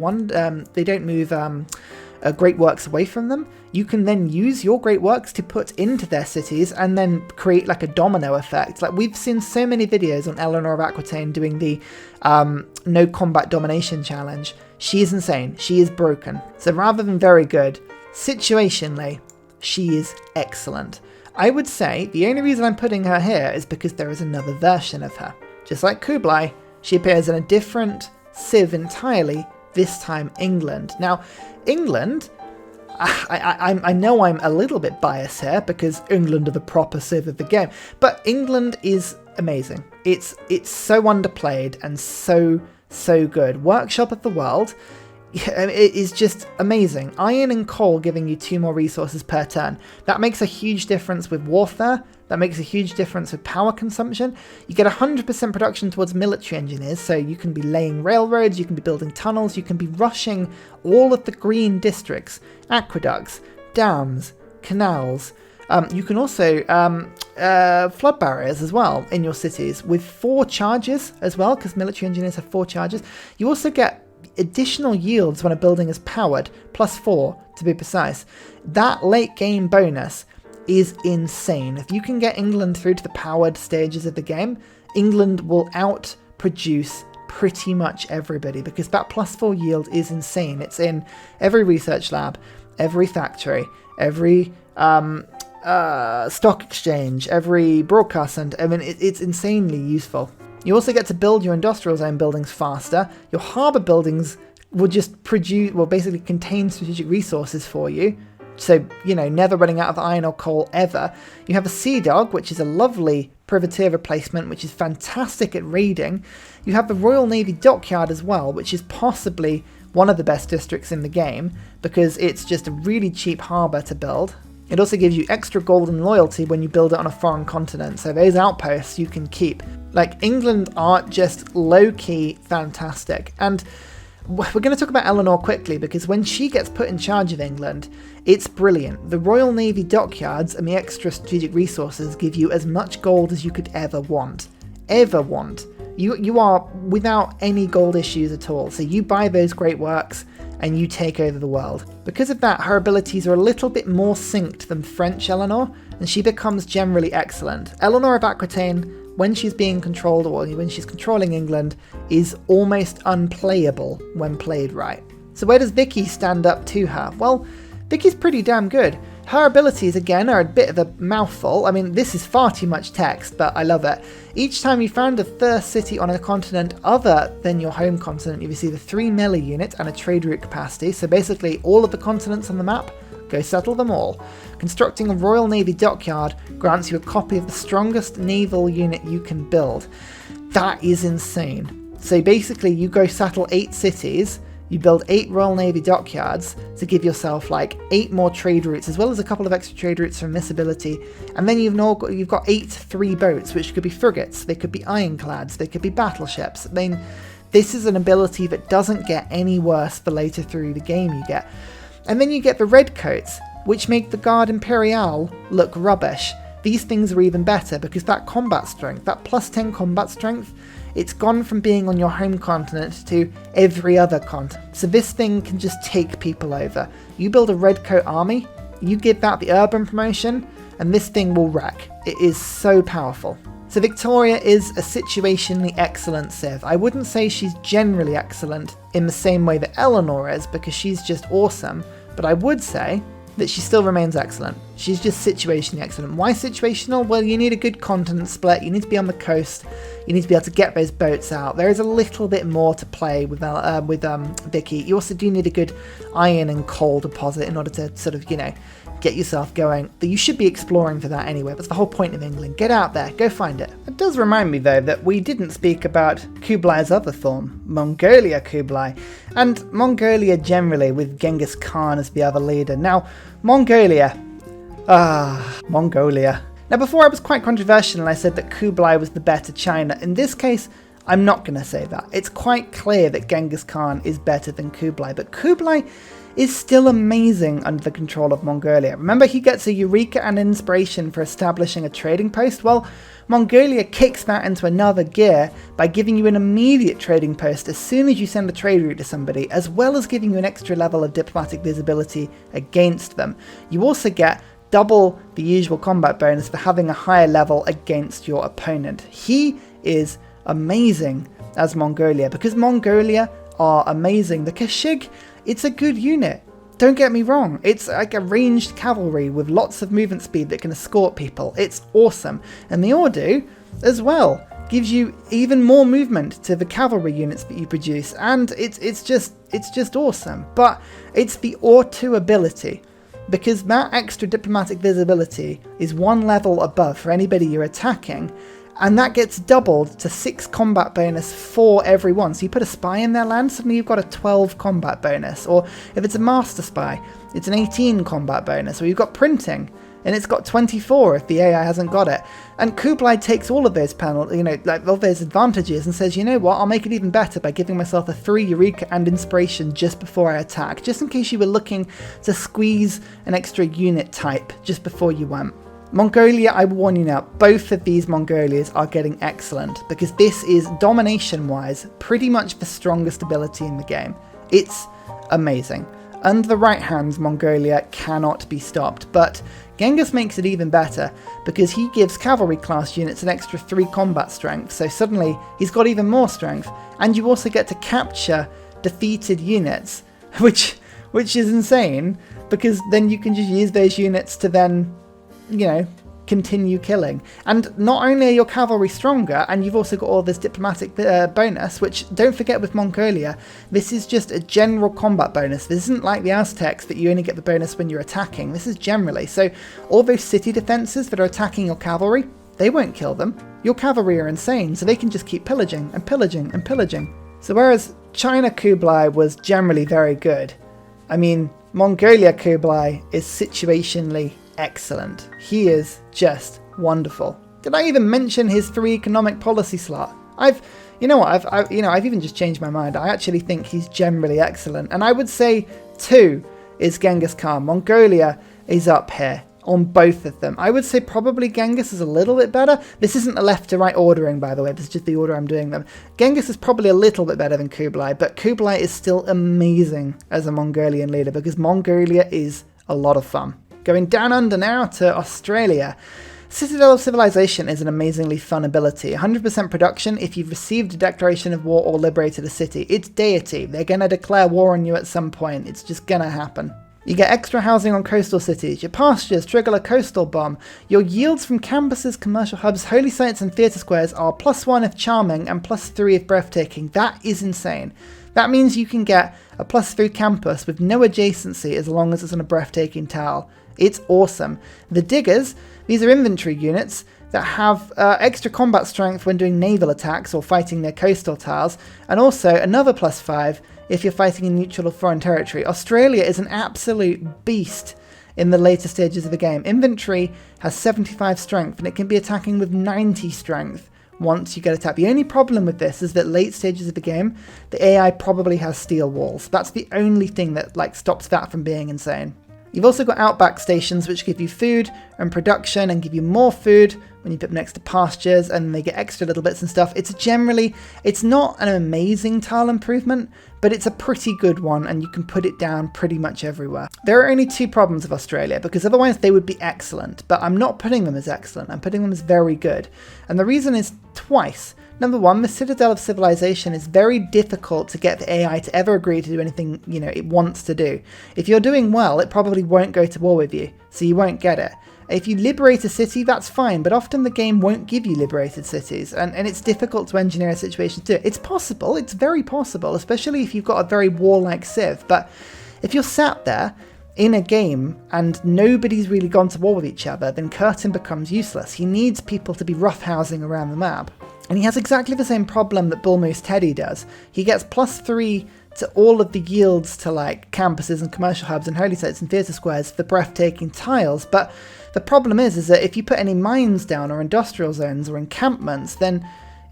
great works away from them. You can then use your great works to put into their cities and then create like a domino effect. Like, we've seen so many videos on Eleanor of Aquitaine doing the no combat domination challenge. She is insane. She is broken. So rather than very good, situationally, she is excellent. I would say the only reason I'm putting her here is because there is another version of her. Just like Kublai, she appears in a different Civ entirely, this time England. Now, England, I know I'm a little bit biased here, because England are the proper Civ of the game, but England is amazing. It's so underplayed and so good. Workshop of the World, it is just amazing. Iron and coal giving you 2 more resources per turn. That makes a huge difference with warfare. That makes a huge difference with power consumption. You get 100% production towards military engineers, so you can be laying railroads, you can be building tunnels, you can be rushing all of the green districts, aqueducts, dams, canals. You can also flood barriers as well in your cities with 4 charges as well, because military engineers have 4 charges. You also get additional yields when a building is powered, +4 to be precise. That late game bonus is insane. If you can get England through to the powered stages of the game, England will outproduce pretty much everybody, because that +4 yield is insane. It's in every research lab, every factory, every stock exchange, every broadcast center. I mean, it's insanely useful. You also get to build your industrial zone buildings faster. Your harbour buildings will just basically contain strategic resources for you. so, you know, never running out of iron or coal ever. You have a Sea Dog, which is a lovely privateer replacement, which is fantastic at raiding. You have the Royal Navy Dockyard as well, which is possibly one of the best districts in the game, because it's just a really cheap harbour to build. It also gives you extra gold and loyalty when you build it on a foreign continent, so those outposts you can keep. Like, England are just low-key fantastic, and we're going to talk about Eleanor quickly, because when she gets put in charge of England, it's brilliant. The Royal Navy Dockyards and the extra strategic resources give you as much gold as you could ever want. Ever want. You are without any gold issues at all, so you buy those great works and you take over the world. Because of that, her abilities are a little bit more synced than French Eleanor, and she becomes generally excellent. Eleanor of Aquitaine, when she's being controlled, or when she's controlling England, is almost unplayable when played right. So where does Vicky stand up to her? Well, Vicky's pretty damn good. Her abilities, again, are a bit of a mouthful. I mean, this is far too much text, but I love it. Each time you found a first city on a continent other than your home continent, you receive a 3 melee unit and a trade route capacity. So basically, all of the continents on the map, go settle them all. Constructing a Royal Navy Dockyard grants you a copy of the strongest naval unit you can build. That is insane. So basically, you go settle 8 cities, you build 8 Royal Navy Dockyards to give yourself like 8 more trade routes, as well as a couple of extra trade routes from this ability. And then you've got 8 3 boats, which could be frigates, they could be ironclads, they could be battleships. I mean, this is an ability that doesn't get any worse the later through the game you get. And then you get the Redcoats, which make the Guard Imperiale look rubbish. These things are even better because that combat strength, that plus 10 combat strength, it's gone from being on your home continent to every other continent. So this thing can just take people over. You build a Redcoat army, you give that the urban promotion, and this thing will wreck. It is so powerful. So Victoria is a situationally excellent Civ. I wouldn't say she's generally excellent in the same way that Eleanor is, because she's just awesome, but I would say that she still remains excellent. She's just situationally excellent. Why situational? Well, you need a good continent split, you need to be on the coast, you need to be able to get those boats out. There is a little bit more to play with Vicky. You also do need a good iron and coal deposit in order to sort of, you know, get yourself going. But you should be exploring for that anyway. That's the whole point of England. Get out there, go find it. It does remind me though that we didn't speak about Kublai's other form, Mongolia Kublai, and Mongolia generally with Genghis Khan as the other leader. Now, Mongolia. Now before I was quite controversial and I said that Kublai was the better China. In this case, I'm not going to say that. It's quite clear that Genghis Khan is better than Kublai, but Kublai is still amazing under the control of Mongolia. Remember, he gets a Eureka and inspiration for establishing a trading post? Well, Mongolia kicks that into another gear by giving you an immediate trading post as soon as you send a trade route to somebody, as well as giving you an extra level of diplomatic visibility against them. You also get double the usual combat bonus for having a higher level against your opponent. He is amazing as Mongolia, because Mongolia are amazing. The Kashig, it's a good unit. Don't get me wrong, it's like a ranged cavalry with lots of movement speed that can escort people. It's awesome. And the Ordu, as well, gives you even more movement to the cavalry units that you produce, and it's just awesome. But it's the Ordu ability, because that extra diplomatic visibility is one level above for anybody you're attacking, and that gets doubled to 6 combat bonus for everyone. So you put a spy in their land, suddenly you've got a 12 combat bonus. Or if it's a master spy, it's an 18 combat bonus. Or you've got printing, and it's got 24 if the AI hasn't got it. And Kublai takes all of those penalties, you know, like all those advantages, and says, you know what, I'll make it even better by giving myself a 3 Eureka and inspiration just before I attack, just in case you were looking to squeeze an extra unit type just before you went. Mongolia, I will warn you now, both of these Mongolias are getting excellent, because this is, domination-wise, pretty much the strongest ability in the game. It's amazing. Under the right hands, Mongolia cannot be stopped, but Genghis makes it even better, because he gives cavalry class units an extra 3 combat strength, so suddenly he's got even more strength, and you also get to capture defeated units, which is insane, because then you can just use those units to then, you know, continue killing. And not only are your cavalry stronger, and you've also got all this diplomatic bonus, which don't forget with Mongolia, this is just a general combat bonus. This isn't like the Aztecs that you only get the bonus when you're attacking. This is generally. So all those city defenses that are attacking your cavalry, they won't kill them. Your cavalry are insane, so they can just keep pillaging and pillaging and pillaging. So whereas China Kublai was generally very good, I mean, Mongolia Kublai is situationally excellent. He is just wonderful. Did I even mention his 3 economic policy slot? I've even just changed my mind. I actually think he's generally excellent. And I would say 2 is Genghis Khan. Mongolia is up here on both of them. I would say probably Genghis is a little bit better. This isn't a left to right ordering, by the way. This is just the order I'm doing them. Genghis is probably a little bit better than Kublai, but Kublai is still amazing as a Mongolian leader because Mongolia is a lot of fun. Going down under now to Australia. Citadel of Civilization is an amazingly fun ability. 100% production if you've received a declaration of war or liberated a city. It's Deity. They're going to declare war on you at some point. It's just going to happen. You get extra housing on coastal cities. Your pastures trigger a coastal bomb. Your yields from campuses, commercial hubs, holy sites and theatre squares are +1 if charming and +3 if breathtaking. That is insane. That means you can get a +3 campus with no adjacency as long as it's on a breathtaking tile. It's awesome. The diggers, these are infantry units that have extra combat strength when doing naval attacks or fighting near coastal tiles, and also another +5 if you're fighting in neutral or foreign territory. Australia is an absolute beast in the later stages of the game. Infantry has 75 strength and it can be attacking with 90 strength once you get attacked. The only problem with this is that late stages of the game, the AI probably has steel walls. That's the only thing that stops that from being insane. You've also got outback stations which give you food and production and give you more food when you put them next to pastures, and they get extra little bits and stuff. It's not an amazing tile improvement, but it's a pretty good one and you can put it down pretty much everywhere. There are only 2 problems with Australia because otherwise they would be excellent, but I'm not putting them as excellent, I'm putting them as very good. And the reason is twice. Number 1, the Citadel of Civilization is very difficult to get the AI to ever agree to do anything, it wants to do. If you're doing well, it probably won't go to war with you, so you won't get it. If you liberate a city, that's fine, but often the game won't give you liberated cities, and it's difficult to engineer a situation to do it. It's possible, it's very possible, especially if you've got a very warlike civ, but if you're sat there in a game and nobody's really gone to war with each other, then Curtin becomes useless. He needs people to be roughhousing around the map. And he has exactly the same problem that Bullmoose Teddy does. He gets +3 to all of the yields to campuses and commercial hubs and holy sites and theatre squares for the breathtaking tiles, but the problem is that if you put any mines down or industrial zones or encampments,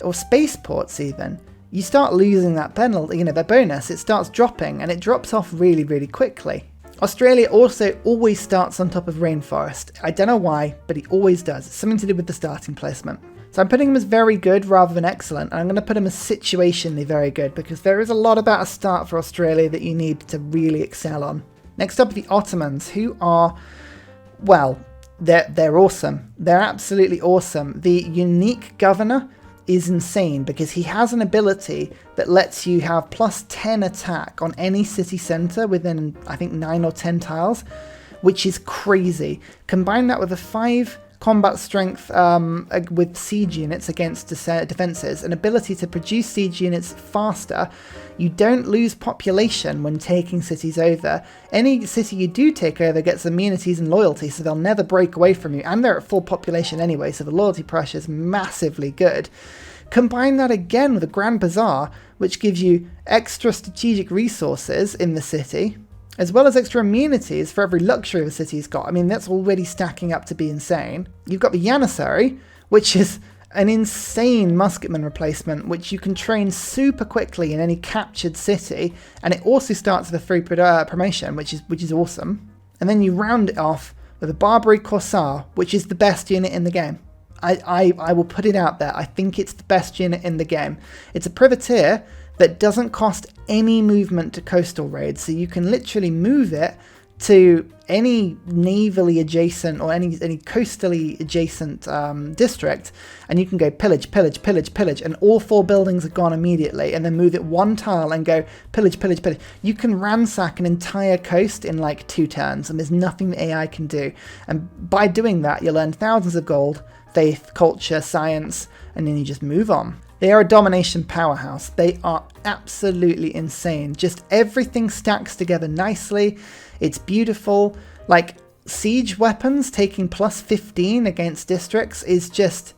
or spaceports even, you start losing that penalty, the bonus. It starts dropping and it drops off really, really quickly. Australia also always starts on top of rainforest. I don't know why, but he always does. It's something to do with the starting placement. So I'm putting him as very good rather than excellent, and I'm going to put him as situationally very good because there is a lot about a start for Australia that you need to really excel on. Next up are the Ottomans, who are, well, they're awesome. They're absolutely awesome. The unique governor is insane because he has an ability that lets you have +10 attack on any city centre within, I think, 9 or 10 tiles, which is crazy. Combine that with a 5 combat strength with siege units against defences, an ability to produce siege units faster. You don't lose population when taking cities over. Any city you do take over gets immunities and loyalty, so they'll never break away from you, and they're at full population anyway, so the loyalty pressure is massively good. Combine that again with a Grand Bazaar, which gives you extra strategic resources in the city, as well as extra amenities for every luxury the city's got. I mean, that's already stacking up to be insane. You've got the Janissary, which is an insane musketman replacement, which you can train super quickly in any captured city, and it also starts with a free promotion, which is awesome. And then you round it off with a Barbary Corsar, which is the best unit in the game. I will put it out there. I think it's the best unit in the game. It's a privateer that doesn't cost any movement to coastal raids, so you can literally move it to any navally adjacent or any coastally adjacent district, and you can go pillage, pillage, pillage, pillage, and all 4 buildings are gone immediately, and then move it 1 tile and go pillage, pillage, pillage. You can ransack an entire coast in like 2 turns, and there's nothing the AI can do. And by doing that, you'll earn thousands of gold, faith, culture, science, and then you just move on. They are a domination powerhouse. They are absolutely insane. Just everything stacks together nicely. It's beautiful. Like, siege weapons taking plus 15 against districts is just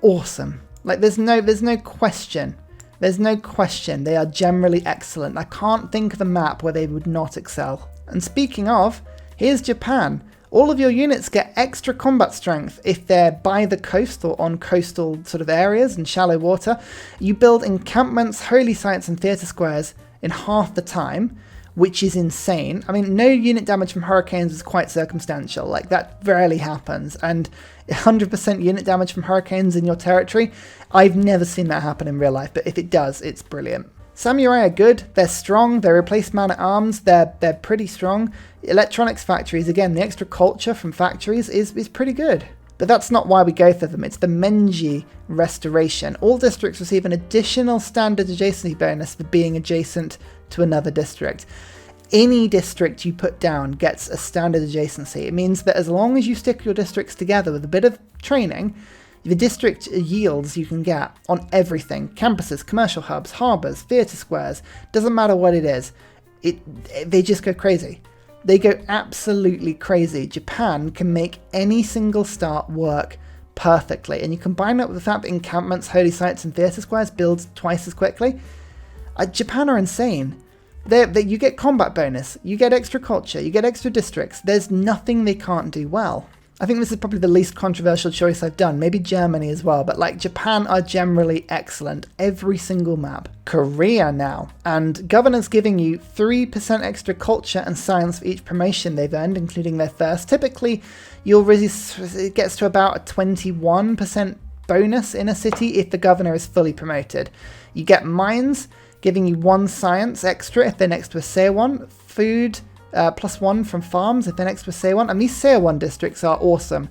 awesome. Like, there's no question. There's no question. They are generally excellent. I can't think of a map where they would not excel. And speaking of, here's Japan. All of your units get extra combat strength if they're by the coast or on coastal sort of areas and shallow water. You build encampments, holy sites, and theatre squares in half the time, which is insane. I mean, no unit damage from hurricanes is quite circumstantial. Like, that rarely happens. And 100% unit damage from hurricanes in your territory, I've never seen that happen in real life, but if it does, it's brilliant. Samurai are good, they're strong, they replace man-at-arms, they're pretty strong. Electronics factories, again, the extra culture from factories is pretty good. But that's not why we go for them, it's the Menji restoration. All districts receive an additional standard adjacency bonus for being adjacent to another district. Any district you put down gets a standard adjacency. It means that as long as you stick your districts together with a bit of training, the district yields you can get on everything. Campuses, commercial hubs, harbours, theatre squares, doesn't matter what it is. They just go crazy. They go absolutely crazy. Japan can make any single start work perfectly. And you combine that with the fact that encampments, holy sites, and theatre squares build twice as quickly. Japan are insane. You get combat bonus, you get extra culture, you get extra districts. There's nothing they can't do well. I think this is probably the least controversial choice I've done. Maybe Germany as well, but like, Japan are generally excellent. Every single map. Korea now. And governors giving you 3% extra culture and science for each promotion they've earned, including their first. Typically, it gets to about a 21% bonus in a city if the governor is fully promoted. You get mines, giving you 1 science extra if they're next to a Seiwon. Food, +1 from farms if they're next to a Seiwon. And these Seiwon districts are awesome.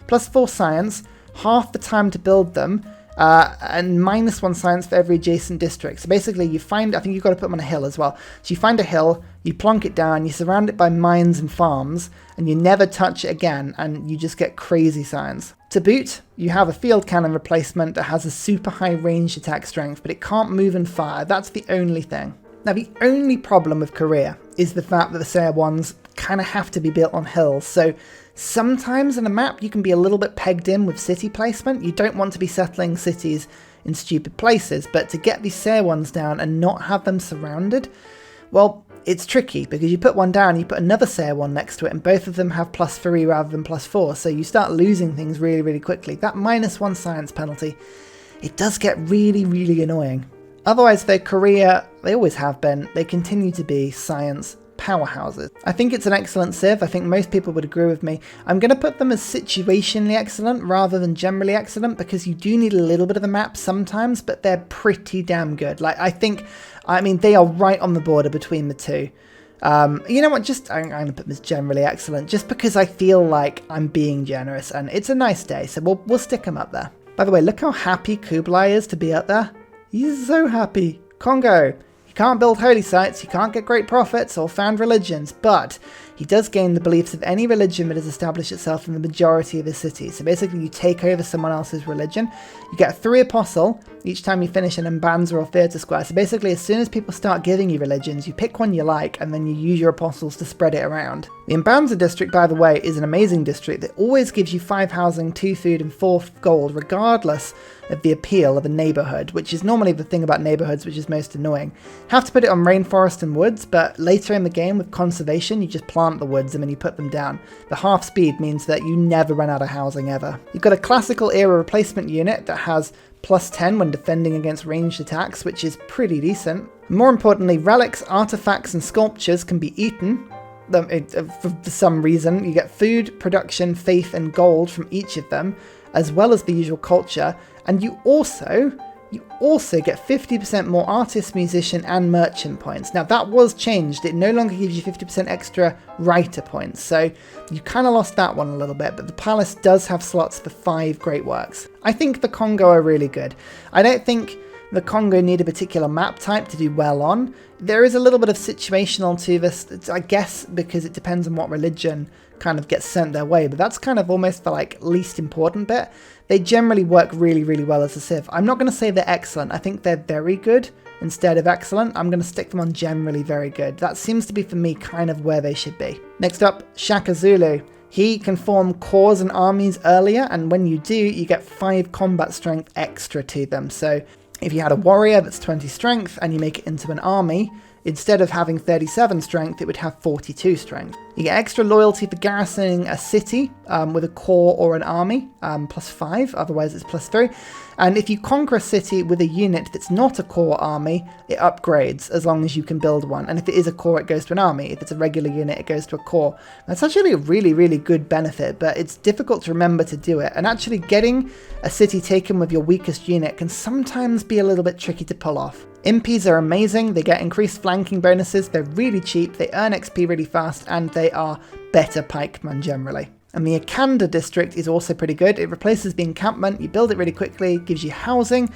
+4 science, half the time to build them, and -1 science for every adjacent district. So basically I think you've got to put them on a hill as well. So you find a hill, you plonk it down, you surround it by mines and farms, and you never touch it again, and you just get crazy science. To boot, you have a field cannon replacement that has a super high ranged attack strength, but it can't move and fire. That's the only thing. Now, the only problem with Korea is the fact that the Seiwons kind of have to be built on hills. So sometimes in a map you can be a little bit pegged in with city placement. You don't want to be settling cities in stupid places, but to get these Seiwons down and not have them surrounded, well, it's tricky because you put one down, you put another Seiwon next to it, and both of them have +3 rather than +4, so you start losing things really, really quickly. That -1 science penalty, it does get really, really annoying. Otherwise, though, Korea, they always have been, they continue to be science powerhouses. I think it's an excellent civ. I think most people would agree with me. I'm going to put them as situationally excellent rather than generally excellent, because you do need a little bit of a map sometimes, but they're pretty damn good. Like, I mean, they are right on the border between the two. You know what, I'm going to put them as generally excellent, just because I feel like I'm being generous, and it's a nice day, so we'll stick them up there. By the way, look how happy Kublai is to be up there. He's so happy. Congo. He can't build holy sites, he can't get great profits or found religions, but he does gain the beliefs of any religion that has established itself in the majority of his cities. So basically you take over someone else's religion, you get 3 apostle each time you finish an Mbanza or theatre square. So basically as soon as people start giving you religions, you pick one you like and then you use your apostles to spread it around. The Mbanza district, by the way, is an amazing district that always gives you 5 housing, 2 food and 4 gold, regardless of the appeal of a neighbourhood, which is normally the thing about neighbourhoods which is most annoying. Have to put it on rainforest and woods, but later in the game with conservation you just plant the woods and then you put them down. The half speed means that you never run out of housing ever. You've got a classical era replacement unit that has +10 when defending against ranged attacks, which is pretty decent. More importantly, relics, artifacts and sculptures can be eaten. For some reason, you get food, production, faith and gold from each of them, as well as the usual culture, and you also you also get 50% more artist, musician, and merchant points. Now that was changed. It no longer gives you 50% extra writer points, so you kind of lost that one a little bit, but the palace does have slots for 5 great works. I think the Congo are really good. I don't think the Congo need a particular map type to do well on. There is a little bit of situational to this, I guess, because it depends on what religion kind of gets sent their way, but that's kind of almost the like least important bit. They generally work really, really well as a civ. I'm not going to say they're excellent. I think they're very good instead of excellent. I'm going to stick them on generally very good. That seems to be, for me, kind of where they should be. Next up, Shaka Zulu. He can form corps and armies earlier, and when you do, you get 5 combat strength extra to them. So if you had a warrior that's 20 strength and you make it into an army, instead of having 37 strength, it would have 42 strength. You get extra loyalty for garrisoning a city with a corps or an army, +5, otherwise it's +3. And if you conquer a city with a unit that's not a corps army, it upgrades as long as you can build one. And if it is a corps, it goes to an army. If it's a regular unit, it goes to a corps. That's actually a really, really good benefit, but it's difficult to remember to do it. And actually getting a city taken with your weakest unit can sometimes be a little bit tricky to pull off. Impies are amazing. They get increased flanking bonuses. They're really cheap. They earn XP really fast, and they are better pikemen generally. And the Akanda district is also pretty good. It replaces the encampment, you build it really quickly, gives you housing,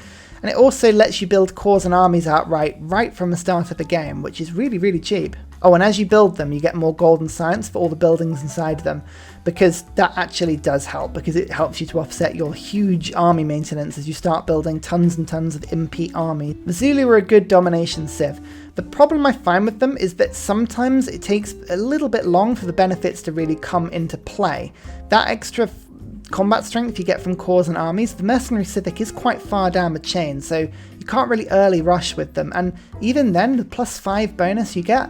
and it also lets you build corps and armies outright right from the start of the game, which is really, really cheap. Oh, and as you build them, you get more golden science for all the buildings inside them, because that actually does help, because it helps you to offset your huge army maintenance as you start building tons and tons of MP army. The Zulu are a good domination civ. The problem I find with them is that sometimes it takes a little bit long for the benefits to really come into play. That extra combat strength you get from corps and armies, the mercenary civic is quite far down the chain, so you can't really early rush with them, and even then, the +5 bonus you get,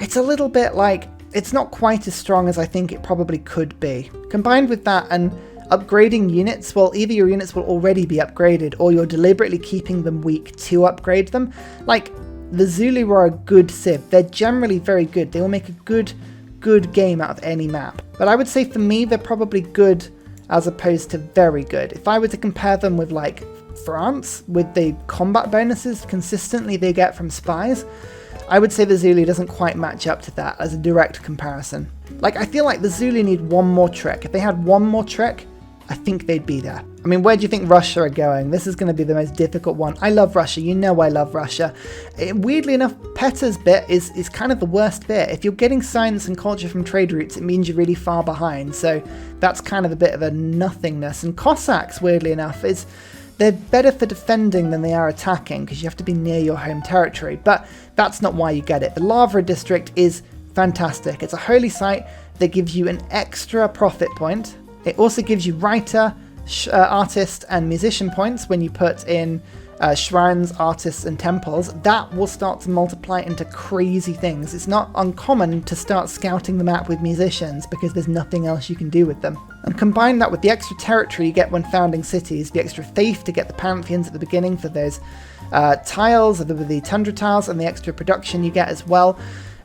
it's a little bit like, it's not quite as strong as I think it probably could be. Combined with that and upgrading units, well, either your units will already be upgraded, or you're deliberately keeping them weak to upgrade them. Like, the Zulu are a good civ. They're generally very good. They will make a good game out of any map. But I would say for me, they're probably good as opposed to very good. If I were to compare them with like France, with the combat bonuses consistently they get from spies, I would say the Zulu doesn't quite match up to that as a direct comparison. Like, I feel like the Zulu need one more trick. If they had one more trick, I think they'd be there. I mean, where do you think Russia are going? This is going to be the most difficult one. I love Russia. You know I love Russia. Weirdly enough, Petter's bit is kind of the worst bit. If you're getting science and culture from trade routes, it means you're really far behind. So that's kind of a bit of a nothingness. And Cossacks, weirdly enough, they're better for defending than they are attacking, because you have to be near your home territory. But that's not why you get it. The Lavra district is fantastic. It's a holy site that gives you an extra profit point. It also gives you writer, artist, and musician points when you put in shrines, artists, and temples. That will start to multiply into crazy things. It's not uncommon to start scouting the map with musicians because there's nothing else you can do with them. And combine that with the extra territory you get when founding cities, the extra faith to get the pantheons at the beginning for those tiles, the tundra tiles, and the extra production you get as well.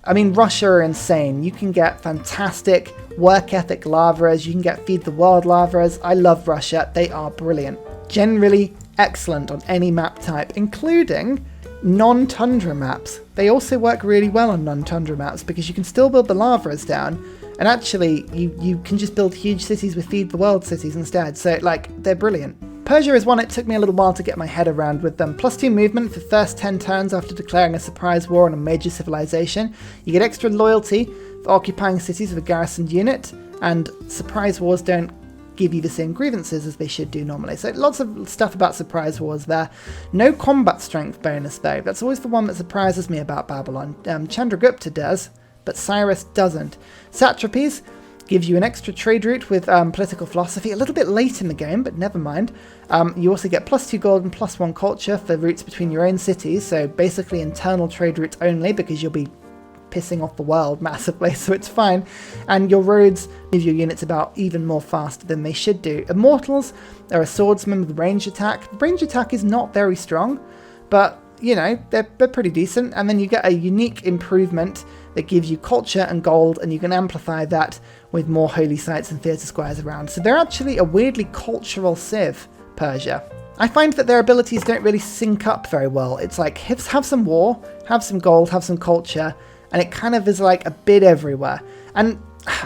I mean, Russia are insane. You can get fantastic work ethic lavras, you can get feed the world lavras. I love Russia, they are brilliant. Generally excellent on any map type, including non-tundra maps. They also work really well on non-tundra maps because you can still build the lavras down, and actually you can just build huge cities with feed the world cities instead, so like, they're brilliant. Persia is one it took me a little while to get my head around with them. +2 movement for first 10 turns after declaring a surprise war on a major civilization. You get extra loyalty for occupying cities with a garrisoned unit, and surprise wars don't give you the same grievances as they should do normally. So lots of stuff about surprise wars there. No combat strength bonus though. That's always the one that surprises me about Babylon. Chandragupta does, but Cyrus doesn't. Satrapies gives you an extra trade route with political philosophy, a little bit late in the game, but never mind. You also get +2 gold and +1 culture for routes between your own cities, so basically internal trade routes only, because you'll be pissing off the world massively, so it's fine. And your roads give your units about even more faster than they should do. Immortals are a swordsman with range attack. Range attack is not very strong, but you know, they're pretty decent. And then you get a unique improvement that gives you culture and gold, and you can amplify that with more holy sites and theatre squares around. So they're actually a weirdly cultural civ, Persia. I find that their abilities don't really sync up very well. It's like, have some war, have some gold, have some culture, and it kind of is like a bit everywhere. And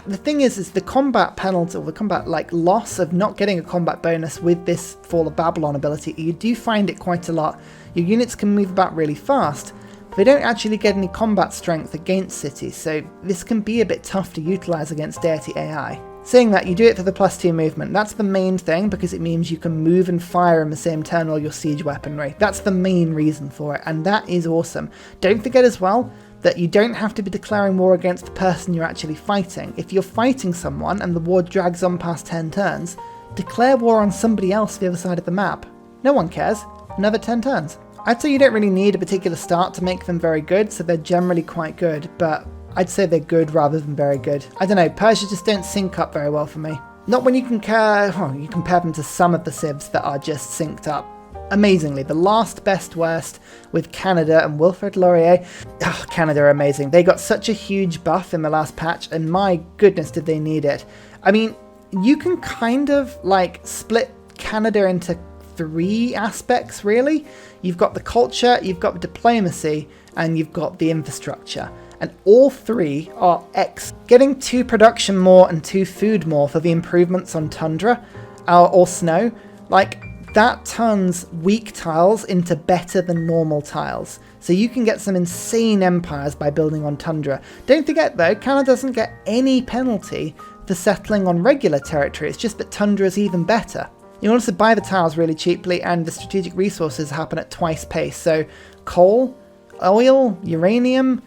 the thing is the combat penalty, or the combat like loss of not getting a combat bonus with this Fall of Babylon ability, you do find it quite a lot. Your units can move about really fast, but they don't actually get any combat strength against cities, so this can be a bit tough to utilize against Deity AI. Saying that, you do it for the +2 movement. That's the main thing, because it means you can move and fire in the same turn all your siege weaponry. That's the main reason for it, and that is awesome. Don't forget as well that you don't have to be declaring war against the person you're actually fighting. If you're fighting someone and the war drags on past 10 turns, declare war on somebody else the other side of the map. No one cares. Another 10 turns. I'd say you don't really need a particular start to make them very good, so they're generally quite good, but I'd say they're good rather than very good. I don't know, Persia just don't sync up very well for me. Not when you compare them to some of the civs that are just synced up amazingly. The last best worst with Canada and Wilfrid Laurier. Oh, Canada are amazing. They got such a huge buff in the last patch, and my goodness did they need it. I mean, you can kind of like split Canada into 3 aspects really. You've got the culture, you've got the diplomacy, and you've got the infrastructure. And all 3 are getting 2 production more and 2 food more for the improvements on tundra or snow. Like, that turns weak tiles into better than normal tiles. So you can get some insane empires by building on tundra. Don't forget though, Canada doesn't get any penalty for settling on regular territory. It's just that tundra is even better. You can also buy the tiles really cheaply, and the strategic resources happen at twice pace. So coal, oil, uranium,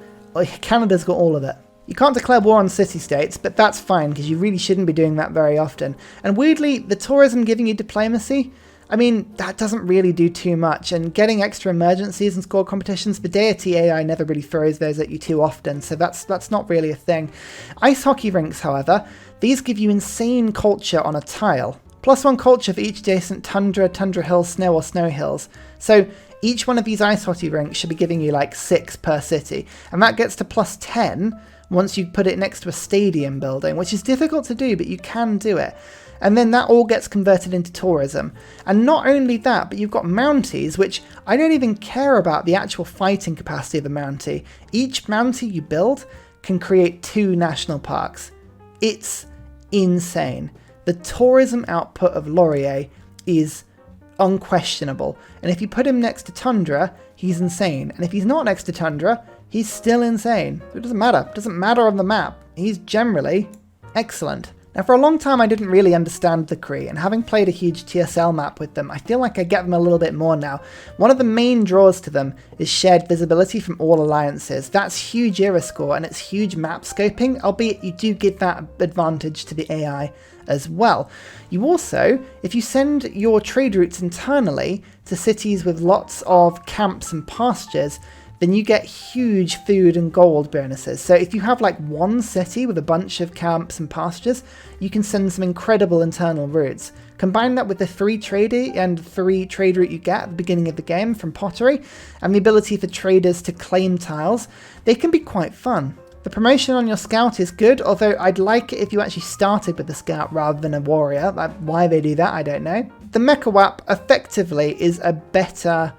Canada's got all of it. You can't declare war on city-states, but that's fine because you really shouldn't be doing that very often. And weirdly, the tourism giving you diplomacy, I mean, that doesn't really do too much, and getting extra emergencies and score competitions, the Deity AI never really throws those at you too often, so that's not really a thing. Ice hockey rinks, however, these give you insane culture on a tile. +1 culture for each adjacent tundra, tundra hills, snow or snow hills. So each one of these ice hockey rinks should be giving you like 6 per city, and that gets to +10 once you put it next to a stadium building, which is difficult to do, but you can do it. And then that all gets converted into tourism. And not only that, but you've got Mounties, which I don't even care about the actual fighting capacity of a Mountie. Each Mountie you build can create 2 national parks. It's insane. The tourism output of Laurier is unquestionable. And if you put him next to Tundra, he's insane. And if he's not next to Tundra, he's still insane. It doesn't matter. It doesn't matter on the map. He's generally excellent. Now, for a long time, I didn't really understand the Cree, and having played a huge TSL map with them, I feel like I get them a little bit more now. One of the main draws to them is shared visibility from all alliances. That's huge era score, and it's huge map scoping, albeit you do give that advantage to the AI as well. You also, if you send your trade routes internally to cities with lots of camps and pastures, then you get huge food and gold bonuses. So if you have like one city with a bunch of camps and pastures, you can send some incredible internal routes. Combine that with the 3 tradie and 3 trade route you get at the beginning of the game from pottery, and the ability for traders to claim tiles, they can be quite fun. The promotion on your scout is good, although I'd like it if you actually started with a scout rather than a warrior. Why they do that, I don't know. The Mecha Wap effectively is a better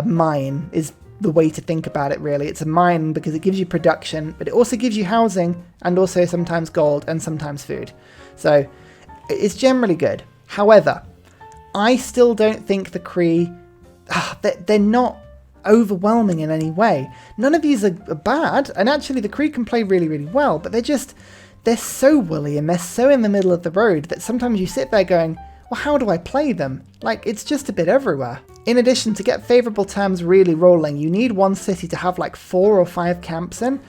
mine, is the way to think about it really. It's a mine because it gives you production, but it also gives you housing and also sometimes gold and sometimes food. So it's generally good. However, I still don't think the Cree, they're not overwhelming in any way. None of these are bad, and actually the Cree can play really, really well, but they're so woolly and they're so in the middle of the road that sometimes you sit there going, well, how do I play them? Like, it's just a bit everywhere. In addition, to get favourable terms really rolling, you need one city to have like 4 or 5 camps in,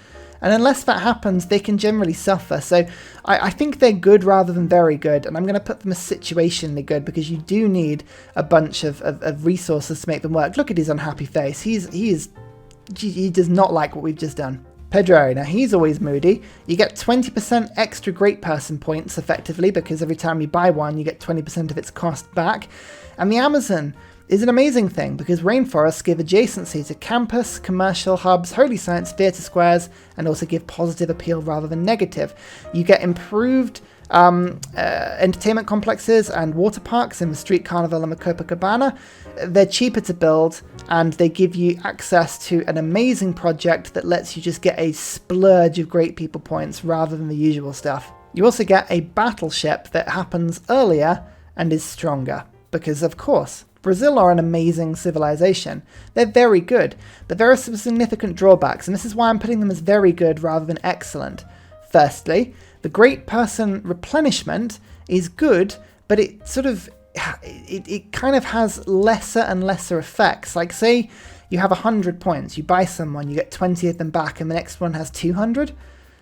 and unless that happens, they can generally suffer. So I think they're good rather than very good, and I'm going to put them as situationally good because you do need a bunch of resources to make them work. Look at his unhappy face. He does not like what we've just done. Pedro, now he's always moody. You get 20% extra great person points effectively because every time you buy one, you get 20% of its cost back. And the Amazon is an amazing thing because rainforests give adjacency to campus, commercial hubs, holy science, theatre squares, and also give positive appeal rather than negative. You get improved entertainment complexes and water parks in the Street Carnival and the Copacabana. They're cheaper to build, and they give you access to an amazing project that lets you just get a splurge of great people points rather than the usual stuff. You also get a battleship that happens earlier and is stronger, because of course, Brazil are an amazing civilization. They're very good, but there are some significant drawbacks, and this is why I'm putting them as very good rather than excellent. Firstly, the great person replenishment is good, but it kind of has lesser and lesser effects. Like, say you have 100 points, you buy someone, you get 20 of them back, and the next one has 200.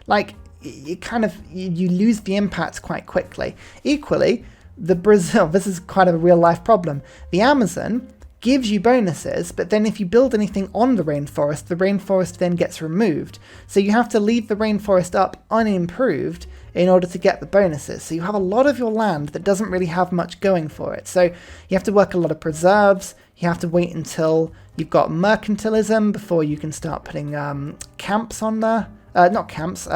Like, you lose the impact quite quickly. Equally, the Brazil, this is quite a real life problem. The Amazon gives you bonuses, but then if you build anything on the rainforest then gets removed. So you have to leave the rainforest up unimproved in order to get the bonuses. So you have a lot of your land that doesn't really have much going for it. So you have to work a lot of preserves, you have to wait until you've got mercantilism before you can start putting camps on there. Not camps,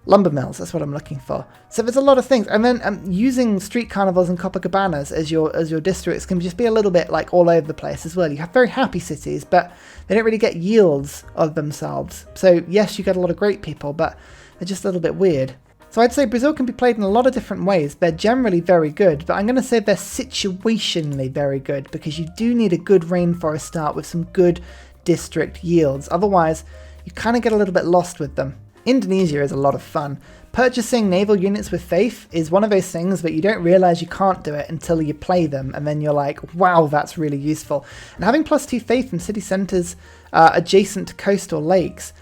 lumber mills, that's what I'm looking for. So there's a lot of things. And then using street carnivals and Copacabanas as your districts can just be a little bit like all over the place as well. You have very happy cities, but they don't really get yields of themselves. So yes, you get a lot of great people, but they're just a little bit weird. So I'd say Brazil can be played in a lot of different ways. They're generally very good, but I'm going to say they're situationally very good, because you do need a good rainforest start with some good district yields. Otherwise, you kind of get a little bit lost with them. Indonesia is a lot of fun. Purchasing naval units with faith is one of those things that you don't realize you can't do it until you play them, and then you're like, wow, that's really useful. And having +2 faith in city centers adjacent to coastal lakes,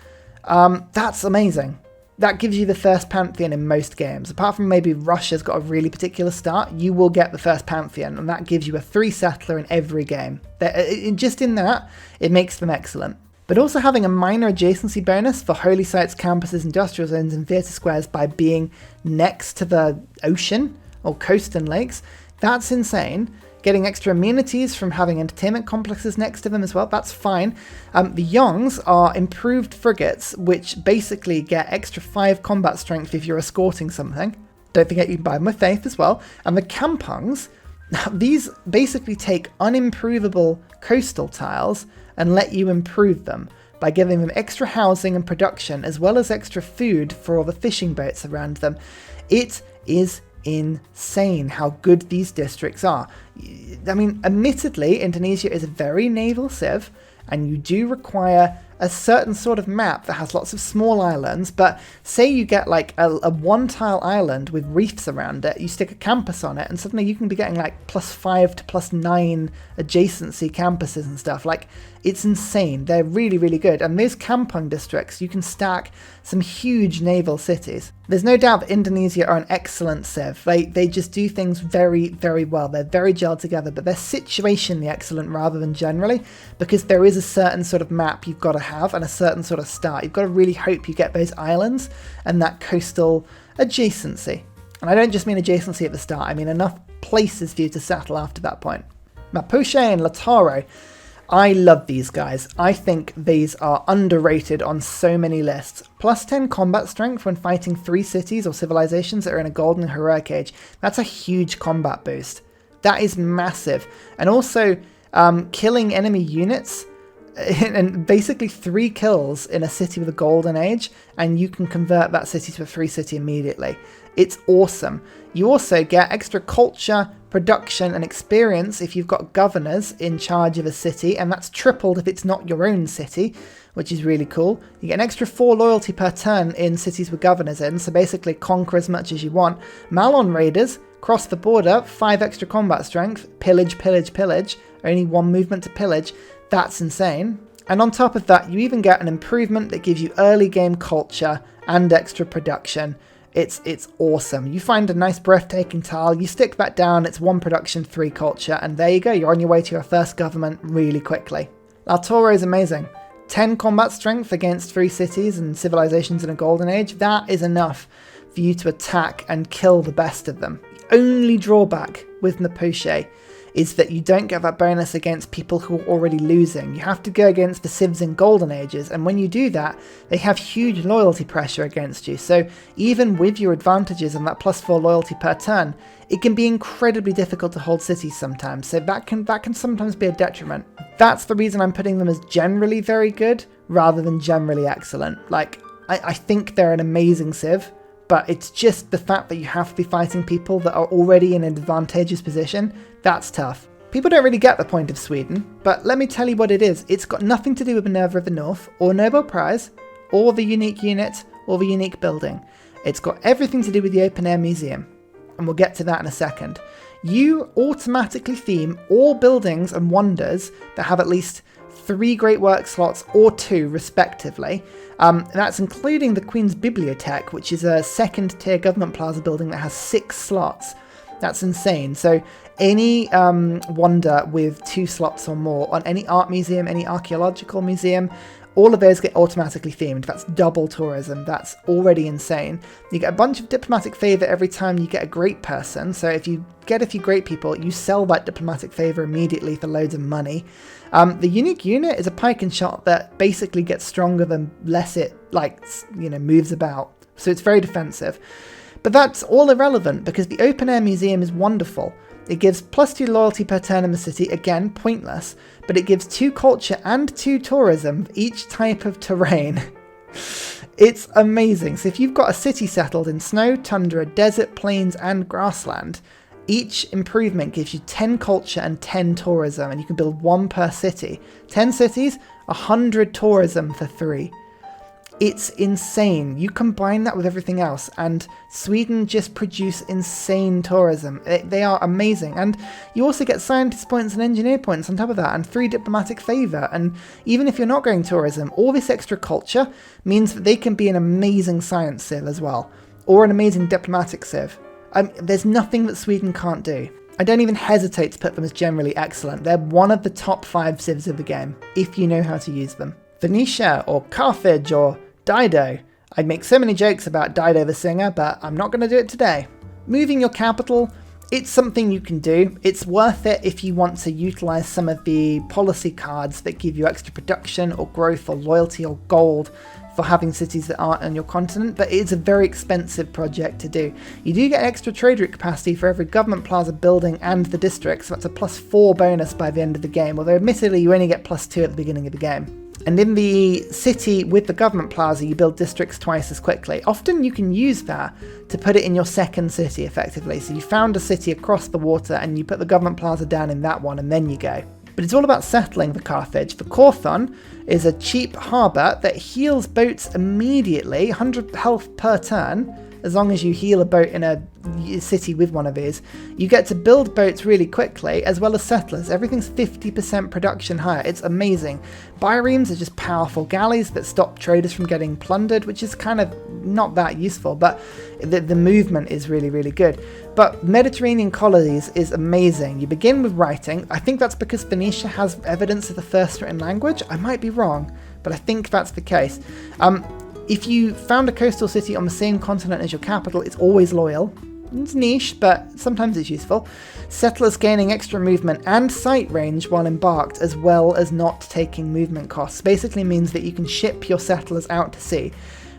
that's amazing. That gives you the first pantheon in most games. Apart from maybe Russia's got a really particular start, you will get the first pantheon, and that gives you a 3 settler in every game. Just in that, it makes them excellent. But also having a minor adjacency bonus for holy sites, campuses, industrial zones, and theatre squares by being next to the ocean or coast and lakes, that's insane. Getting extra amenities from having entertainment complexes next to them as well, that's fine. The Yongs are improved frigates, which basically get extra 5 combat strength if you're escorting something. Don't forget you can buy them with faith as well. And the Kampungs, these basically take unimprovable coastal tiles and let you improve them by giving them extra housing and production, as well as extra food for all the fishing boats around them. It is insane how good these districts are. I mean, admittedly, Indonesia is a very naval civ, and you do require a certain sort of map that has lots of small islands, but say you get like a one-tile island with reefs around it, you stick a campus on it, and suddenly you can be getting like +5 to +9 adjacency campuses and stuff. Like, it's insane. They're really, really good. And those Kampung districts, you can stack some huge naval cities. There's no doubt that Indonesia are an excellent civ. They just do things very, very well. They're very gelled together, but they're situationally excellent rather than generally, because there is a certain sort of map you've got to have and a certain sort of start. You've got to really hope you get those islands and that coastal adjacency. And I don't just mean adjacency at the start, I mean enough places for you to settle after that point. Mapuche and Lautaro, I love these guys. I think these are underrated on so many lists. +10 combat strength when fighting 3 cities or civilizations that are in a golden and heroic age. That's a huge combat boost. That is massive. And also killing enemy units, and basically 3 kills in a city with a golden age, and you can convert that city to a 3 city immediately. It's awesome. You also get extra culture, production, and experience if you've got governors in charge of a city, and that's tripled if it's not your own city, which is really cool. You get an extra 4 loyalty per turn in cities with governors in, so basically conquer as much as you want. Malon raiders, cross the border, 5 extra combat strength, pillage, pillage, pillage, only 1 movement to pillage. That's insane. And on top of that, you even get an improvement that gives you early game culture and extra production. It's awesome. You find a nice breathtaking tile, you stick that down, it's 1 production, 3 culture, and there you go, you're on your way to your first government really quickly. Lautaro is amazing. 10 combat strength against 3 cities and civilizations in a golden age, that is enough for you to attack and kill the best of them. The only drawback with Mapuche is that you don't get that bonus against people who are already losing. You have to go against the Civs in golden ages, and when you do that, they have huge loyalty pressure against you. So even with your advantages and that +4 loyalty per turn, it can be incredibly difficult to hold cities sometimes, so that can sometimes be a detriment. That's the reason I'm putting them as generally very good rather than generally excellent. Like, I think they're an amazing civ, but it's just the fact that you have to be fighting people that are already in an advantageous position. That's tough. People don't really get the point of Sweden, but let me tell you what it is. It's got nothing to do with Minerva of the North, or Nobel Prize, or the unique unit, or the unique building. It's got everything to do with the open air museum, and we'll get to that in a second. You automatically theme all buildings and wonders that have at least 3 great work slots or 2 respectively. That's including the Queen's Bibliothèque, which is a 2nd tier government plaza building that has 6 slots. That's insane. So any wonder with 2 slots or more on any art museum, any archaeological museum, all of those get automatically themed. That's double tourism. That's already insane. You get a bunch of diplomatic favour every time you get a great person. So if you get a few great people, you sell that diplomatic favour immediately for loads of money. The unique unit is a pike and shot that basically gets stronger the less it, moves about. So it's very defensive. But that's all irrelevant because the open air museum is wonderful. It gives +2 loyalty per turn in the city, again pointless, but it gives 2 culture and 2 tourism for each type of terrain. It's amazing. So if you've got a city settled in snow, tundra, desert, plains and grassland, each improvement gives you 10 culture and 10 tourism, and you can build 1 per city. 10 cities, 100 tourism for 3. It's insane. You combine that with everything else, and Sweden just produce insane tourism. They are amazing. And you also get scientist points and engineer points on top of that, and 3 diplomatic favour. And even if you're not going tourism, all this extra culture means that they can be an amazing science civ as well, or an amazing diplomatic civ. There's nothing that Sweden can't do. I don't even hesitate to put them as generally excellent. They're one of the top 5 civs of the game, if you know how to use them. Venetia, or Carthage, or Dido. I'd make so many jokes about Dido the singer, but I'm not going to do it today. Moving your capital, it's something you can do. It's worth it if you want to utilise some of the policy cards that give you extra production or growth or loyalty or gold for having cities that aren't on your continent, but it's a very expensive project to do. You do get extra trade route capacity for every government plaza building and the district, so that's a +4 bonus by the end of the game, although admittedly you only get +2 at the beginning of the game. And in the city with the government plaza, you build districts twice as quickly. Often you can use that to put it in your second city effectively. So you found a city across the water and you put the government plaza down in that one and then you go. But it's all about settling the Carthage. The Corthon is a cheap harbour that heals boats immediately, 100 health per turn. As long as you heal a boat in a city with one of these, you get to build boats really quickly, as well as settlers. Everything's 50% production higher. It's amazing. Biremes are just powerful galleys that stop traders from getting plundered, which is kind of not that useful, but the movement is really, really good. But Mediterranean colonies is amazing. You begin with writing. I think that's because Phoenicia has evidence of the first written language. I might be wrong, but I think that's the case. If you found a coastal city on the same continent as your capital, it's always loyal. It's niche, but sometimes it's useful. Settlers gaining extra movement and sight range while embarked, as well as not taking movement costs, basically means that you can ship your settlers out to sea.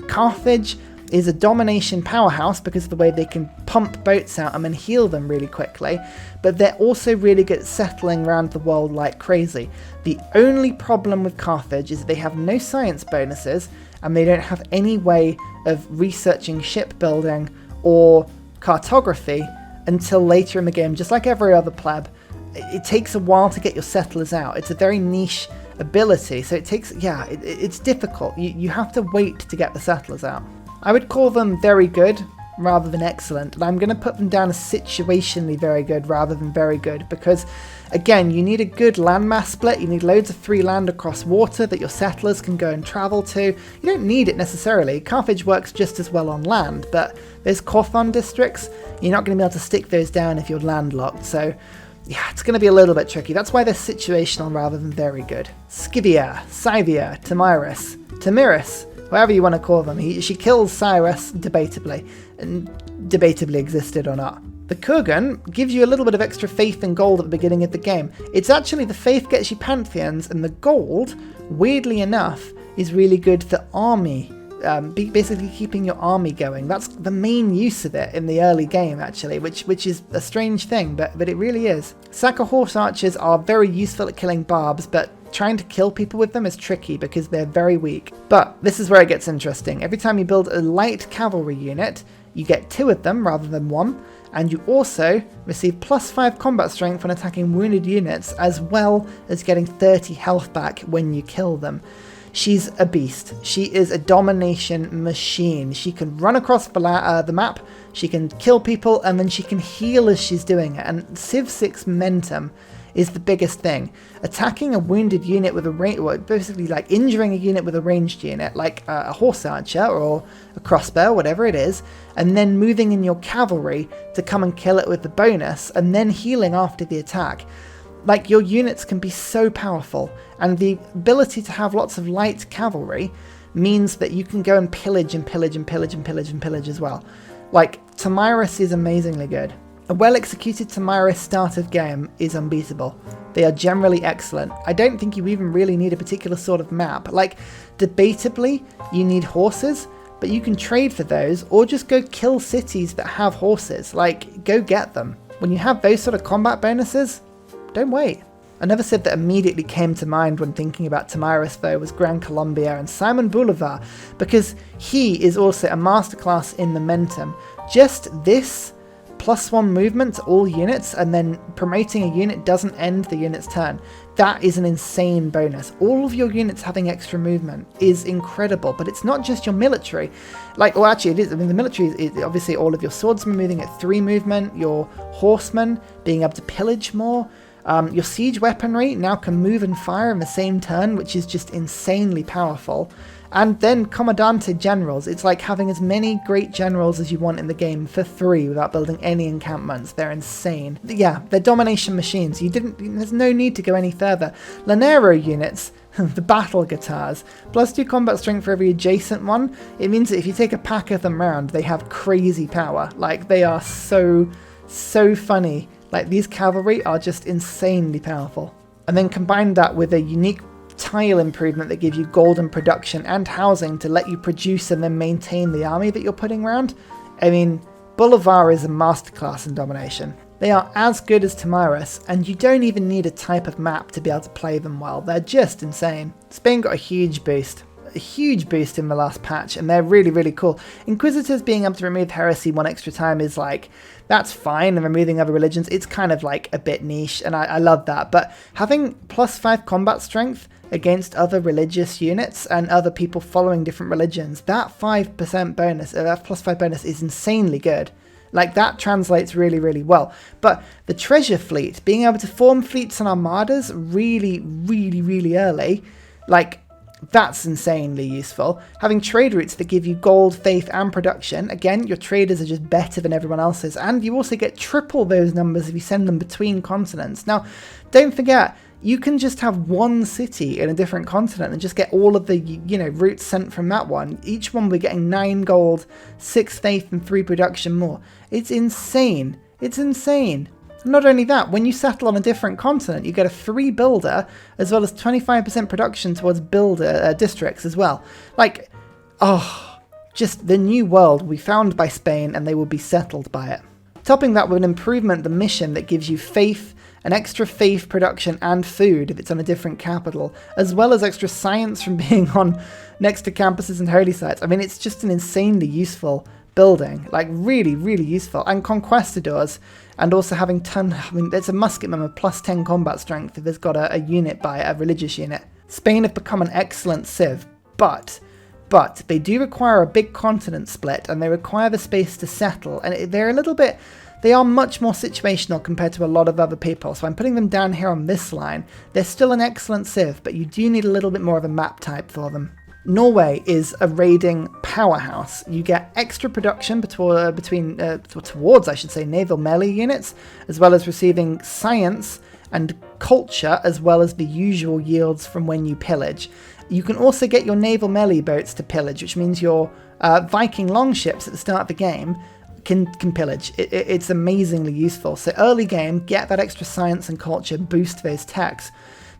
Carthage is a domination powerhouse because of the way they can pump boats out and then heal them really quickly, but they're also really good at settling around the world like crazy. The only problem with Carthage is that they have no science bonuses, and they don't have any way of researching shipbuilding or cartography until later in the game, just like every other pleb. It takes a while to get your settlers out. It's a very niche ability, so it takes, it's difficult. You have to wait to get the settlers out. I would call them very good rather than excellent, and I'm going to put them down as situationally very good rather than very good, because again, you need a good landmass split. You need loads of free land across water that your settlers can go and travel to. You don't need it necessarily. Carthage works just as well on land, but those Corthon districts, you're not going to be able to stick those down if you're landlocked, so yeah, it's going to be a little bit tricky. That's why they're situational rather than very good. Scivia, Scythia, Tamiris, whatever you want to call them. She kills Cyrus, debatably, and debatably existed or not. The Kurgan gives you a little bit of extra faith and gold at the beginning of the game. It's actually the faith gets you pantheons, and the gold, weirdly enough, is really good for army. Basically keeping your army going. That's the main use of it in the early game, actually, which is a strange thing, but it really is. Saka horse archers are very useful at killing barbs, but trying to kill people with them is tricky because they're very weak. But this is where it gets interesting. Every time you build a light cavalry unit, you get 2 of them rather than 1, and you also receive +5 combat strength when attacking wounded units, as well as getting 30 health back when you kill them. She's a beast. She is a domination machine. She can run across the map, she can kill people, and then she can heal as she's doing it. And Civ 6 momentum is the biggest thing. Attacking a wounded unit with basically like injuring a unit with a ranged unit, like a horse archer or a crossbow, whatever it is, and then moving in your cavalry to come and kill it with the bonus, and then healing after the attack. Like, your units can be so powerful, and the ability to have lots of light cavalry means that you can go and pillage and pillage and pillage and pillage and pillage as well. Like, Tamiris is amazingly good. A well-executed Tamiris start of game is unbeatable. They are generally excellent. I don't think you even really need a particular sort of map. Like, debatably, you need horses, but you can trade for those, or just go kill cities that have horses. Like, go get them. When you have those sort of combat bonuses, don't wait. Another Civ that immediately came to mind when thinking about Tamiris, though, was Gran Colombia and Simon Bolivar, because he is also a masterclass in momentum. Just this +1 movement to all units, and then promoting a unit doesn't end the unit's turn. That is an insane bonus. All of your units having extra movement is incredible, but it's not just your military. Like, well, actually it is. I mean, the military is obviously all of your swordsmen moving at 3 movement, your horsemen being able to pillage more. Your siege weaponry now can move and fire in the same turn, which is just insanely powerful. And then Commandante generals. It's like having as many great generals as you want in the game for free without building any encampments. They're insane. Yeah, they're domination machines. There's no need to go any further. Lanero units, the battle guitars, +2 combat strength for every adjacent one. It means that if you take a pack of them round, they have crazy power. Like, they are so funny. Like, these cavalry are just insanely powerful. And then combine that with a unique tile improvement that gives you golden production and housing to let you produce and then maintain the army that you're putting around. I mean, Bolivar is a masterclass in domination. They are as good as Tamiris, and you don't even need a type of map to be able to play them well. They're just insane. Spain got a huge boost in the last patch, and they're really, really cool. Inquisitors being able to remove heresy 1 extra time is like, that's fine, and removing other religions, it's kind of like a bit niche, and I love that. But having +5 combat strength against other religious units and other people following different religions, that 5% bonus, that +5 bonus is insanely good. Like, that translates really, really well. But the treasure fleet, being able to form fleets and armadas really, really, really early, like, that's insanely useful. Having trade routes that give you gold, faith, and production. Again, your traders are just better than everyone else's, and you also get triple those numbers if you send them between continents. Now, don't forget, you can just have one city in a different continent and just get all of the, routes sent from that one. Each one we're getting 9 gold, 6 faith, and 3 production more. It's insane. It's insane. Not only that, when you settle on a different continent, you get a 3 builder, as well as 25% production towards builder districts as well. Like, just the new world will be found by Spain, and they will be settled by it. Topping that with an improvement, the mission that gives you faith, an extra faith production and food if it's on a different capital, as well as extra science from being on next to campuses and holy sites. I mean, it's just an insanely useful building, like really, really useful. And conquistadors, and also having there's a musketman with +10 combat strength if there's got a unit by a religious unit. Spain have become an excellent civ, but they do require a big continent split, and they require the space to settle, and they are much more situational compared to a lot of other people, so I'm putting them down here on this line. They're still an excellent civ, but you do need a little bit more of a map type for them. Norway is a raiding powerhouse. You get extra production towards naval melee units, as well as receiving science and culture, as well as the usual yields from when you pillage. You can also get your naval melee boats to pillage, which means your Viking longships at the start of the game can pillage. It's amazingly useful. So early game, get that extra science and culture, boost those techs.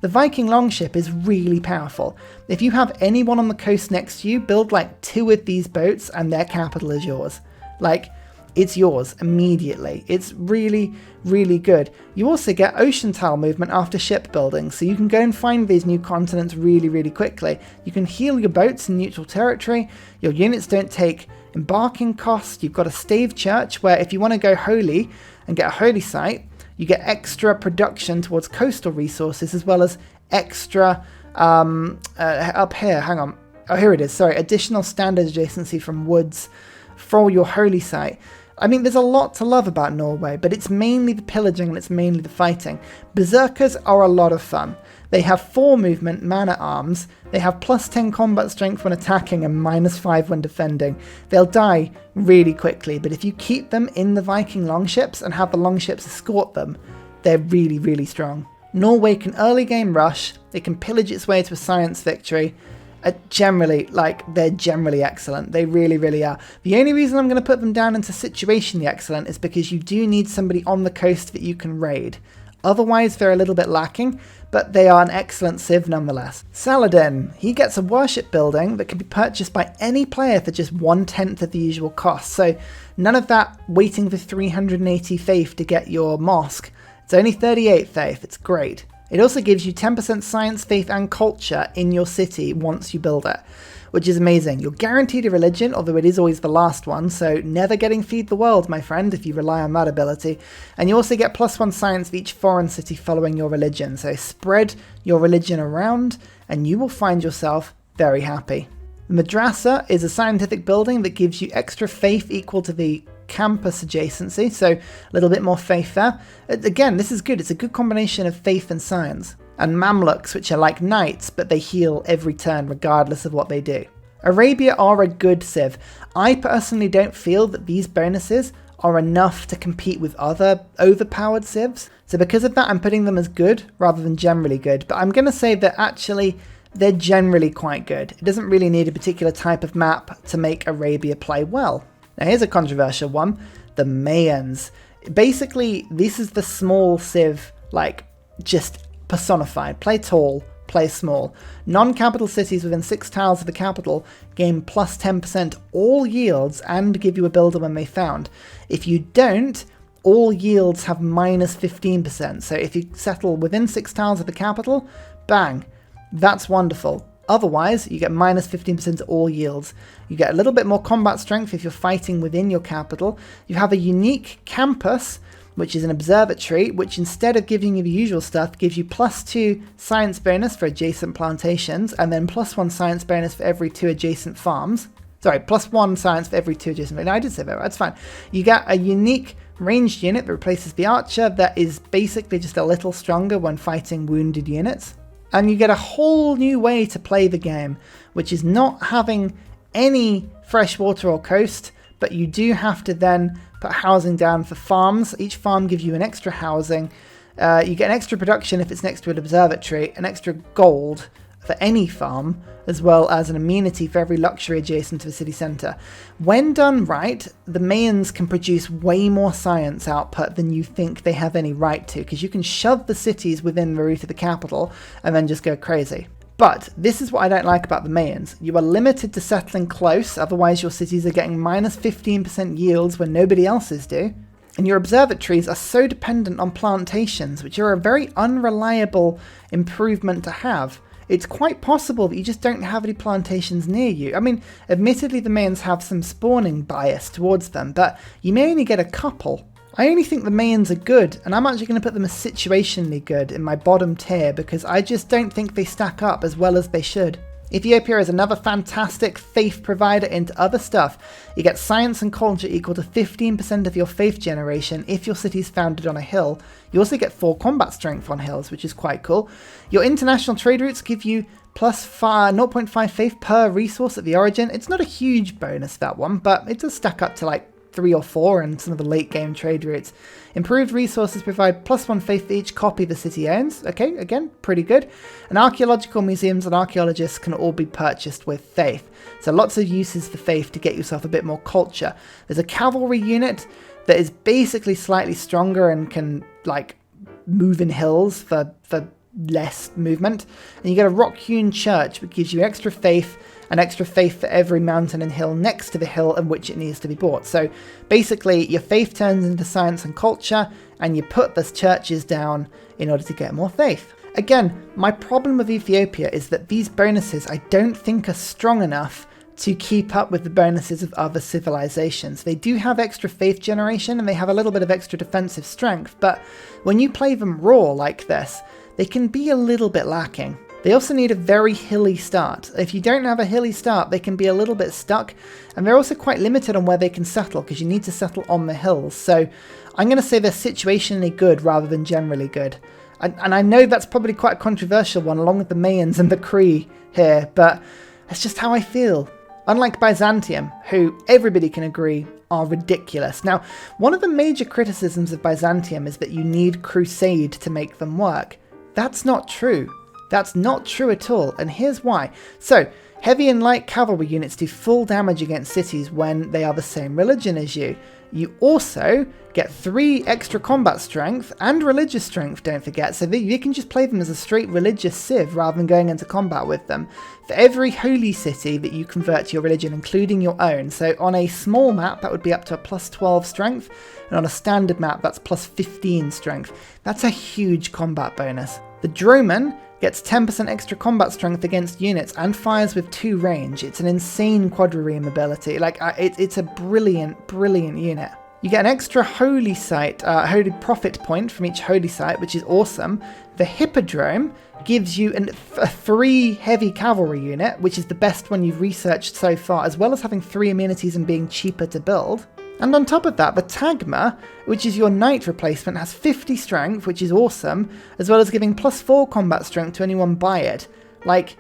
The Viking longship is really powerful. If you have anyone on the coast next to you, build like 2 of these boats and their capital is yours. Like, it's yours immediately. It's really, really good. You also get ocean tile movement after shipbuilding, so you can go and find these new continents really, really quickly. You can heal your boats in neutral territory. Your units don't take embarking costs. You've got a stave church where if you want to go holy and get a holy site, you get extra production towards coastal resources as well as extra, up here, hang on. Oh, here it is, sorry, additional standard adjacency from woods for your holy site. I mean, there's a lot to love about Norway, but it's mainly the pillaging and it's mainly the fighting. Berserkers are a lot of fun. They have 4 movement, man-at-arms. They have +10 combat strength when attacking and -5 when defending. They'll die really quickly, but if you keep them in the Viking longships and have the longships escort them, they're really, really strong. Norway can early game rush. It can pillage its way to a science victory. They're generally excellent. They really, really are. The only reason I'm going to put them down into situationally excellent is because you do need somebody on the coast that you can raid. Otherwise, they're a little bit lacking, but they are an excellent civ nonetheless. Saladin, he gets a worship building that can be purchased by any player for just 1/10 of the usual cost. So none of that waiting for 380 faith to get your mosque. It's only 38 faith. It's great. It also gives you 10% science, faith, and culture in your city once you build it, which is amazing. You're guaranteed a religion, although it is always the last one, so never getting feed the world, my friend, if you rely on that ability. And you also get +1 science for each foreign city following your religion, so spread your religion around, and you will find yourself very happy. The Madrasa is a scientific building that gives you extra faith equal to the campus adjacency, so a little bit more faith there. Again, this is good. It's a good combination of faith and science. And Mamluks, which are like knights, but they heal every turn regardless of what they do. Arabia are a good civ. I personally don't feel that these bonuses are enough to compete with other overpowered civs. So because of that, I'm putting them as good rather than generally good. But I'm going to say that actually they're generally quite good. It doesn't really need a particular type of map to make Arabia play well. Now here's a controversial one, the Mayans. Basically, this is the small civ, like, just personified. Play tall, play small. Non-capital cities within 6 tiles of the capital gain +10% all yields and give you a builder when they found. If you don't, all yields have -15%. So if you settle within 6 tiles of the capital, bang, that's wonderful. Otherwise, you get -15% to all yields. You get a little bit more combat strength if you're fighting within your capital. You have a unique campus, which is an observatory, which instead of giving you the usual stuff, gives you +2 science bonus for adjacent plantations, and then +1 science bonus for every 2 adjacent farms. Sorry, +1 science for every 2 adjacent... No, I did say that, that's fine. You get a unique ranged unit that replaces the archer that is basically just a little stronger when fighting wounded units. And you get a whole new way to play the game, which is not having any freshwater or coast, but you do have to then put housing down for farms. Each farm gives you an extra housing. You get an extra production if it's next to an observatory, an extra gold for any farm, as well as an amenity for every luxury adjacent to the city centre. When done right, the Mayans can produce way more science output than you think they have any right to, because you can shove the cities within the route of the capital and then just go crazy. But this is what I don't like about the Mayans. You are limited to settling close, otherwise your cities are getting -15% yields when nobody else's do. And your observatories are so dependent on plantations, which are a very unreliable improvement to have. It's quite possible that you just don't have any plantations near you. I mean, admittedly the Mayans have some spawning bias towards them, but you may only get a couple. I only think the Mayans are good, and I'm actually going to put them as situationally good in my bottom tier because I just don't think they stack up as well as they should. Ethiopia is another fantastic faith provider into other stuff. You get science and culture equal to 15% of your faith generation if your city is founded on a hill. You also get 4 combat strength on hills, which is quite cool. Your international trade routes give you +0.5 faith per resource at the origin. It's not a huge bonus, that one, but it does stack up to like 3 or 4 in some of the late game trade routes. Improved resources provide +1 faith for each copy the city owns. Okay, again, pretty good. And archaeological museums and archaeologists can all be purchased with faith. So lots of uses for faith to get yourself a bit more culture. There's a cavalry unit that is basically slightly stronger and can like move in hills for less movement. And you get a rock-hewn church, which gives you extra faith and extra faith for every mountain and hill next to the hill in which it needs to be bought. So basically your faith turns into science and culture, and you put the churches down in order to get more faith. Again, my problem with Ethiopia is that these bonuses I don't think are strong enough to keep up with the bonuses of other civilizations. They do have extra faith generation and they have a little bit of extra defensive strength, but when you play them raw like this, they can be a little bit lacking. They also need a very hilly start. If you don't have a hilly start, they can be a little bit stuck, and they're also quite limited on where they can settle because you need to settle on the hills. So I'm going to say they're situationally good rather than generally good. And I know that's probably quite a controversial one along with the Mayans and the Cree here, but that's just how I feel. Unlike Byzantium, who everybody can agree are ridiculous. Now, one of the major criticisms of Byzantium is that you need crusade to make them work. That's not true. That's not true at all, and here's why. So, heavy and light cavalry units do full damage against cities when they are the same religion as you. You also get 3 extra combat strength and religious strength, don't forget, so that you can just play them as a straight religious civ rather than going into combat with them. For every holy city that you convert to your religion, including your own, so on a small map that would be up to a +12 strength, and on a standard map that's +15 strength. That's a huge combat bonus. The Droman gets 10% extra combat strength against units and fires with 2 range. It's an insane quadrireme ability. It's a brilliant, brilliant unit. You get an extra holy site, holy prophet point from each holy site, which is awesome. The Hippodrome gives you a 3 heavy cavalry unit, which is the best one you've researched so far, as well as having 3 amenities and being cheaper to build. And on top of that, the Tagma, which is your knight replacement, has 50 strength, which is awesome, as well as giving +4 combat strength to anyone by it. Like,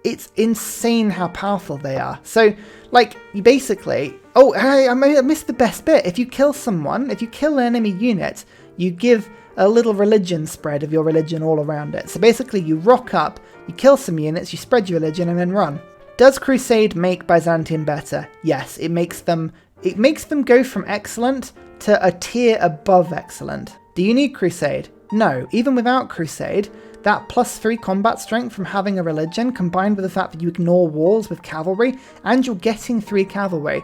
it's insane how powerful they are. So, like, you basically... Oh, hey, I missed the best bit. If you kill someone, if you kill an enemy unit, you give a little religion spread of your religion all around it. So basically, you rock up, you kill some units, you spread your religion, and then run. Does Crusade make Byzantium better? Yes, it makes them go from excellent to a tier above excellent. Do you need Crusade? No. Even without Crusade, that +3 combat strength from having a religion, combined with the fact that you ignore walls with cavalry, and you're getting 3 cavalry,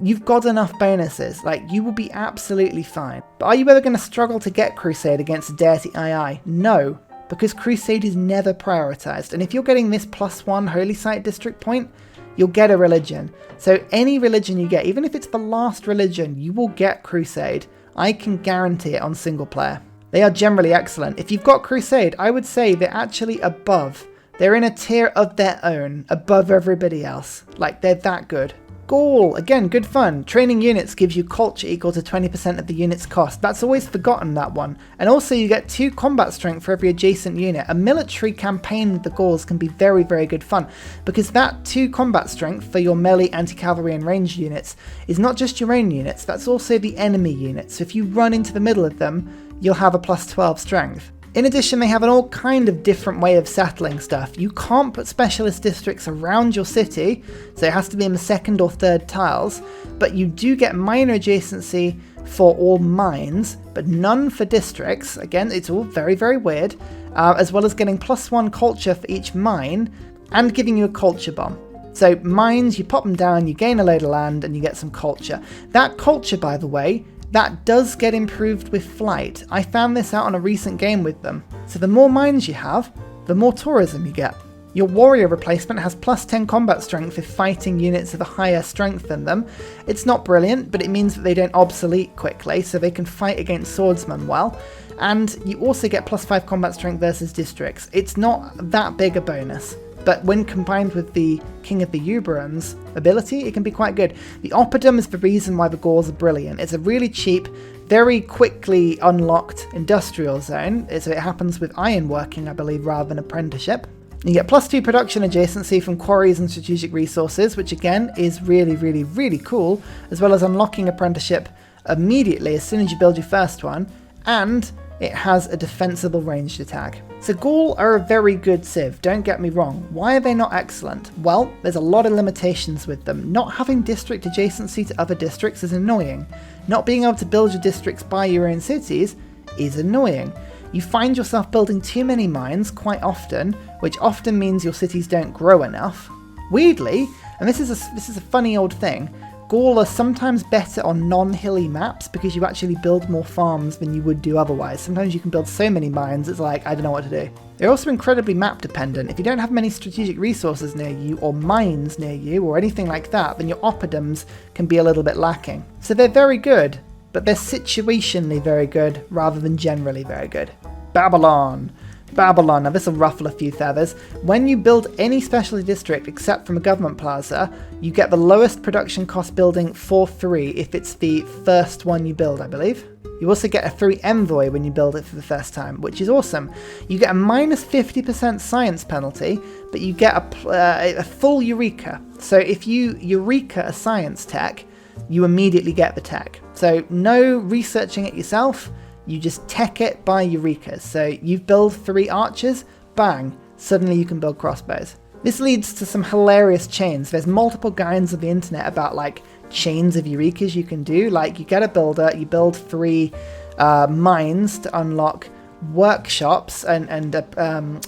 you've got enough bonuses. Like, you will be absolutely fine. But are you ever going to struggle to get Crusade against Deity II? No, because Crusade is never prioritized. And if you're getting this +1 Holy Site District point, you'll get a religion. So any religion you get, even if it's the last religion, you will get Crusade. I can guarantee it on single player. They are generally excellent. If you've got Crusade, I would say they're actually above. They're in a tier of their own, above everybody else. Like, they're that good. Gaul, again, good fun. Training units gives you culture equal to 20% of the unit's cost. That's always forgotten, that one. And also you get 2 combat strength for every adjacent unit. A military campaign with the Gauls can be very, very good fun, because that 2 combat strength for your melee, anti-cavalry and ranged units is not just your own units, that's also the enemy units. So if you run into the middle of them, you'll have a +12 strength. In addition, they have an all kind of different way of settling stuff. You can't put specialist districts around your city, so it has to be in the 2nd or 3rd tiles, but you do get minor adjacency for all mines, but none for districts. Again, it's all very, very weird, as well as getting +1 culture for each mine, and giving you a culture bomb. So mines, you pop them down, you gain a load of land, and you get some culture. That culture, by the way, that does get improved with flight. I found this out on a recent game with them. So the more mines you have, the more tourism you get. Your warrior replacement has +10 combat strength if fighting units of a higher strength than them. It's not brilliant, but it means that they don't obsolete quickly, so they can fight against swordsmen well. And you also get +5 combat strength versus districts. It's not that big a bonus, but when combined with the King of the Uberans ability, it can be quite good. The Oppidum is the reason why the Gauls are brilliant. It's a really cheap, very quickly unlocked industrial zone, so it happens with ironworking, I believe, rather than apprenticeship. You get +2 production adjacency from quarries and strategic resources, which again is really, really, really cool, as well as unlocking apprenticeship immediately as soon as you build your first one, and it has a defensible ranged attack. So Gaul are a very good civ, don't get me wrong. Why are they not excellent? Well, there's a lot of limitations with them. Not having district adjacency to other districts is annoying. Not being able to build your districts by your own cities is annoying. You find yourself building too many mines quite often, which often means your cities don't grow enough. Weirdly, and this is a funny old thing, Gaul are sometimes better on non-hilly maps because you actually build more farms than you would do otherwise. Sometimes you can build so many mines, it's like, I don't know what to do. They're also incredibly map dependent. If you don't have many strategic resources near you, or mines near you, or anything like that, then your oppidums can be a little bit lacking. So they're very good, but they're situationally very good rather than generally very good. Babylon. Babylon, now this will ruffle a few feathers. When you build any specialty district except from a government plaza, you get the lowest production cost building for free if it's the first one you build, I believe. You also get a free envoy when you build it for the first time, which is awesome. You get a -50% science penalty, but you get a full Eureka. So if you Eureka a science tech, you immediately get the tech. So no researching it yourself, you just tech it by Eurekas. So you build 3 archers, bang, suddenly you can build crossbows. This leads to some hilarious chains. There's multiple guides on the internet about like chains of Eurekas you can do. Like you get a builder, you build 3 mines to unlock workshops and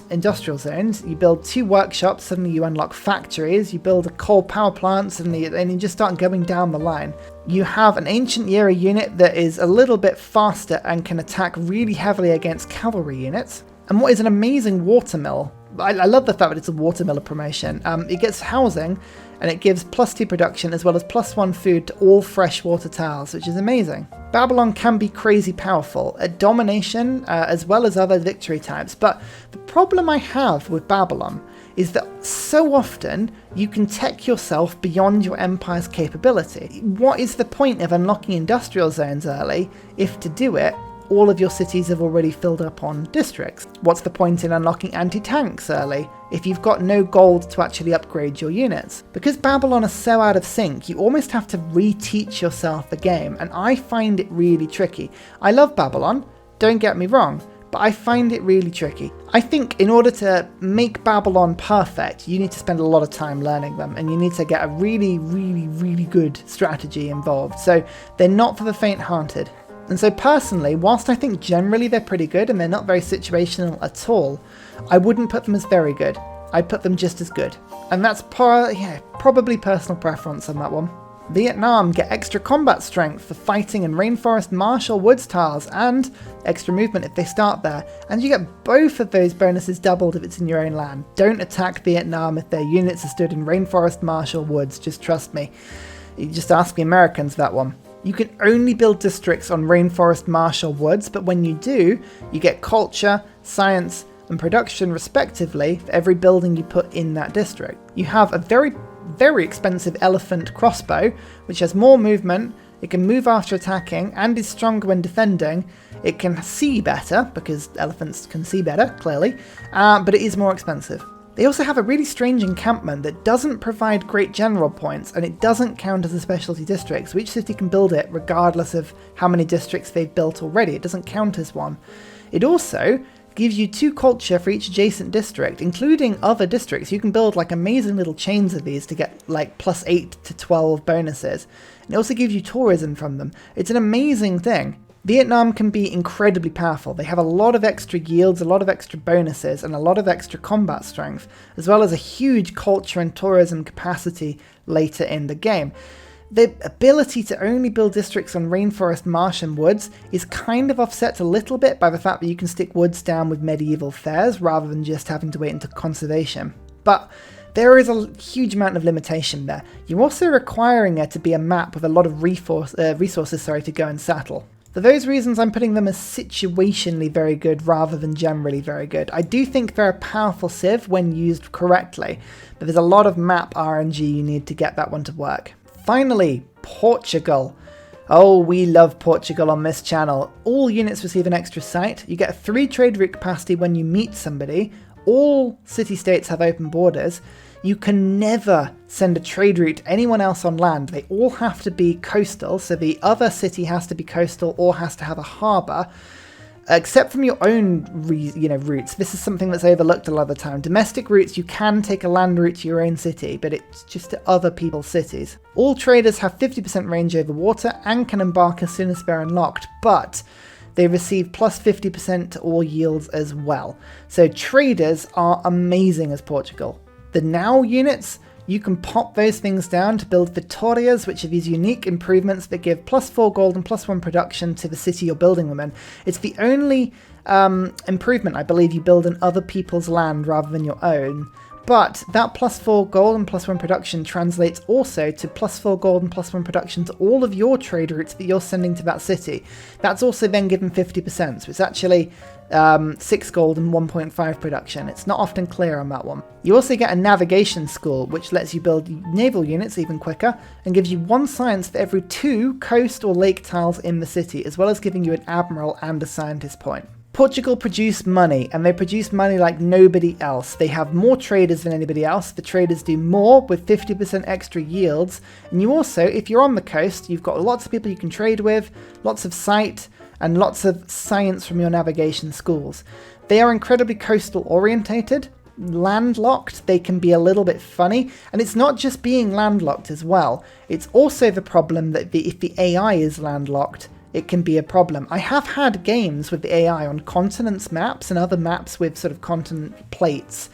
industrial zones. You build 2 workshops, suddenly you unlock factories. You build a coal power plant, suddenly, and you just start going down the line. You have an ancient era unit that is a little bit faster and can attack really heavily against cavalry units. And what is an amazing watermill. I love the fact that it's a watermiller promotion. It gets housing and it gives +2 production as well as +1 food to all freshwater tiles, which is amazing. Babylon can be crazy powerful at domination as well as other victory types, but the problem I have with Babylon is that so often you can tech yourself beyond your empire's capability. What is the point of unlocking industrial zones early if to do it all of your cities have already filled up on districts? What's the point in unlocking anti-tanks early if you've got no gold to actually upgrade your units? Because Babylon are so out of sync, you almost have to reteach yourself the game, and I find it really tricky. I love Babylon, don't get me wrong, but I find it really tricky. I think in order to make Babylon perfect, you need to spend a lot of time learning them, and you need to get a really, really, really good strategy involved. So they're not for the faint-hearted. And so personally, whilst I think generally they're pretty good and they're not very situational at all, I wouldn't put them as very good. I'd put them just as good. And that's probably personal preference on that one. Vietnam get extra combat strength for fighting in rainforest, marsh or woods tiles, and extra movement if they start there. And you get both of those bonuses doubled if it's in your own land. Don't attack Vietnam if their units are stood in rainforest, marsh or woods, just trust me. You just ask the Americans that one. You can only build districts on rainforest, marsh or woods, but when you do, you get culture, science and production respectively for every building you put in that district. You have a very, very expensive elephant crossbow, which has more movement, it can move after attacking and is stronger when defending. It can see better, because elephants can see better, clearly, but it is more expensive. They also have a really strange encampment that doesn't provide great general points, and it doesn't count as a specialty district, so each city can build it regardless of how many districts they've built already. It doesn't count as one. It also gives you 2 culture for each adjacent district, including other districts. You can build like amazing little chains of these to get like +8 to 12 bonuses. And it also gives you tourism from them. It's an amazing thing. Vietnam can be incredibly powerful. They have a lot of extra yields, a lot of extra bonuses, and a lot of extra combat strength, as well as a huge culture and tourism capacity later in the game. The ability to only build districts on rainforest, marsh and woods is kind of offset a little bit by the fact that you can stick woods down with medieval fairs rather than just having to wait into conservation. But there is a huge amount of limitation there. You're also requiring it to be a map with a lot of resources to go and settle. For those reasons, I'm putting them as situationally very good rather than generally very good. I do think they're a powerful civ when used correctly, but there's a lot of map RNG you need to get that one to work. Finally, Portugal. Oh, we love Portugal on this channel. All units receive an extra site. You get 3 trade route capacity when you meet somebody, all city-states have open borders, you can never send a trade route to anyone else on land. They all have to be coastal, so the other city has to be coastal or has to have a harbour, except from your own routes. This is something that's overlooked a lot of the time. Domestic routes, you can take a land route to your own city, but it's just to other people's cities. All traders have 50% range over water and can embark as soon as they're unlocked, but they receive plus 50% to all yields as well. So traders are amazing as Portugal. The now units, you can pop those things down to build Vitorias, which are these unique improvements that give plus 4 gold and plus 1 production to the city you're building them in. It's the only improvement, I believe, you build in other people's land rather than your own. But that plus 4 gold and plus 1 production translates also to plus 4 gold and plus 1 production to all of your trade routes that you're sending to that city. That's also then given 50%, so it's actually 6 gold and 1.5 production. It's not often clear on that one. You also get a navigation school, which lets you build naval units even quicker and gives you 1 science for every 2 coast or lake tiles in the city, as well as giving you an admiral and a scientist point. Portugal produce money, and they produce money like nobody else. They have more traders than anybody else. The traders do more with 50% extra yields. And you also, if you're on the coast, you've got lots of people you can trade with, lots of sight, and lots of science from your navigation schools. They are incredibly coastal orientated. Landlocked, they can be a little bit funny, and it's not just being landlocked as well. It's also the problem that if the AI is landlocked, it can be a problem. I have had games with the AI on continents maps and other maps with sort of continent plates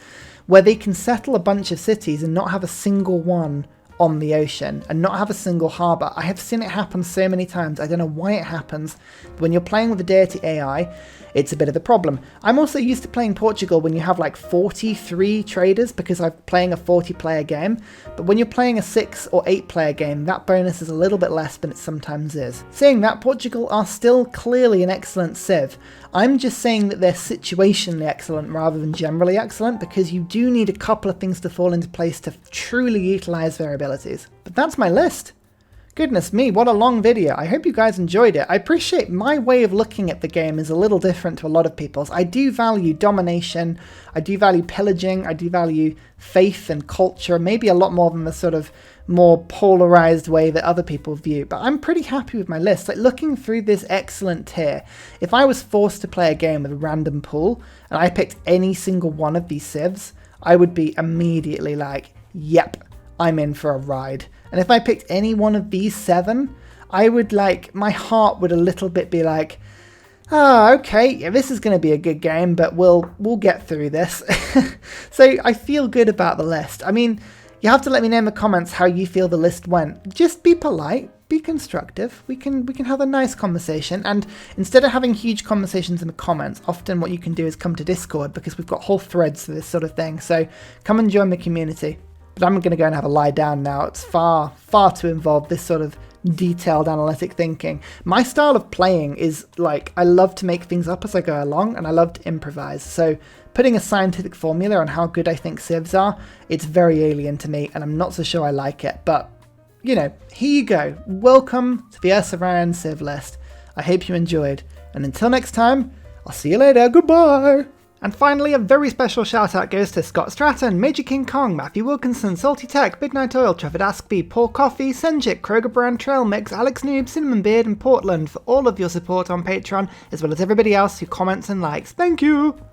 where they can settle a bunch of cities and not have a single one on the ocean and not have a single harbour. I have seen it happen so many times. I don't know why it happens. But when you're playing with the Deity AI, it's a bit of a problem. I'm also used to playing Portugal when you have like 43 traders because I'm playing a 40-player game. But when you're playing a 6 or 8-player game, that bonus is a little bit less than it sometimes is. Saying that, Portugal are still clearly an excellent civ. I'm just saying that they're situationally excellent rather than generally excellent, because you do need a couple of things to fall into place to truly utilise their abilities. But that's my list. Goodness me, what a long video. I hope you guys enjoyed it. I appreciate my way of looking at the game is a little different to a lot of people's. I do value domination, I do value pillaging, I do value faith and culture, maybe a lot more than the sort of more polarized way that other people view. But I'm pretty happy with my list. Like, looking through this excellent tier, if I was forced to play a game with a random pool and I picked any single one of these civs, I would be immediately like, yep, I'm in for a ride. And if I picked any one of these 7, I would my heart would a little bit be like, oh, okay, yeah, this is going to be a good game, but we'll get through this. So I feel good about the list. I mean, you have to let me know in the comments how you feel the list went. Just be polite, be constructive. We can have a nice conversation. And instead of having huge conversations in the comments, often what you can do is come to Discord, because we've got whole threads for this sort of thing. So come and join the community. But I'm going to go and have a lie down now. It's far too involved, this sort of detailed analytic thinking. My style of playing is I love to make things up as I go along, and I love to improvise. So putting a scientific formula on how good I think civs are, it's very alien to me, and I'm not so sure I like it. But, you know, here you go. Welcome to the Ryan Civ list. I hope you enjoyed. And until next time, I'll see you later. Goodbye. And finally, a very special shout out goes to Scott Stratton, Major King Kong, Matthew Wilkinson, Salty Tech, Midnight Oil, Trevor Askby, Paul Coffey, Senjik, Kroger Brand, Trail Mix, Alex Noob, Cinnamon Beard and Portland for all of your support on Patreon, as well as everybody else who comments and likes. Thank you!